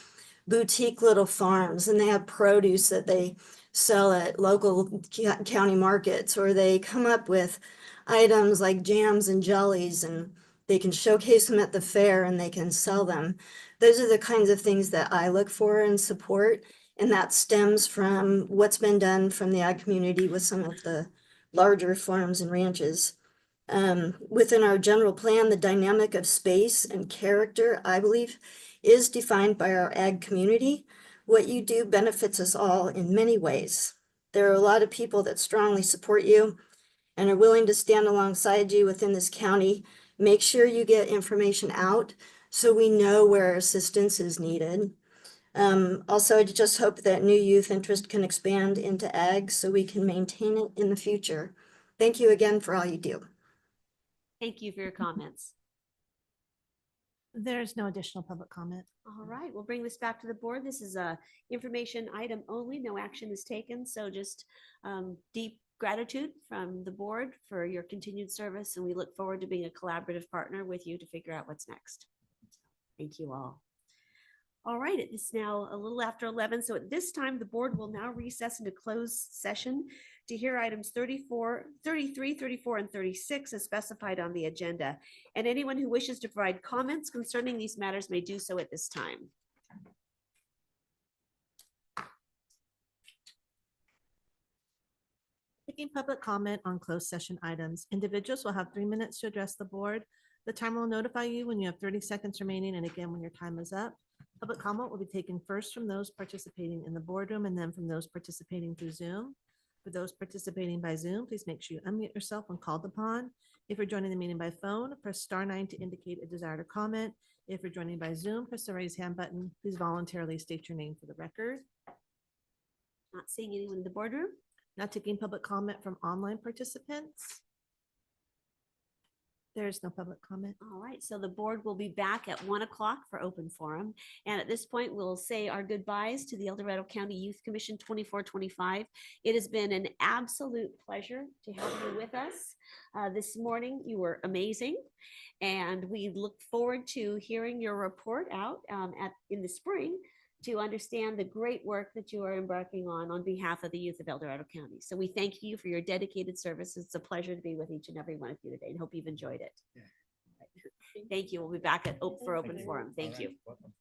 boutique little farms, and they have produce that they sell at local county markets, or they come up with items like jams and jellies, and they can showcase them at the fair and they can sell them. Those are the kinds of things that I look for and support, and that stems from what's been done from the ag community with some of the larger farms and ranches. Within our general plan, the dynamic of space and character, I believe, is defined by our ag community. What you do benefits us all in many ways. There are a lot of people that strongly support you and are willing to stand alongside you within this county. Make sure you get information out so we know where assistance is needed. Also, I just hope that new youth interest can expand into ag so we can maintain it in the future. Thank you again for all you do. Thank you for your comments. There's no additional public comment. All right, we'll bring this back to the board. This is a information item only. No action is taken. So just deep gratitude from the board for your continued service. And we look forward to being a collaborative partner with you to figure out what's next. Thank you all. All right, it is now a little after 11. So at this time, the board will now recess into closed session to hear items 33, 34, and 36 as specified on the agenda. And anyone who wishes to provide comments concerning these matters may do so at this time. Taking public comment on closed session items. Individuals will have 3 minutes to address the board. The timer will notify you when you have 30 seconds remaining, and again when your time is up. Public comment will be taken first from those participating in the boardroom and then from those participating through Zoom. For those participating by Zoom, please make sure you unmute yourself when called upon. If you're joining the meeting by phone, press *9 to indicate a desire to comment. If you're joining by Zoom, press the raise hand button. Please voluntarily state your name for the record. Not seeing anyone in the boardroom. Now taking public comment from online participants. There is no public comment. All right, so the board will be back at 1 o'clock for open forum. And at this point, we'll say our goodbyes to the El Dorado County Youth Commission 24-25. It has been an absolute pleasure to have you with us. This morning, you were amazing. And we look forward to hearing your report out in the spring to understand the great work that you are embarking on behalf of the youth of El Dorado County. So we thank you for your dedicated service. It's a pleasure to be with each and every one of you today and hope you've enjoyed it. Yeah. Thank you. We'll be back for open forum. Thank you. Welcome.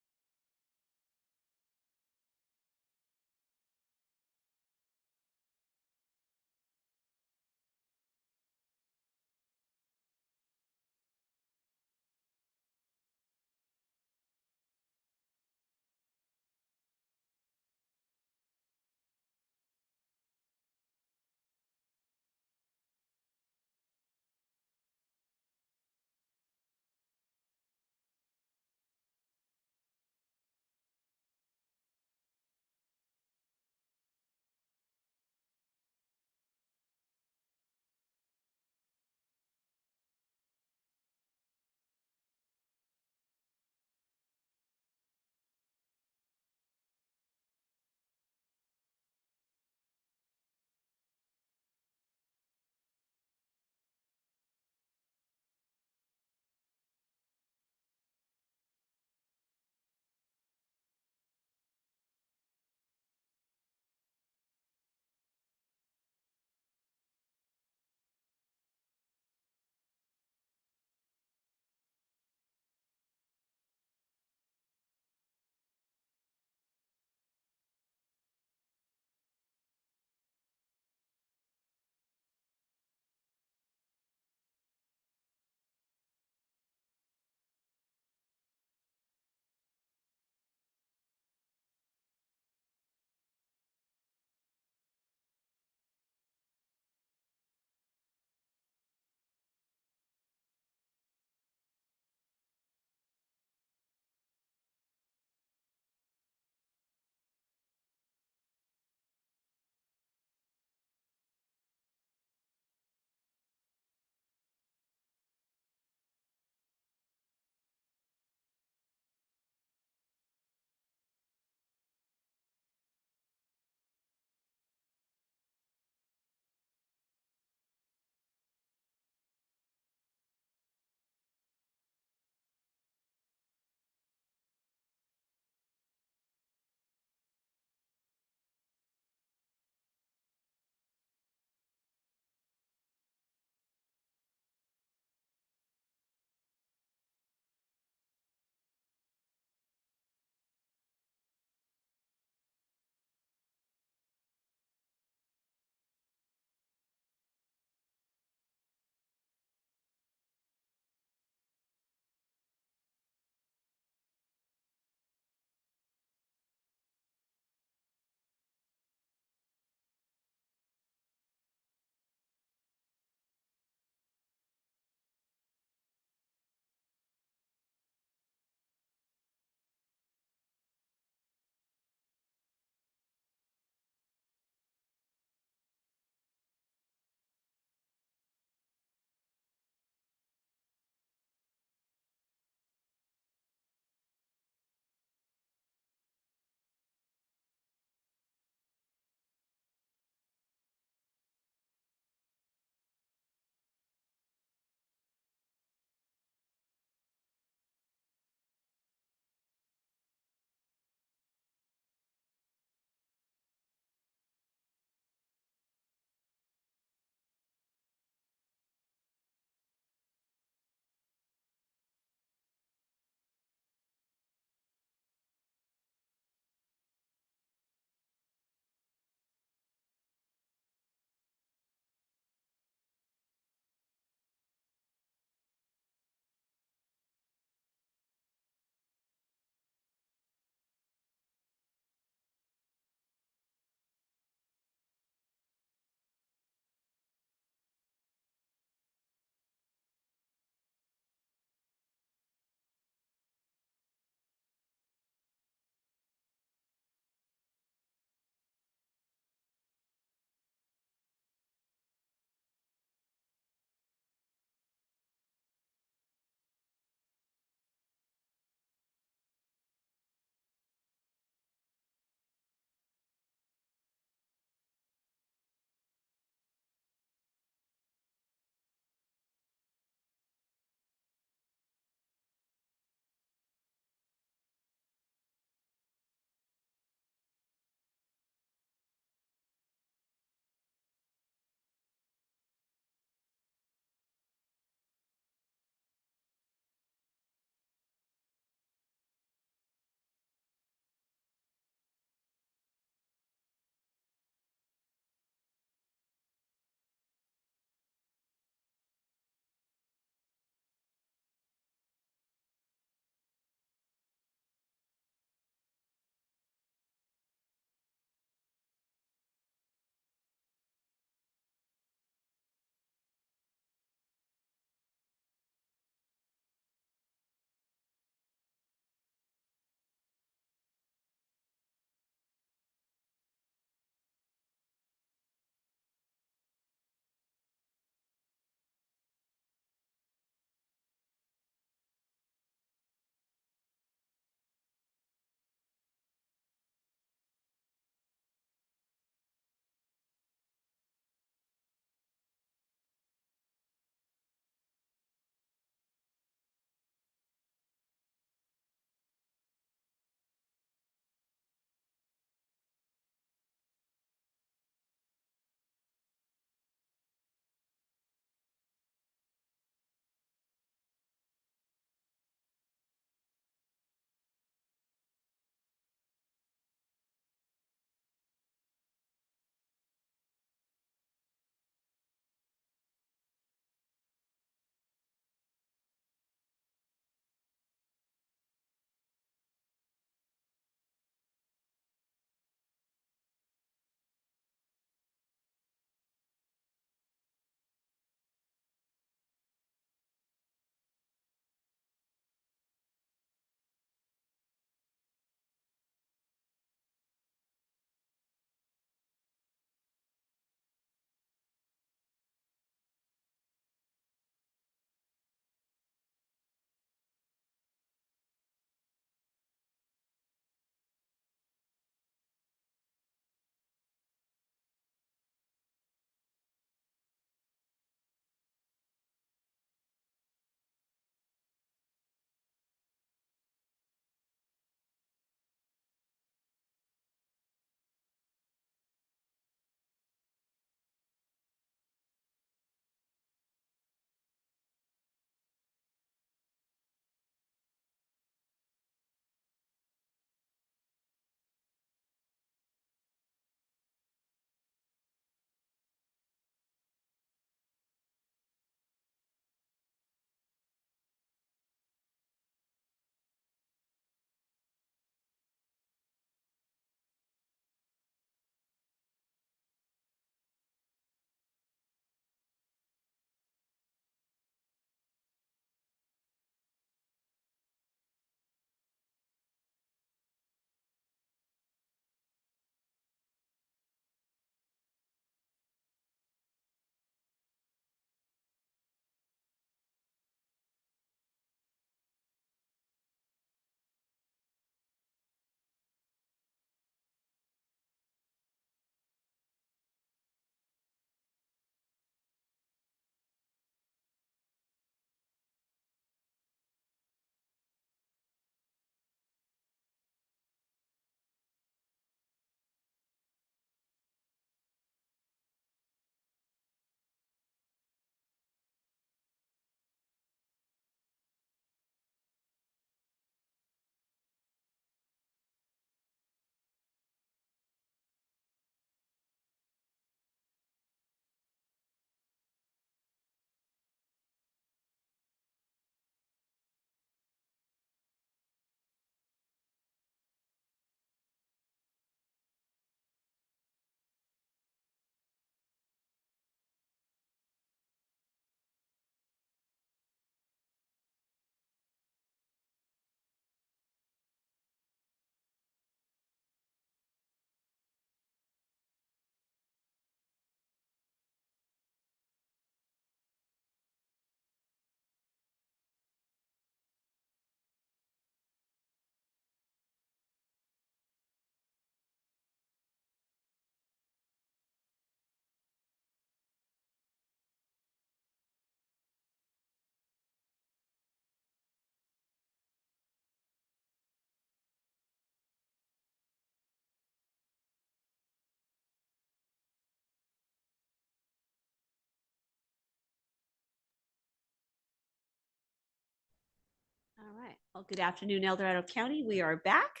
All right. Well, good afternoon, El Dorado County. We are back.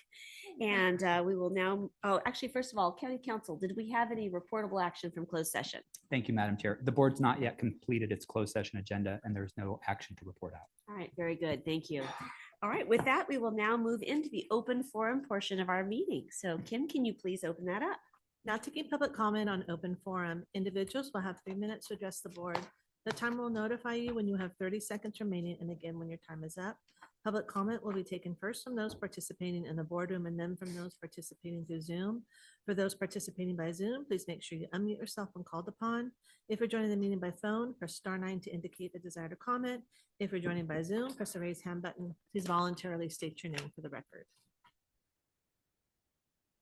And we will now, oh, actually, first of all, County Council, did we have any reportable action from closed session? Thank you, Madam Chair. The board's not yet completed its closed session agenda, and there's no action to report out. All right, very good. Thank you. All right, with that, we will now move into the open forum portion of our meeting. So Kim, can you please open that up? Now taking public comment on open forum, individuals will have 3 minutes to address the board. The timer will notify you when you have 30 seconds remaining and again when your time is up. Public comment will be taken first from those participating in the boardroom and then from those participating through Zoom. For those participating by Zoom, please make sure you unmute yourself when called upon. If you're joining the meeting by phone, press *9 to indicate the desire to comment. If you're joining by Zoom, press the raise hand button. Please voluntarily state your name for the record.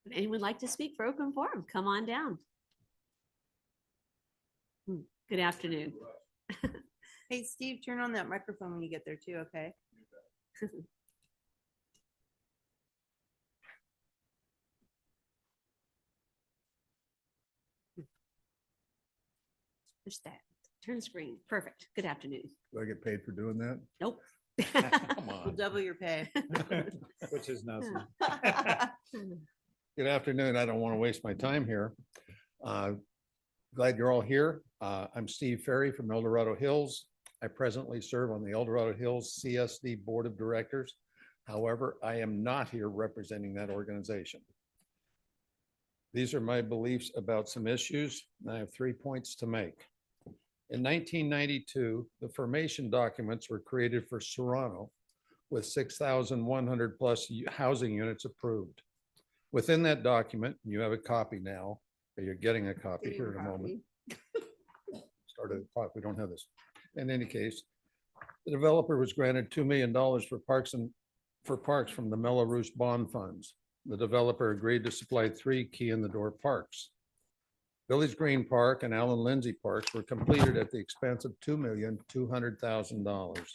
Would anyone like to speak for open forum? Come on down. Good afternoon. Hey, Steve, turn on that microphone when you get there too, okay? Push that. Turn screen. Perfect. Good afternoon. Do I get paid for doing that? Nope. Come We'll on. double your pay. Which is nothing. Good afternoon. I don't want to waste my time here. Glad you're all here. I'm Steve Ferry from El Dorado Hills. I presently serve on the El Dorado Hills CSD Board of Directors. However, I am not here representing that organization. These are my beliefs about some issues, and I have 3 points to make. In 1992, the formation documents were created for Serrano with 6,100 plus housing units approved. Within that document, you have a copy now, or you're getting a copy here in a moment. Started at 5, we don't have this. In any case, the developer was granted $2 million for parks from the Mello-Roos bond funds. The developer agreed to supply 3 key in the door parks. Village Green Park and Allen Lindsay Parks were completed at the expense of $2,200,000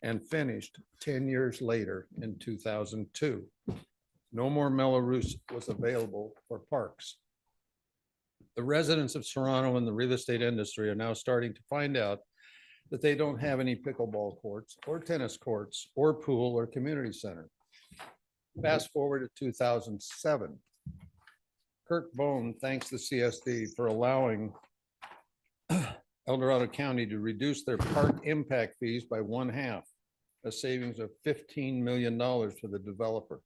and finished 10 years later in 2002. No more Mello-Roos was available for parks. The residents of Serrano and the real estate industry are now starting to find out that they don't have any pickleball courts or tennis courts or pool or community center. Fast forward to 2007. Kirk Bone thanks the CSD for allowing El Dorado County to reduce their park impact fees by 1/2, a savings of $15 million for the developer.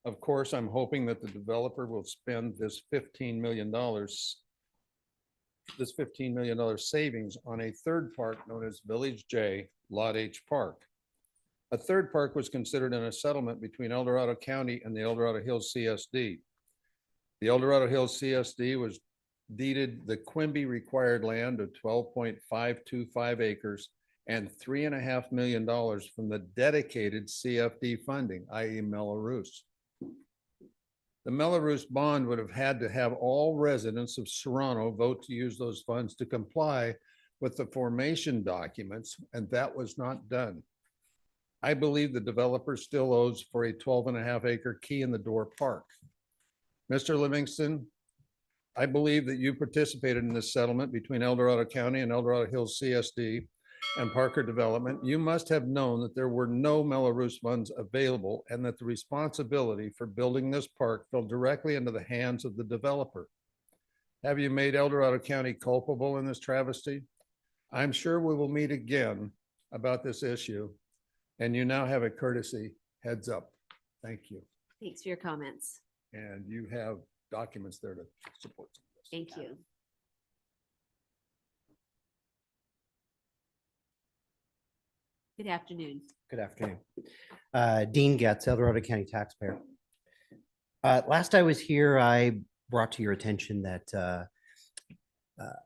Of course, I'm hoping that the developer will spend this $15 million savings on a third park known as Village J, Lot H Park. A third park was considered in a settlement between El Dorado County and the El Dorado Hills CSD. The El Dorado Hills CSD was deeded the Quimby required land of 12.525 acres and $3.5 million from the dedicated CFD funding, i.e. Mello-Roos. The Mello-Roos bond would have had to have all residents of Serrano vote to use those funds to comply with the formation documents, and that was not done. I believe the developer still owes for a 12.5 acre key in the door park. Mr. Livingston, I believe that you participated in this settlement between El Dorado County and El Dorado Hills CSD and Parker Development. You must have known that there were no Mello-Roos funds available and that the responsibility for building this park fell directly into the hands of the developer. Have you made El Dorado County culpable in this travesty? I'm sure we will meet again about this issue, and you now have a courtesy heads up. Thank you. Thanks for your comments. And you have documents there to support some of this. Thank you. Good afternoon. Good afternoon. Dean Getz, El Dorado County taxpayer. Last I was here, I brought to your attention that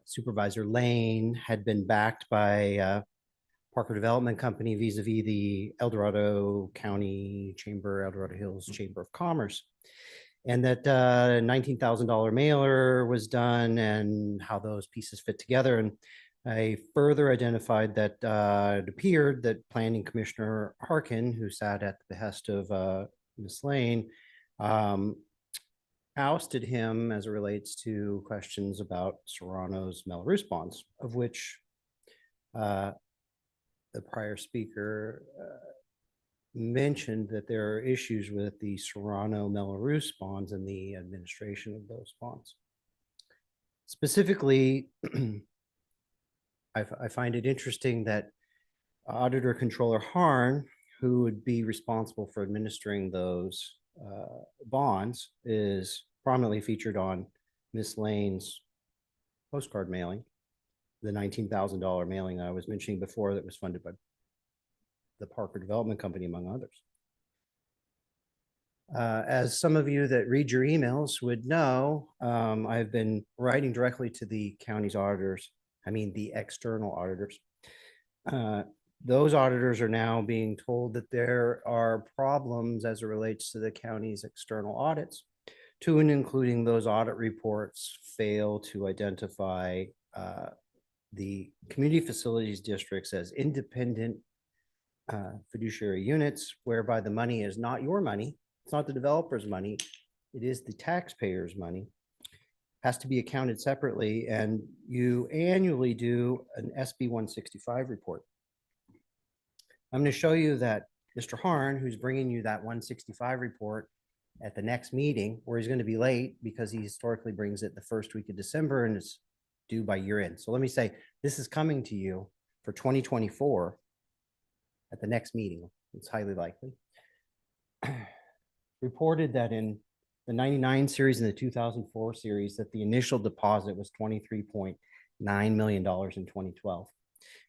Supervisor Lane had been backed by Parker Development Company vis-a-vis the El Dorado County Chamber, El Dorado Hills Chamber of Commerce. And that $19,000 mailer was done and how those pieces fit together. And I further identified that it appeared that Planning Commissioner Harkin, who sat at the behest of Ms. Lane, ousted him as it relates to questions about Serrano's Mello-Roos bonds, of which the prior speaker mentioned that there are issues with the Serrano Melrose bonds and the administration of those bonds. Specifically, I find it interesting that Auditor Controller Harn, who would be responsible for administering those bonds, is prominently featured on Miss Lane's postcard mailing, the $19,000 mailing I was mentioning before that was funded by the Parker Development Company, among others. As some of you that read your emails would know, I've been writing directly to the county's auditors, I mean the external auditors. Those auditors are now being told that there are problems as it relates to the county's external audits, to and including those audit reports fail to identify the community facilities districts as independent fiduciary units, whereby the money is not your money. It's not the developer's money. It is the taxpayer's money. Has to be accounted separately, and you annually do an SB 165 report. I'm going to show you that Mr. Harn, who's bringing you that 165 report at the next meeting, where he's going to be late because he historically brings it the first week of December and it's due by year end. So let me say, this is coming to you for 2024 at the next meeting. It's highly likely. Reported that in the 99 series and the 2004 series that the initial deposit was $23.9 million in 2012,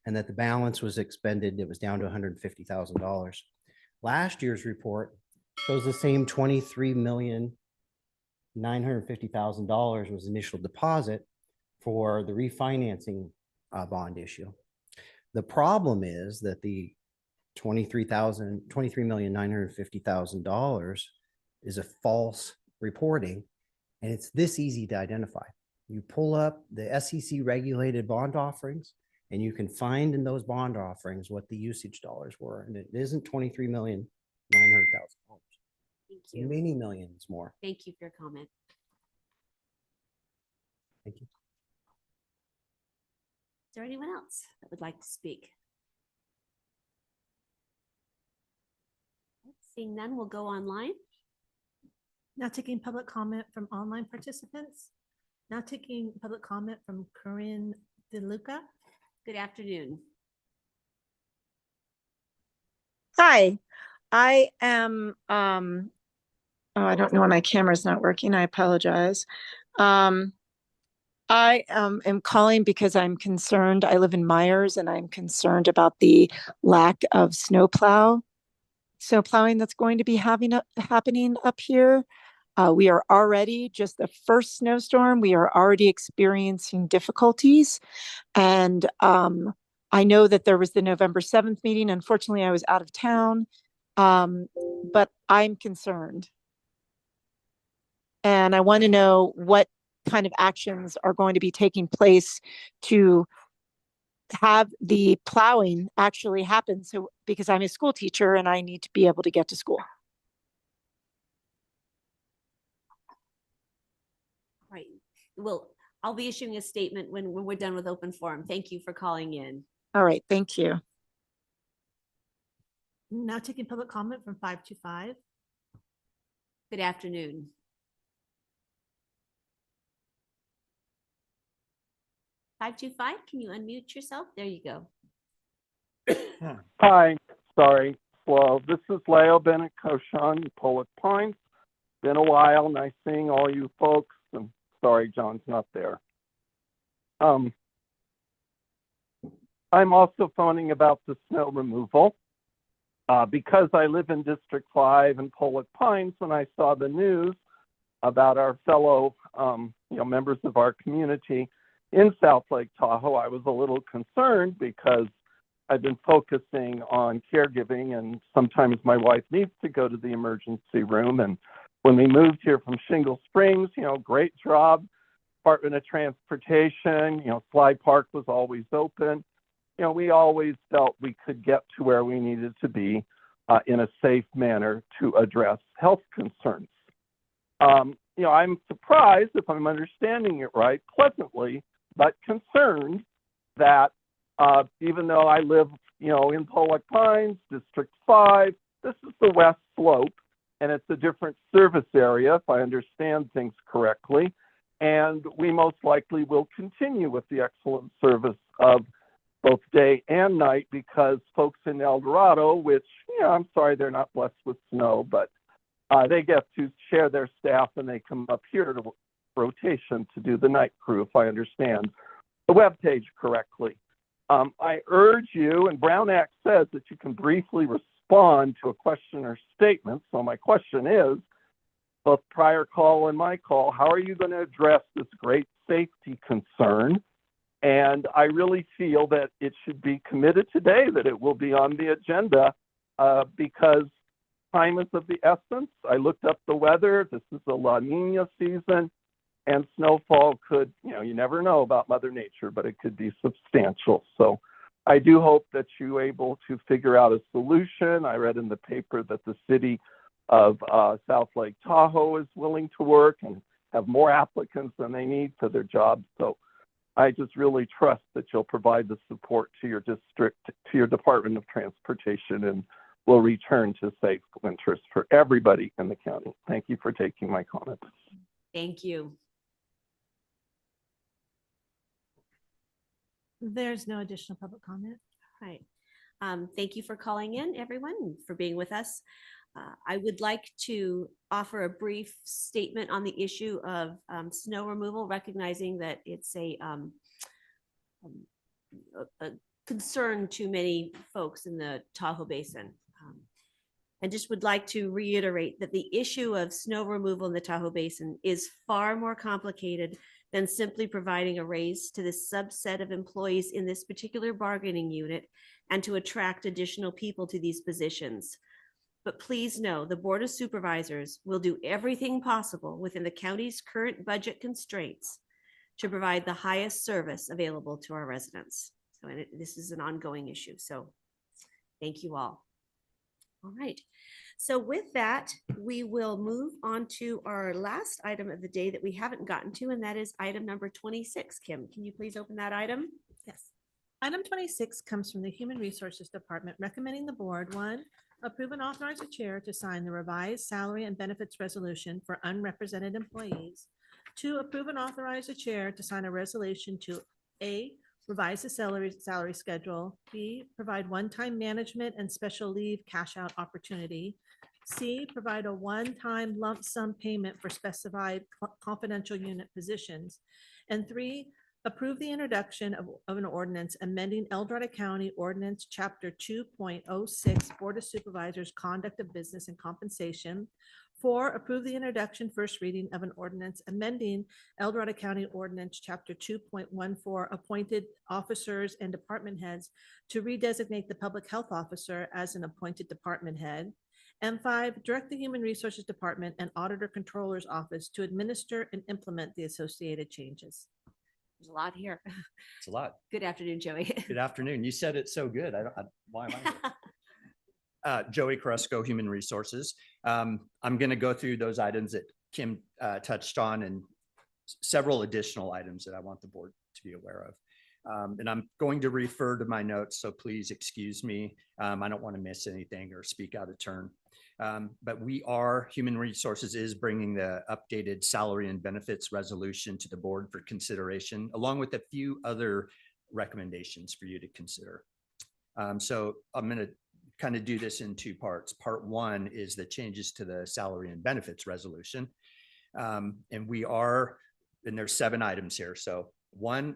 and that the balance was expended. It was down to $150,000. Last year's report shows the same $23,950,000 was initial deposit for the refinancing bond issue. The problem is that the $23,950,000 is a false reporting, and it's this easy to identify. You pull up the SEC regulated bond offerings, and you can find in those bond offerings what the usage dollars were, and it isn't $23,900,000. Thank you. Many millions more. Thank you for your comment. Thank you. Is there anyone else that would like to speak? Seeing none, we'll go online. Now taking public comment from online participants. Now taking public comment from Corinne DeLuca. Good afternoon. Hi, I am, oh, I don't know why my camera's not working. I apologize. I am calling because I'm concerned. I live in Myers and I'm concerned about the lack of snowplowing that's going to be happening up here. We are already, just the first snowstorm, we are already experiencing difficulties. And I know that there was the November 7th meeting. Unfortunately, I was out of town, but I'm concerned. And I want to know what kind of actions are going to be taking place to have the plowing actually happen. So, because I'm a school teacher and I need to be able to get to school. Right. Well, I'll be issuing a statement when we're done with open forum. Thank you for calling in. All right. Thank you. Now taking public comment from 525. Good afternoon. Can you unmute yourself? There you go. Hi, sorry. Well, this is Leo Bennett Koshan, Pollock Pines. Been a while. Nice seeing all you folks. And sorry, John's not there. I'm also phoning about the snow removal. Because I live in District 5 in Pollock Pines, when I saw the news about our fellow members of our community in South Lake Tahoe, I was a little concerned because I've been focusing on caregiving, and sometimes my wife needs to go to the emergency room. And when we moved here from Shingle Springs, great job, Department of Transportation, Sly Park was always open. We always felt we could get to where we needed to be in a safe manner to address health concerns. I'm surprised, if I'm understanding it right, pleasantly, but concerned that even though I live, in Pollock Pines, District 5, this is the West Slope, and it's a different service area, if I understand things correctly. And we most likely will continue with the excellent service of both day and night, because folks in El Dorado, which, I'm sorry, they're not blessed with snow, but they get to share their staff and they come up here to rotation to do the night crew, if I understand the webpage correctly. I urge you, and Brown Act says that you can briefly respond to a question or statement. So my question is, both prior call and my call, how are you going to address this great safety concern? And I really feel that it should be committed today, that it will be on the agenda, because time is of the essence. I looked up the weather. This is a La Nina season, and snowfall could, you never know about Mother Nature, but it could be substantial. So I do hope that you're able to figure out a solution. I read in the paper that the city of South Lake Tahoe is willing to work and have more applicants than they need for their jobs. So I just really trust that you'll provide the support to your district, to your Department of Transportation, and will return to safe winters for everybody in the county. Thank you for taking my comments. Thank you. There's no additional public comment. Right. Thank you for calling in, everyone, and for being with us. I would like to offer a brief statement on the issue of snow removal, recognizing that it's a concern to many folks in the Tahoe Basin. I just would like to reiterate that the issue of snow removal in the Tahoe Basin is far more complicated than simply providing a raise to this subset of employees in this particular bargaining unit and to attract additional people to these positions. But please know the Board of Supervisors will do everything possible within the county's current budget constraints to provide the highest service available to our residents. So this is an ongoing issue. So thank you all. All right. So with that, we will move on to our last item of the day that we haven't gotten to, and that is item number 26. Kim, can you please open that item? Yes. Item 26 comes from the Human Resources Department, recommending the board, 1, approve and authorize the chair to sign the revised salary and benefits resolution for unrepresented employees. 2, approve and authorize the chair to sign a resolution to A, revise the salary schedule, B, provide one-time management and special leave cash out opportunity, C, provide a one-time lump sum payment for specified confidential unit positions, and 3, approve the introduction of an ordinance amending El Dorado County Ordinance Chapter 2.06 Board of Supervisors Conduct of Business and Compensation. 4, approve the introduction first reading of an ordinance amending El Dorado County Ordinance Chapter 2.14 Appointed Officers and Department Heads to redesignate the Public Health Officer as an appointed department head. And 5, direct the Human Resources Department and Auditor Controller's Office to administer and implement the associated changes. There's a lot here. It's a lot. Good afternoon, Joey. Good afternoon. You said it so good. Why am I here? Joey Carrasco, Human Resources. I'm going to go through those items that Kim touched on and several additional items that I want the board to be aware of. And I'm going to refer to my notes, so please excuse me. I don't want to miss anything or speak out of turn. But Human Resources is bringing the updated salary and benefits resolution to the board for consideration, along with a few other recommendations for you to consider. So I'm going to kind of do this in 2 parts. Part 1 is the changes to the salary and benefits resolution. And there's 7 items here. So 1,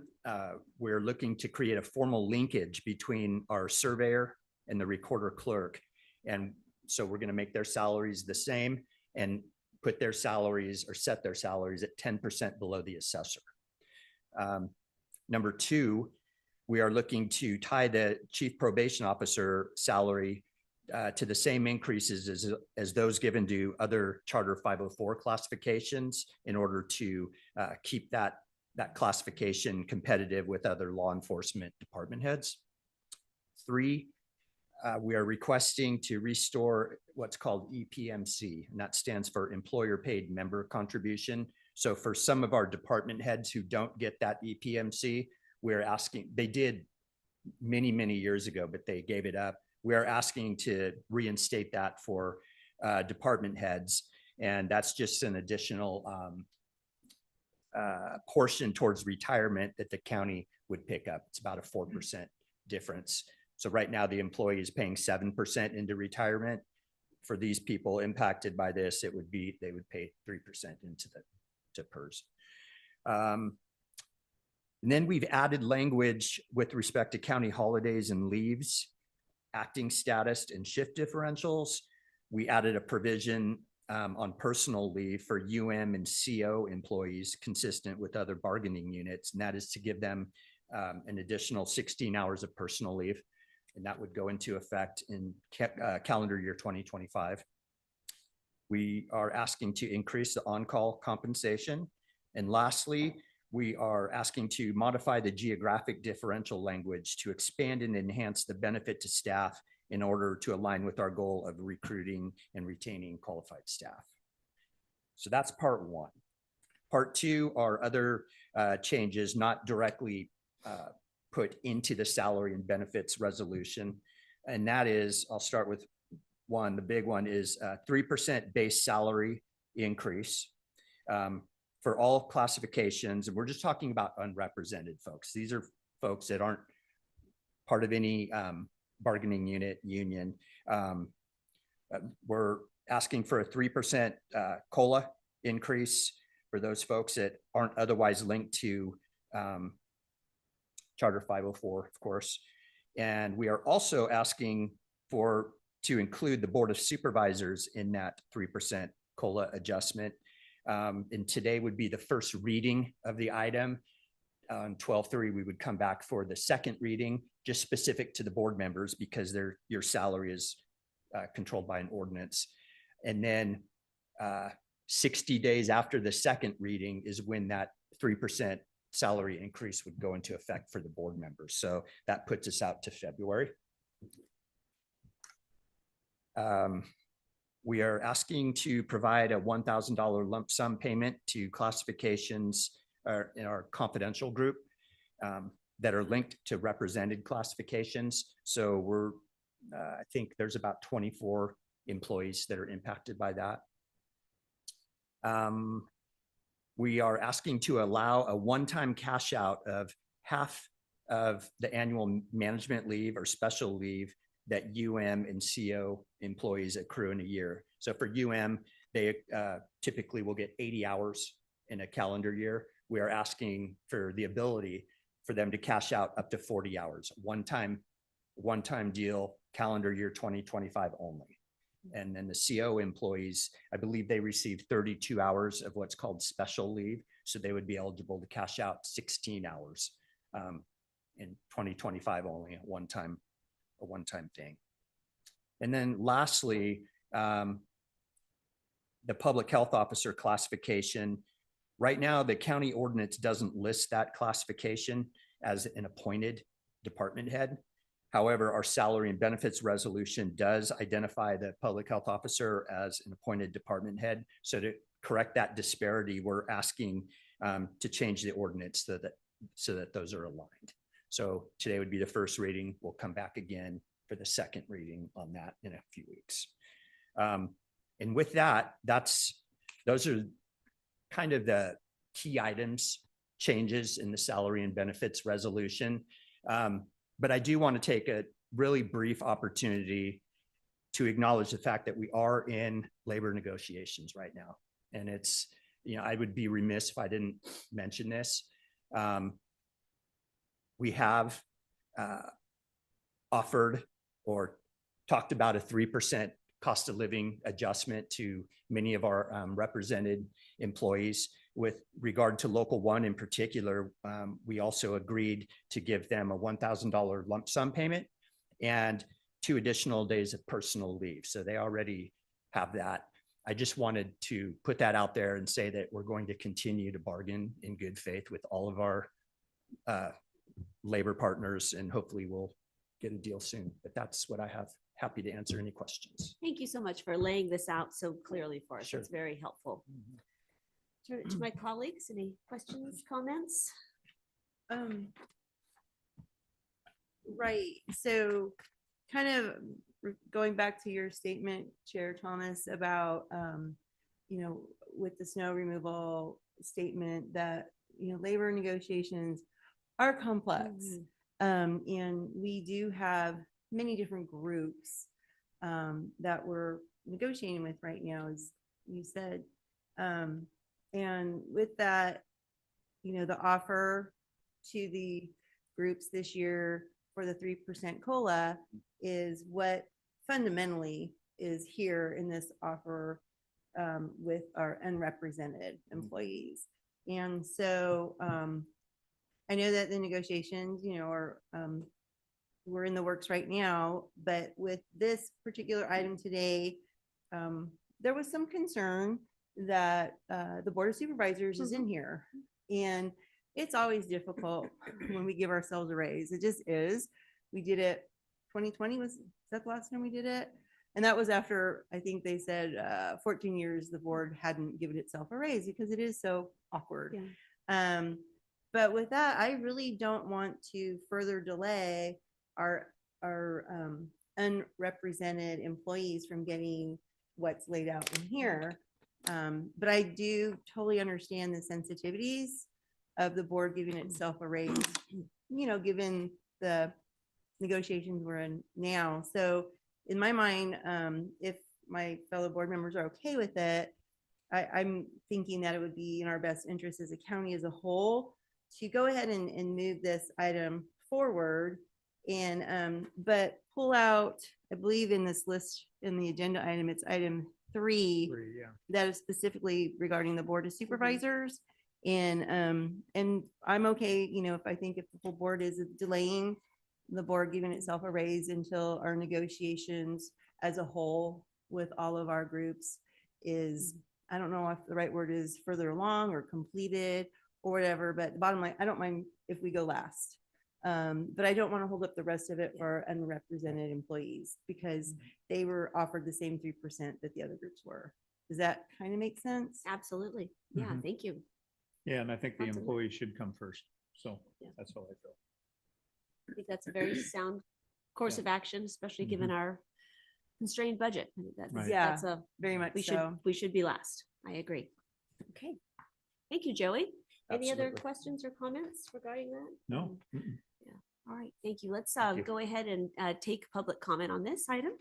we're looking to create a formal linkage between our surveyor and the recorder clerk. And so we're going to make their salaries the same and put their salaries or set their salaries at 10% below the assessor. Number 2, we are looking to tie the chief probation officer salary to the same increases as those given to other Charter 504 classifications in order to keep that classification competitive with other law enforcement department heads. 3, we are requesting to restore what's called EPMC, and that stands for Employer Paid Member Contribution. So for some of our department heads who don't get that EPMC, we're asking, they did many, many years ago, but they gave it up. we are asking to reinstate that for department heads. And that's just an additional portion towards retirement that the county would pick up. It's about a 4% difference. So right now the employee is paying 7% into retirement. For these people impacted by this, they would pay 3% to PERS. And then we've added language with respect to county holidays and leaves, acting status and shift differentials. We added a provision on personal leave for UM and CO employees consistent with other bargaining units, and that is to give them an additional 16 hours of personal leave, and that would go into effect in calendar year 2025. We are asking to increase the on-call compensation. And lastly, we are asking to modify the geographic differential language to expand and enhance the benefit to staff in order to align with our goal of recruiting and retaining qualified staff. So that's part one. Part two are other changes not directly put into the salary and benefits resolution. And that is, I'll start with one, the big one is 3% base salary increase for all classifications. And we're just talking about unrepresented folks. These are folks that aren't part of any bargaining unit, union. We're asking for a 3% COLA increase for those folks that aren't otherwise linked to Charter 504, of course. And we are also asking to include the Board of Supervisors in that 3% COLA adjustment. And today would be the first reading of the item. On 12/3, we would come back for the second reading, just specific to the board members because your salary is controlled by an ordinance. And then 60 days after the second reading is when that 3% salary increase would go into effect for the board members. So that puts us out to February. We are asking to provide a $1,000 lump sum payment to classifications in our confidential group that are linked to represented classifications. So I think there's about 24 employees that are impacted by that. We are asking to allow a one-time cash out of half of the annual management leave or special leave that UM and CO employees accrue in a year. So for UM, they typically will get 80 hours in a calendar year. We are asking for the ability for them to cash out up to 40 hours, one-time deal, calendar year 2025 only. And then the CO employees, I believe they receive 32 hours of what's called special leave. So they would be eligible to cash out 16 hours in 2025 only, a one-time thing. And then lastly, the public health officer classification. Right now, the county ordinance doesn't list that classification as an appointed department head. However, our salary and benefits resolution does identify the public health officer as an appointed department head. So to correct that disparity, we're asking to change the ordinance so that those are aligned. So today would be the first reading. We'll come back again for the second reading on that in a few weeks. And with that, those are kind of the key items, changes in the salary and benefits resolution. But I do want to take a really brief opportunity to acknowledge the fact that we are in labor negotiations right now. And it's, I would be remiss if I didn't mention this. We have offered or talked about a 3% cost of living adjustment to many of our represented employees. With regard to Local 1 in particular, we also agreed to give them a $1,000 lump sum payment and 2 additional days of personal leave. So they already have that. I just wanted to put that out there and say that we're going to continue to bargain in good faith with all of our labor partners, and hopefully we'll get a deal soon. But that's what I have. Happy to answer any questions. Thank you so much for laying this out so clearly for us. Sure. It's very helpful. Turn it to my colleagues. Any questions, comments? Right. So kind of going back to your statement, Chair Thomas, about, with the snow removal statement that, labor negotiations are complex. And we do have many different groups that we're negotiating with right now, as you said. And with that, the offer to the groups this year for the 3% COLA is what fundamentally is here in this offer with our unrepresented employees. And so I know that the negotiations, we're in the works right now, but with this particular item today, there was some concern that the Board of Supervisors is in here. And it's always difficult when we give ourselves a raise. It just is. We did it 2020 is that the last time we did it? And that was after, I think they said 14 years the board hadn't given itself a raise because it is so awkward. Yeah. But with that, I really don't want to further delay our unrepresented employees from getting what's laid out in here. But I do totally understand the sensitivities of the board giving itself a raise, given the negotiations we're in now. So in my mind, if my fellow board members are okay with it, I'm thinking that it would be in our best interest as a county as a whole to go ahead and move this item forward and but pull out, I believe in this list in the agenda item, it's item 3 yeah. that is specifically regarding the Board of Supervisors. And I'm okay, if I think if the full board is delaying the board giving itself a raise until our negotiations as a whole with all of our groups is, I don't know if the right word is further along or completed or whatever, but the bottom line, I don't mind if we go last. But I don't want to hold up the rest of it for unrepresented employees because they were offered the same 3% that the other groups were. Does that kind of make sense? Absolutely. Yeah, thank you. Yeah, and I think the Absolutely. employees should come first. So that's how I feel. I think that's a very sound course Yeah. of action, especially given our constrained budget. I think Right. Yeah, that's a very much we so. should be last. I agree. Okay. Thank you, Joey. Any other Absolutely. questions or comments regarding that? No. Yeah. All right. Thank you. Let's Thank you. go ahead and take public comment on this item.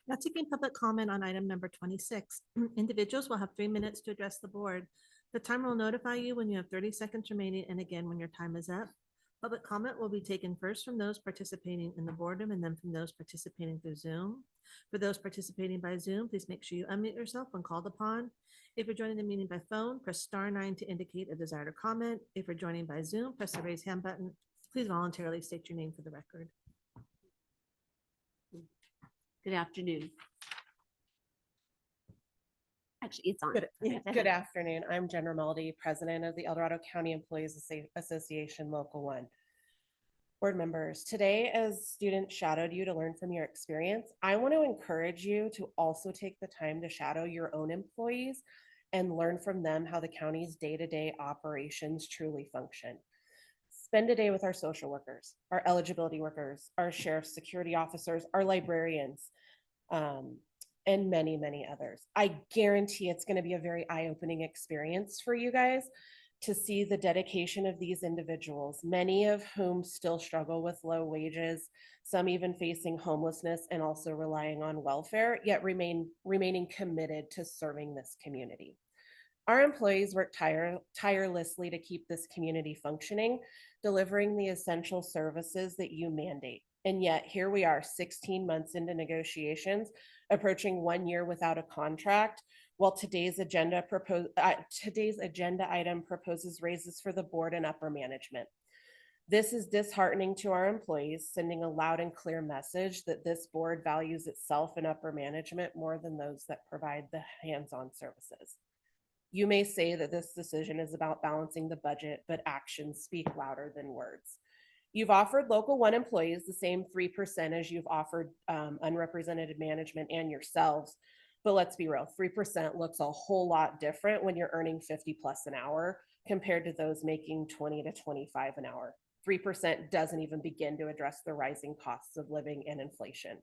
Now taking public comment on item number 26. Individuals will have 3 minutes to address the board. The timer will notify you when you have 30 seconds remaining and again when your time is up. Public comment will be taken first from those participating in the boardroom and then from those participating through Zoom. For those participating by Zoom, please make sure you unmute yourself when called upon. If you're joining the meeting by phone, press *9 to indicate a desire to comment. If you're joining by Zoom, press the raise hand button. Please voluntarily state your name for the record. Good afternoon. Actually, it's on. Good afternoon. I'm Jen Romaldi, President of the El Dorado County Employees Association Local 1. Board members, today as students shadowed you to learn from your experience, I want to encourage you to also take the time to shadow your own employees and learn from them how the county's day-to-day operations truly function. Spend a day with our social workers, our eligibility workers, our sheriff's security officers, our librarians, and many, many others. I guarantee it's going to be a very eye-opening experience for you guys to see the dedication of these individuals, many of whom still struggle with low wages, some even facing homelessness and also relying on welfare, yet remaining committed to serving this community. Our employees work tirelessly to keep this community functioning, delivering the essential services that you mandate. And yet here we are 16 months into negotiations, approaching 1 year without a contract, while today's agenda item proposes raises for the board and upper management. This is disheartening to our employees, sending a loud and clear message that this board values itself and upper management more than those that provide the hands-on services. You may say that this decision is about balancing the budget, but actions speak louder than words. You've offered Local 1 employees the same 3% as you've offered unrepresented management and yourselves. But let's be real, 3% looks a whole lot different when you're earning 50 plus an hour compared to those making 20 to 25 an hour. 3% doesn't even begin to address the rising costs of living and inflation.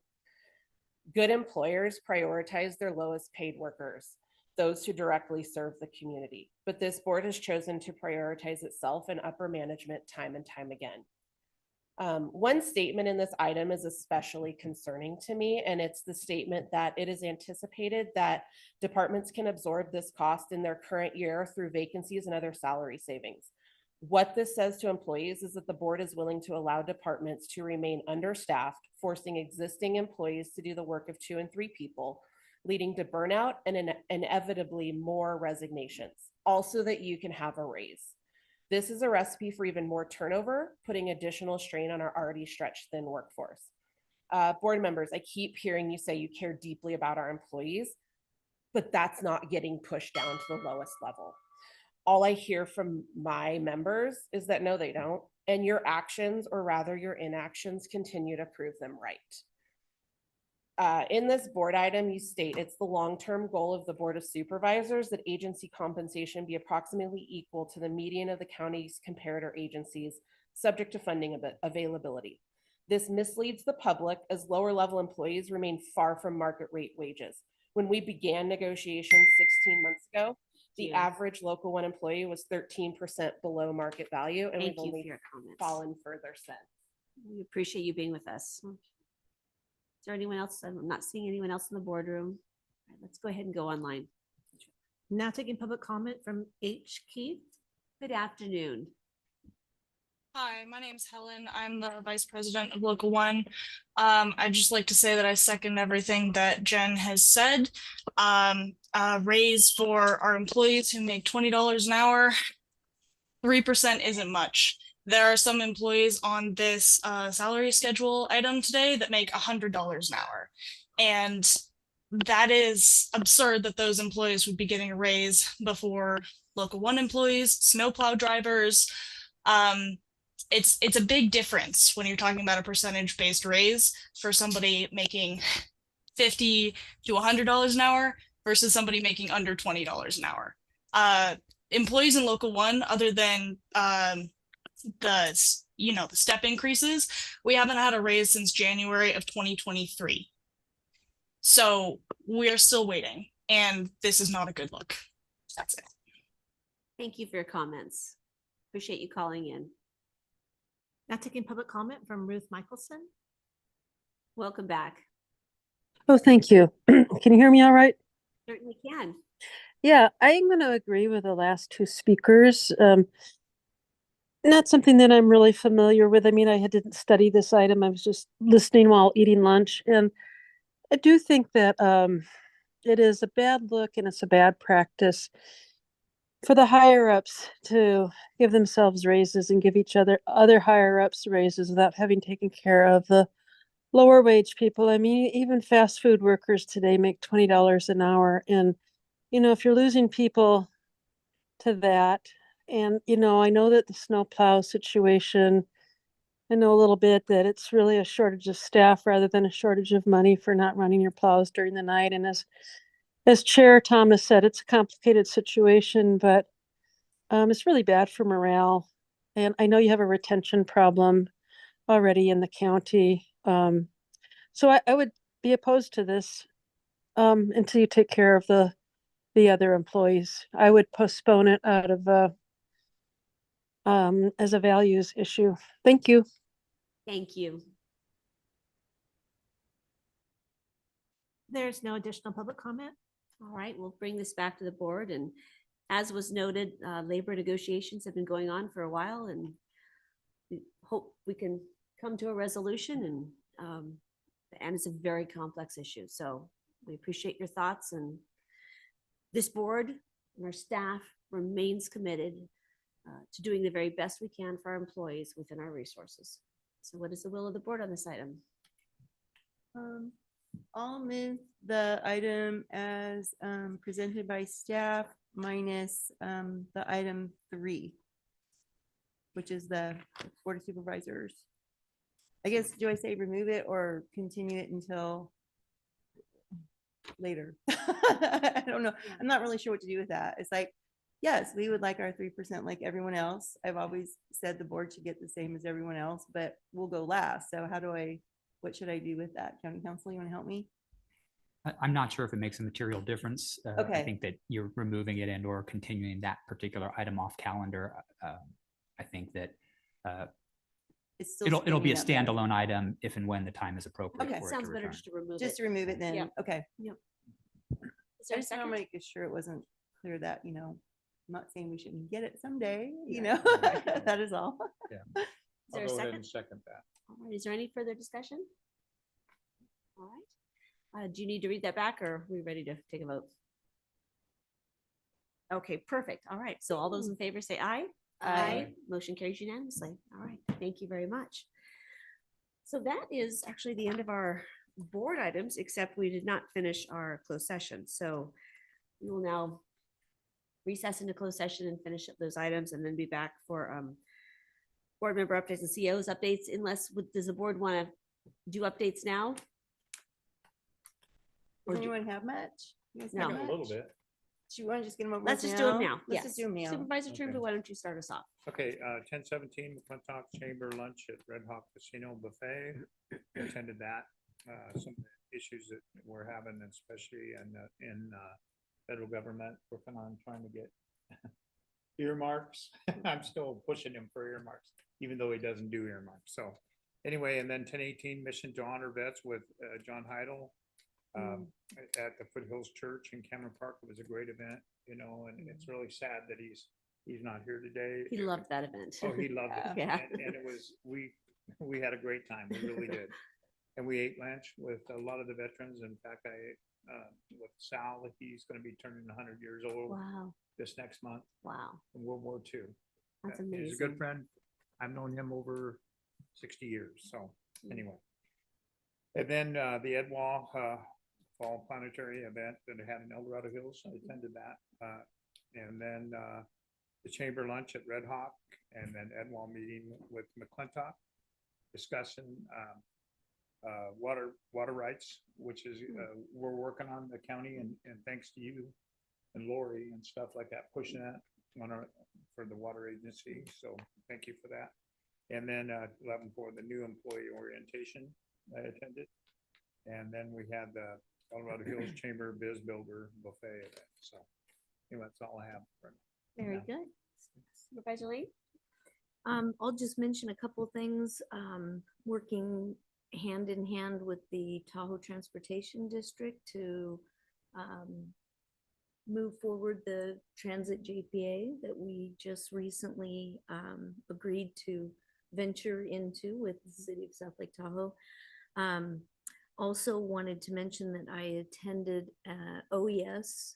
Good employers prioritize their lowest paid workers, those who directly serve the community. But this board has chosen to prioritize itself and upper management time and time again. One statement in this item is especially concerning to me, and it's the statement that it is anticipated that departments can absorb this cost in their current year through vacancies and other salary savings. What this says to employees is that the board is willing to allow departments to remain understaffed, forcing existing employees to do the work of 2 and 3 people, leading to burnout and inevitably more resignations, also that you can have a raise. This is a recipe for even more turnover, putting additional strain on our already stretched thin workforce. Board members, I keep hearing you say you care deeply about our employees, but that's not getting pushed down to the lowest level. All I hear from my members is that no, they don't. And your actions, or rather your inactions, continue to prove them right. In this board item, you state it's the long-term goal of the Board of Supervisors that agency compensation be approximately equal to the median of the county's comparator agencies, subject to funding availability. This misleads the public as lower-level employees remain far from market rate wages. When we began negotiations 16 months ago, the average local 1 employee was 13% below market value, and Thank we've you only for your comments. fallen further since. We appreciate you being with us. Is there anyone else? I'm not seeing anyone else in the boardroom. All right, let's go ahead and go online. Now taking public comment from H. Keith. Good afternoon. Hi, my name's Helen. I'm the Vice President of Local 1. I'd just like to say that I second everything that Jen has said. Raise for our employees who make $20 an hour, 3% isn't much. There are some employees on this salary schedule item today that make $100 an hour. And that is absurd that those employees would be getting a raise before Local 1 employees, snowplow drivers. It's a big difference when you're talking about a percentage-based raise for somebody making $50 to $100 an hour versus somebody making under $20 an hour. Employees in Local 1, other than the step increases, we haven't had a raise since January of 2023. So we're still waiting, and this is not a good look. That's it. Thank you for your comments. Appreciate you calling in. Now taking public comment from Ruth Michelson. Welcome back. Oh, thank you. Can you hear me all right? Certainly can. Yeah, I'm going to agree with the last 2 speakers. Not something that I'm really familiar with. I mean, I didn't study this item. I was just listening while eating lunch. And I do think that it is a bad look and it's a bad practice for the higher ups to give themselves raises and give each other higher ups raises without having taken care of the lower wage people. I mean, even fast food workers today make $20 an hour. And, if you're losing people to that, and, I know that the snowplow situation, I know a little bit that it's really a shortage of staff rather than a shortage of money for not running your plows during the night. And as Chair Thomas said, it's a complicated situation, but it's really bad for morale. And I know you have a retention problem already in the county. So I would be opposed to this until you take care of the other employees. I would postpone it out of as a values issue. Thank you. Thank you. There's no additional public comment. All right, we'll bring this back to the board. And as was noted, labor negotiations have been going on for a while, and we hope we can come to a resolution. And it's a very complex issue. So we appreciate your thoughts, and this board and our staff remains committed to doing the very best we can for our employees within our resources. So what is the will of the board on this item? I'll move the item as presented by staff minus the item 3, which is the Board of Supervisors. I guess, do I say remove it or continue it until later? I don't know. I'm not really sure what to do with that. It's like, yes, we would like our 3% like everyone else. I've always said the board should get the same as everyone else, but we'll go last. So what should I do with that? County council, you want to help me? I'm not sure if it makes a material difference. I Okay. think that you're removing it and or continuing that particular item off calendar. I think that It's still it'll be a standing up there. standalone item if and when the time is appropriate Okay. for it Sounds to better return. just to remove it. Just to remove it then. Yeah. Okay. Yep. Is I there a just want to second? make sure it wasn't clear that, I'm not saying we shouldn't get it someday, that is all. Is I'll there a go ahead second? and second that. All right, is there any further discussion? All right. Do you need to read that back or are we ready to take a vote? Okay, perfect. All right. So all those in favor say aye. Aye. Motion carries unanimously. All right. Thank you very much. So that is actually the end of our board items, except we did not finish our closed session. So we will now recess into closed session and finish up those items and then be back for board member updates and CEOs updates, unless, does the board want to do updates now? Does anyone have much? You guys No. have A little much? bit. Do you want to just get them over? Let's with just do them now. Let's Yes. just do them now. Supervisor Okay. Trimble, why don't you start us off? Okay, 1017 McClintock Chamber Lunch at Red Hawk Casino Buffet. Attended that. Some of the issues that we're having, especially in federal government, working on trying to get earmarks. I'm still pushing him for earmarks, even though he doesn't do earmarks. So anyway, and then 1018 Mission to Honor Vets with John Heidel at the Foothills Church in Cameron Park. It was a great event, and it's really sad that he's not here today. He loved that event. Oh, he loved it. Yeah. And it was, we had a great time. We really did. And we ate lunch with a lot of the veterans. In fact, I ate with Sal, he's going to be turning 100 years old Wow. this next month Wow. in World War II. That's He's a amazing. good friend. I've known him over 60 years. So anyway. And then the Edwall Fall Planetary event that I had in El Dorado Hills, I attended that. And then the chamber lunch at Red Hawk, and then Edwall meeting with McClintock, discussing water rights, which is we're working on the county, and thanks to you and Lori and stuff like that, pushing that for the water agency. So thank you for that. And then 11 for the new employee orientation I attended. And then we had the Colorado Hills Chamber Biz Builder Buffet event. So anyway, that's all I have. Very good. Supervisor Lee? I'll just mention a couple of things, working hand in hand with the Tahoe Transportation District to move forward the transit JPA that we just recently agreed to venture into with the city of South Lake Tahoe. Also wanted to mention that I attended OES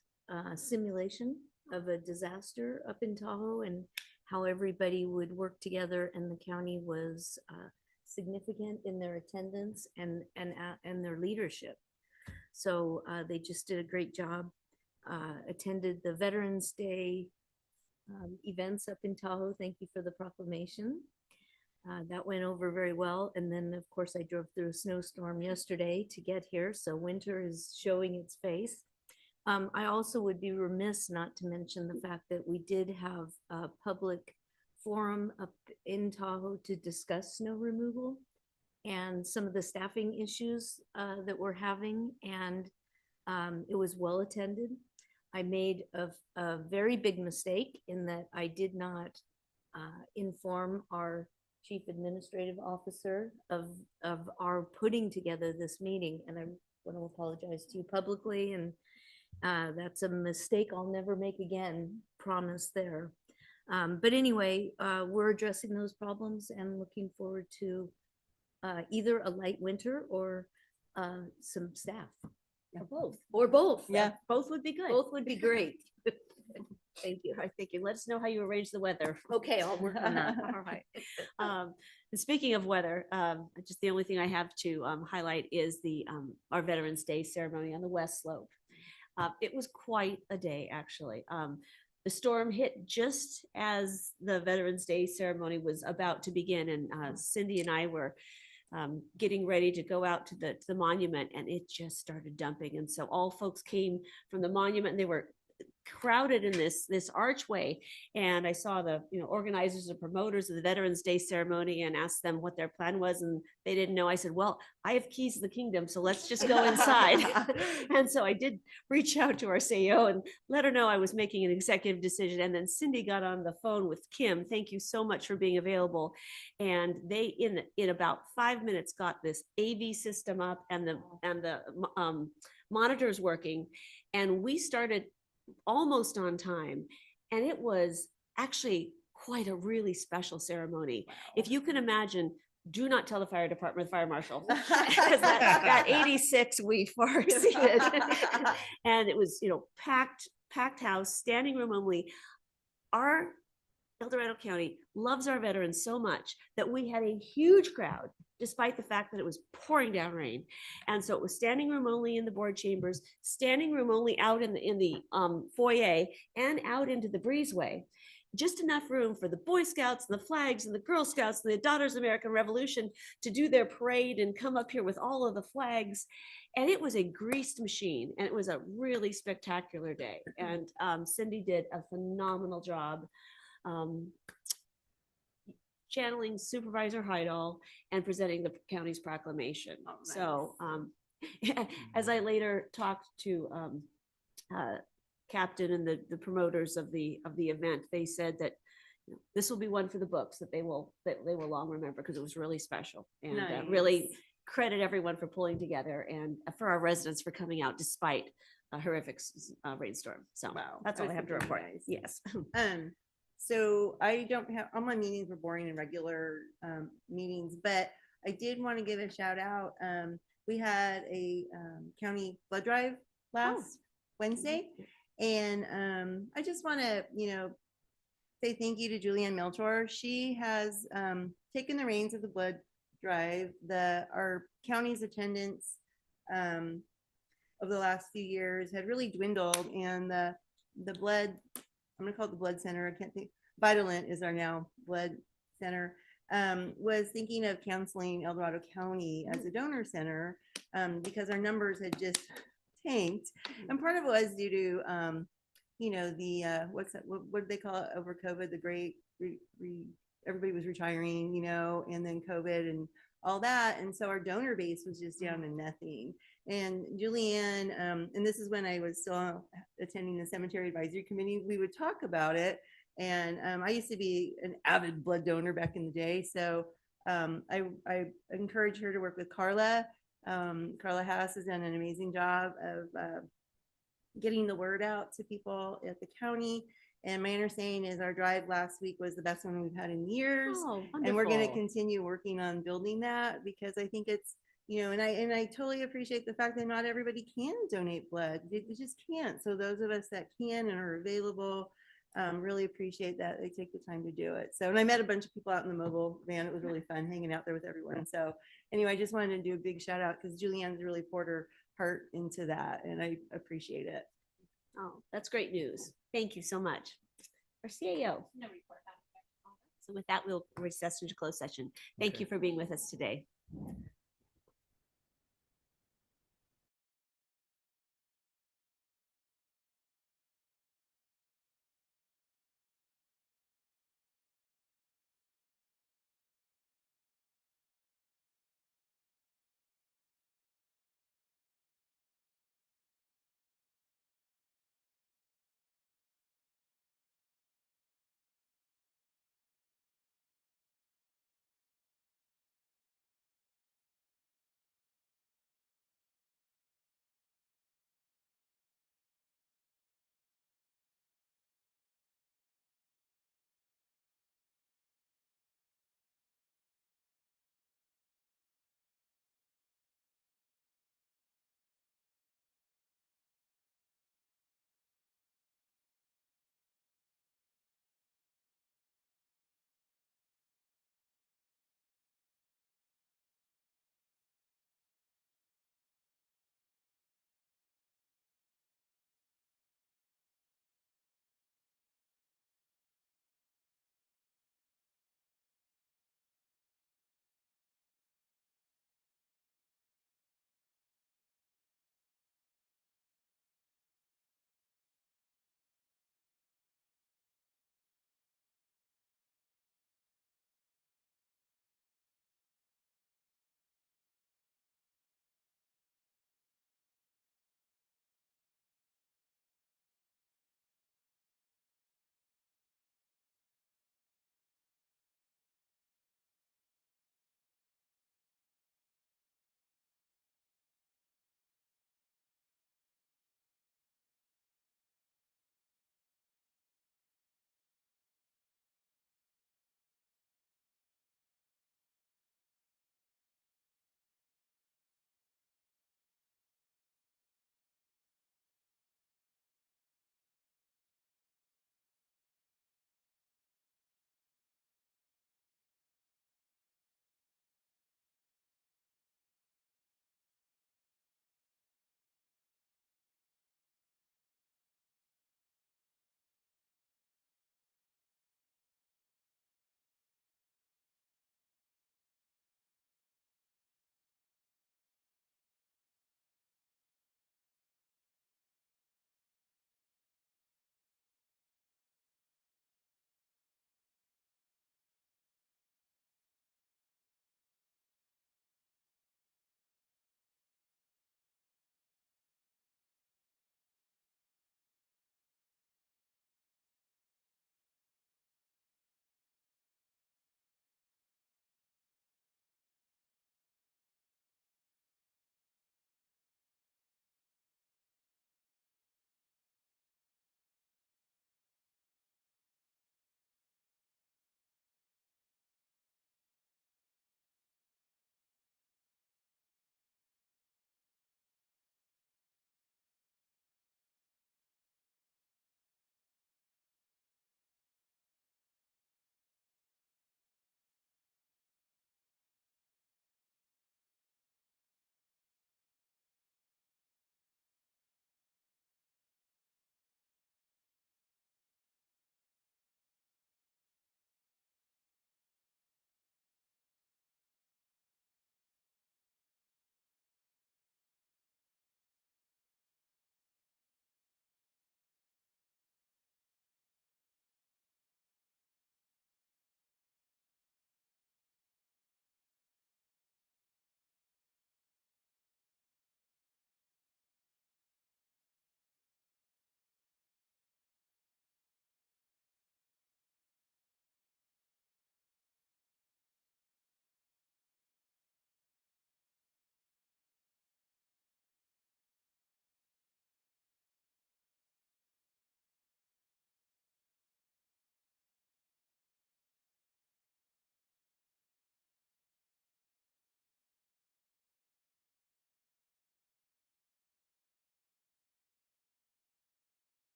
simulation of a disaster up in Tahoe and how everybody would work together, and the county was significant in their attendance and their leadership. So they just did a great job. Attended the Veterans Day events up in Tahoe. Thank you for the proclamation. That went over very well. And then, of course, I drove through a snowstorm yesterday to get here. So winter is showing its face. I also would be remiss not to mention the fact that we did have a public forum up in Tahoe to discuss snow removal and some of the staffing issues that we're having. And it was well attended. I made a very big mistake in that I did not inform our Chief Administrative Officer of our putting together this meeting. And I want to apologize to you publicly, and that's a mistake I'll never make again, promise there. But anyway, we're addressing those problems and looking forward to either a light winter or some staff. Or both. Or both. Yeah. Both would be good. Both would be great. Thank you. All right, thank you. Let us know how you arrange the weather. Okay, I'll work on that. All right. And speaking of weather, just the only thing I have to highlight is our Veterans Day ceremony on the West Slope. It was quite a day, actually. The storm hit just as the Veterans Day ceremony was about to begin, and Cindy and I were getting ready to go out to the monument, and it just started dumping. And so all folks came from the monument, and they were crowded in this archway, and I saw the organizers and promoters of the Veterans Day ceremony and asked them what their plan was, and they didn't know. I said, well, I have keys to the kingdom, so let's just go inside. And so I did reach out to our CEO and let her know I was making an executive decision. And then Cindy got on the phone with Kim. Thank you so much for being available. And they in about 5 minutes got this AV system up and the monitors working, and we started almost on time. And it was actually quite a really special ceremony. If you can imagine, do not tell the fire department, the fire marshal, because that 86 we far exceeded. And it was, packed house, standing room only. Our El Dorado County loves our veterans so much that we had a huge crowd, despite the fact that it was pouring down rain. And so it was standing room only in the board chambers, standing room only out in the foyer and out into the breezeway. Just enough room for the Boy Scouts and the flags and the Girl Scouts and the Daughters of American Revolution to do their parade and come up here with all of the flags. And it was a greased machine, and it was a really spectacular day. And Cindy did a phenomenal job channeling Supervisor Heidel and presenting the county's proclamation. Oh, nice. So as I later talked to Captain and the promoters of the event, they said that this will be one for the books that they will long remember, because it was really special. And really credit everyone for pulling together, and for our residents for coming out despite a horrific rainstorm. So that's all I have to report. Nice. Yes. So I don't have, all my meetings were boring and regular meetings, but I did want to give a shout out. We had a county blood drive last Wednesday. And I just want to, say thank you to Julianne Melchor. She has taken the reins of the blood drive. Our county's attendance over the last few years had really dwindled, and the blood, I'm gonna call it the blood center, I can't think, Vitalent is our now blood center, was thinking of canceling El Dorado County as a donor center because our numbers had just tanked. And part of it was due to, what's that, what did they call it over COVID? The great, everybody was retiring, and then COVID and all that. And so our donor base was just down to nothing. And Julianne, and this is when I was still attending the Cemetery Advisory Committee, we would talk about it. And I used to be an avid blood donor back in the day. So I encourage her to work with Carla. Carla Haas has done an amazing job of getting the word out to people at the county. And my understanding is our drive last week was the best one we've had in years. Oh, and we're going to wonderful. continue working on building that, because I think it's, and I totally appreciate the fact that not everybody can donate blood. They just can't. So those of us that can and are available, really appreciate that they take the time to do it. So, and I met a bunch of people out in the mobile van. It was really fun hanging out there with everyone. So anyway, I just wanted to do a big shout out because Julianne's really poured her heart into that, and I appreciate it. Oh, that's great news. Thank you so much. Our CAO. So with that, we'll recess into closed session. Thank you for being with us today.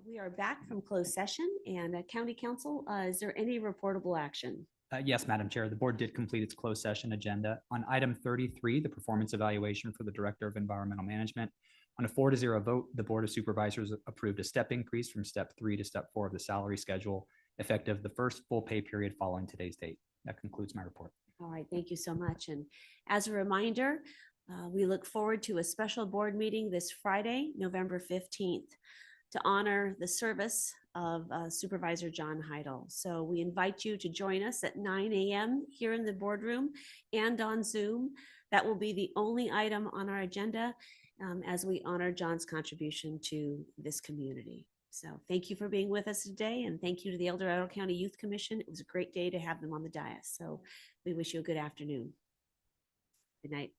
We are back from closed session and County Council, is there any reportable action? Yes, Madam Chair, the board did complete its closed session agenda. On item 33, the performance evaluation for the Director of Environmental Management. On a 4-0 vote, the Board of Supervisors approved a step increase from step 3 to step 4 of the salary schedule, effective the first full pay period following today's date. That concludes my report. All right, thank you so much. And as a reminder, we look forward to a special board meeting this Friday, November 15th, to honor the service of Supervisor John Heidel. So we invite you to join us at 9 a.m. here in the boardroom and on Zoom. That will be the only item on our agenda as we honor John's contribution to this community. So thank you for being with us today, and thank you to the El Dorado County Youth Commission. It was a great day to have them on the dais. So we wish you a good afternoon. Good night.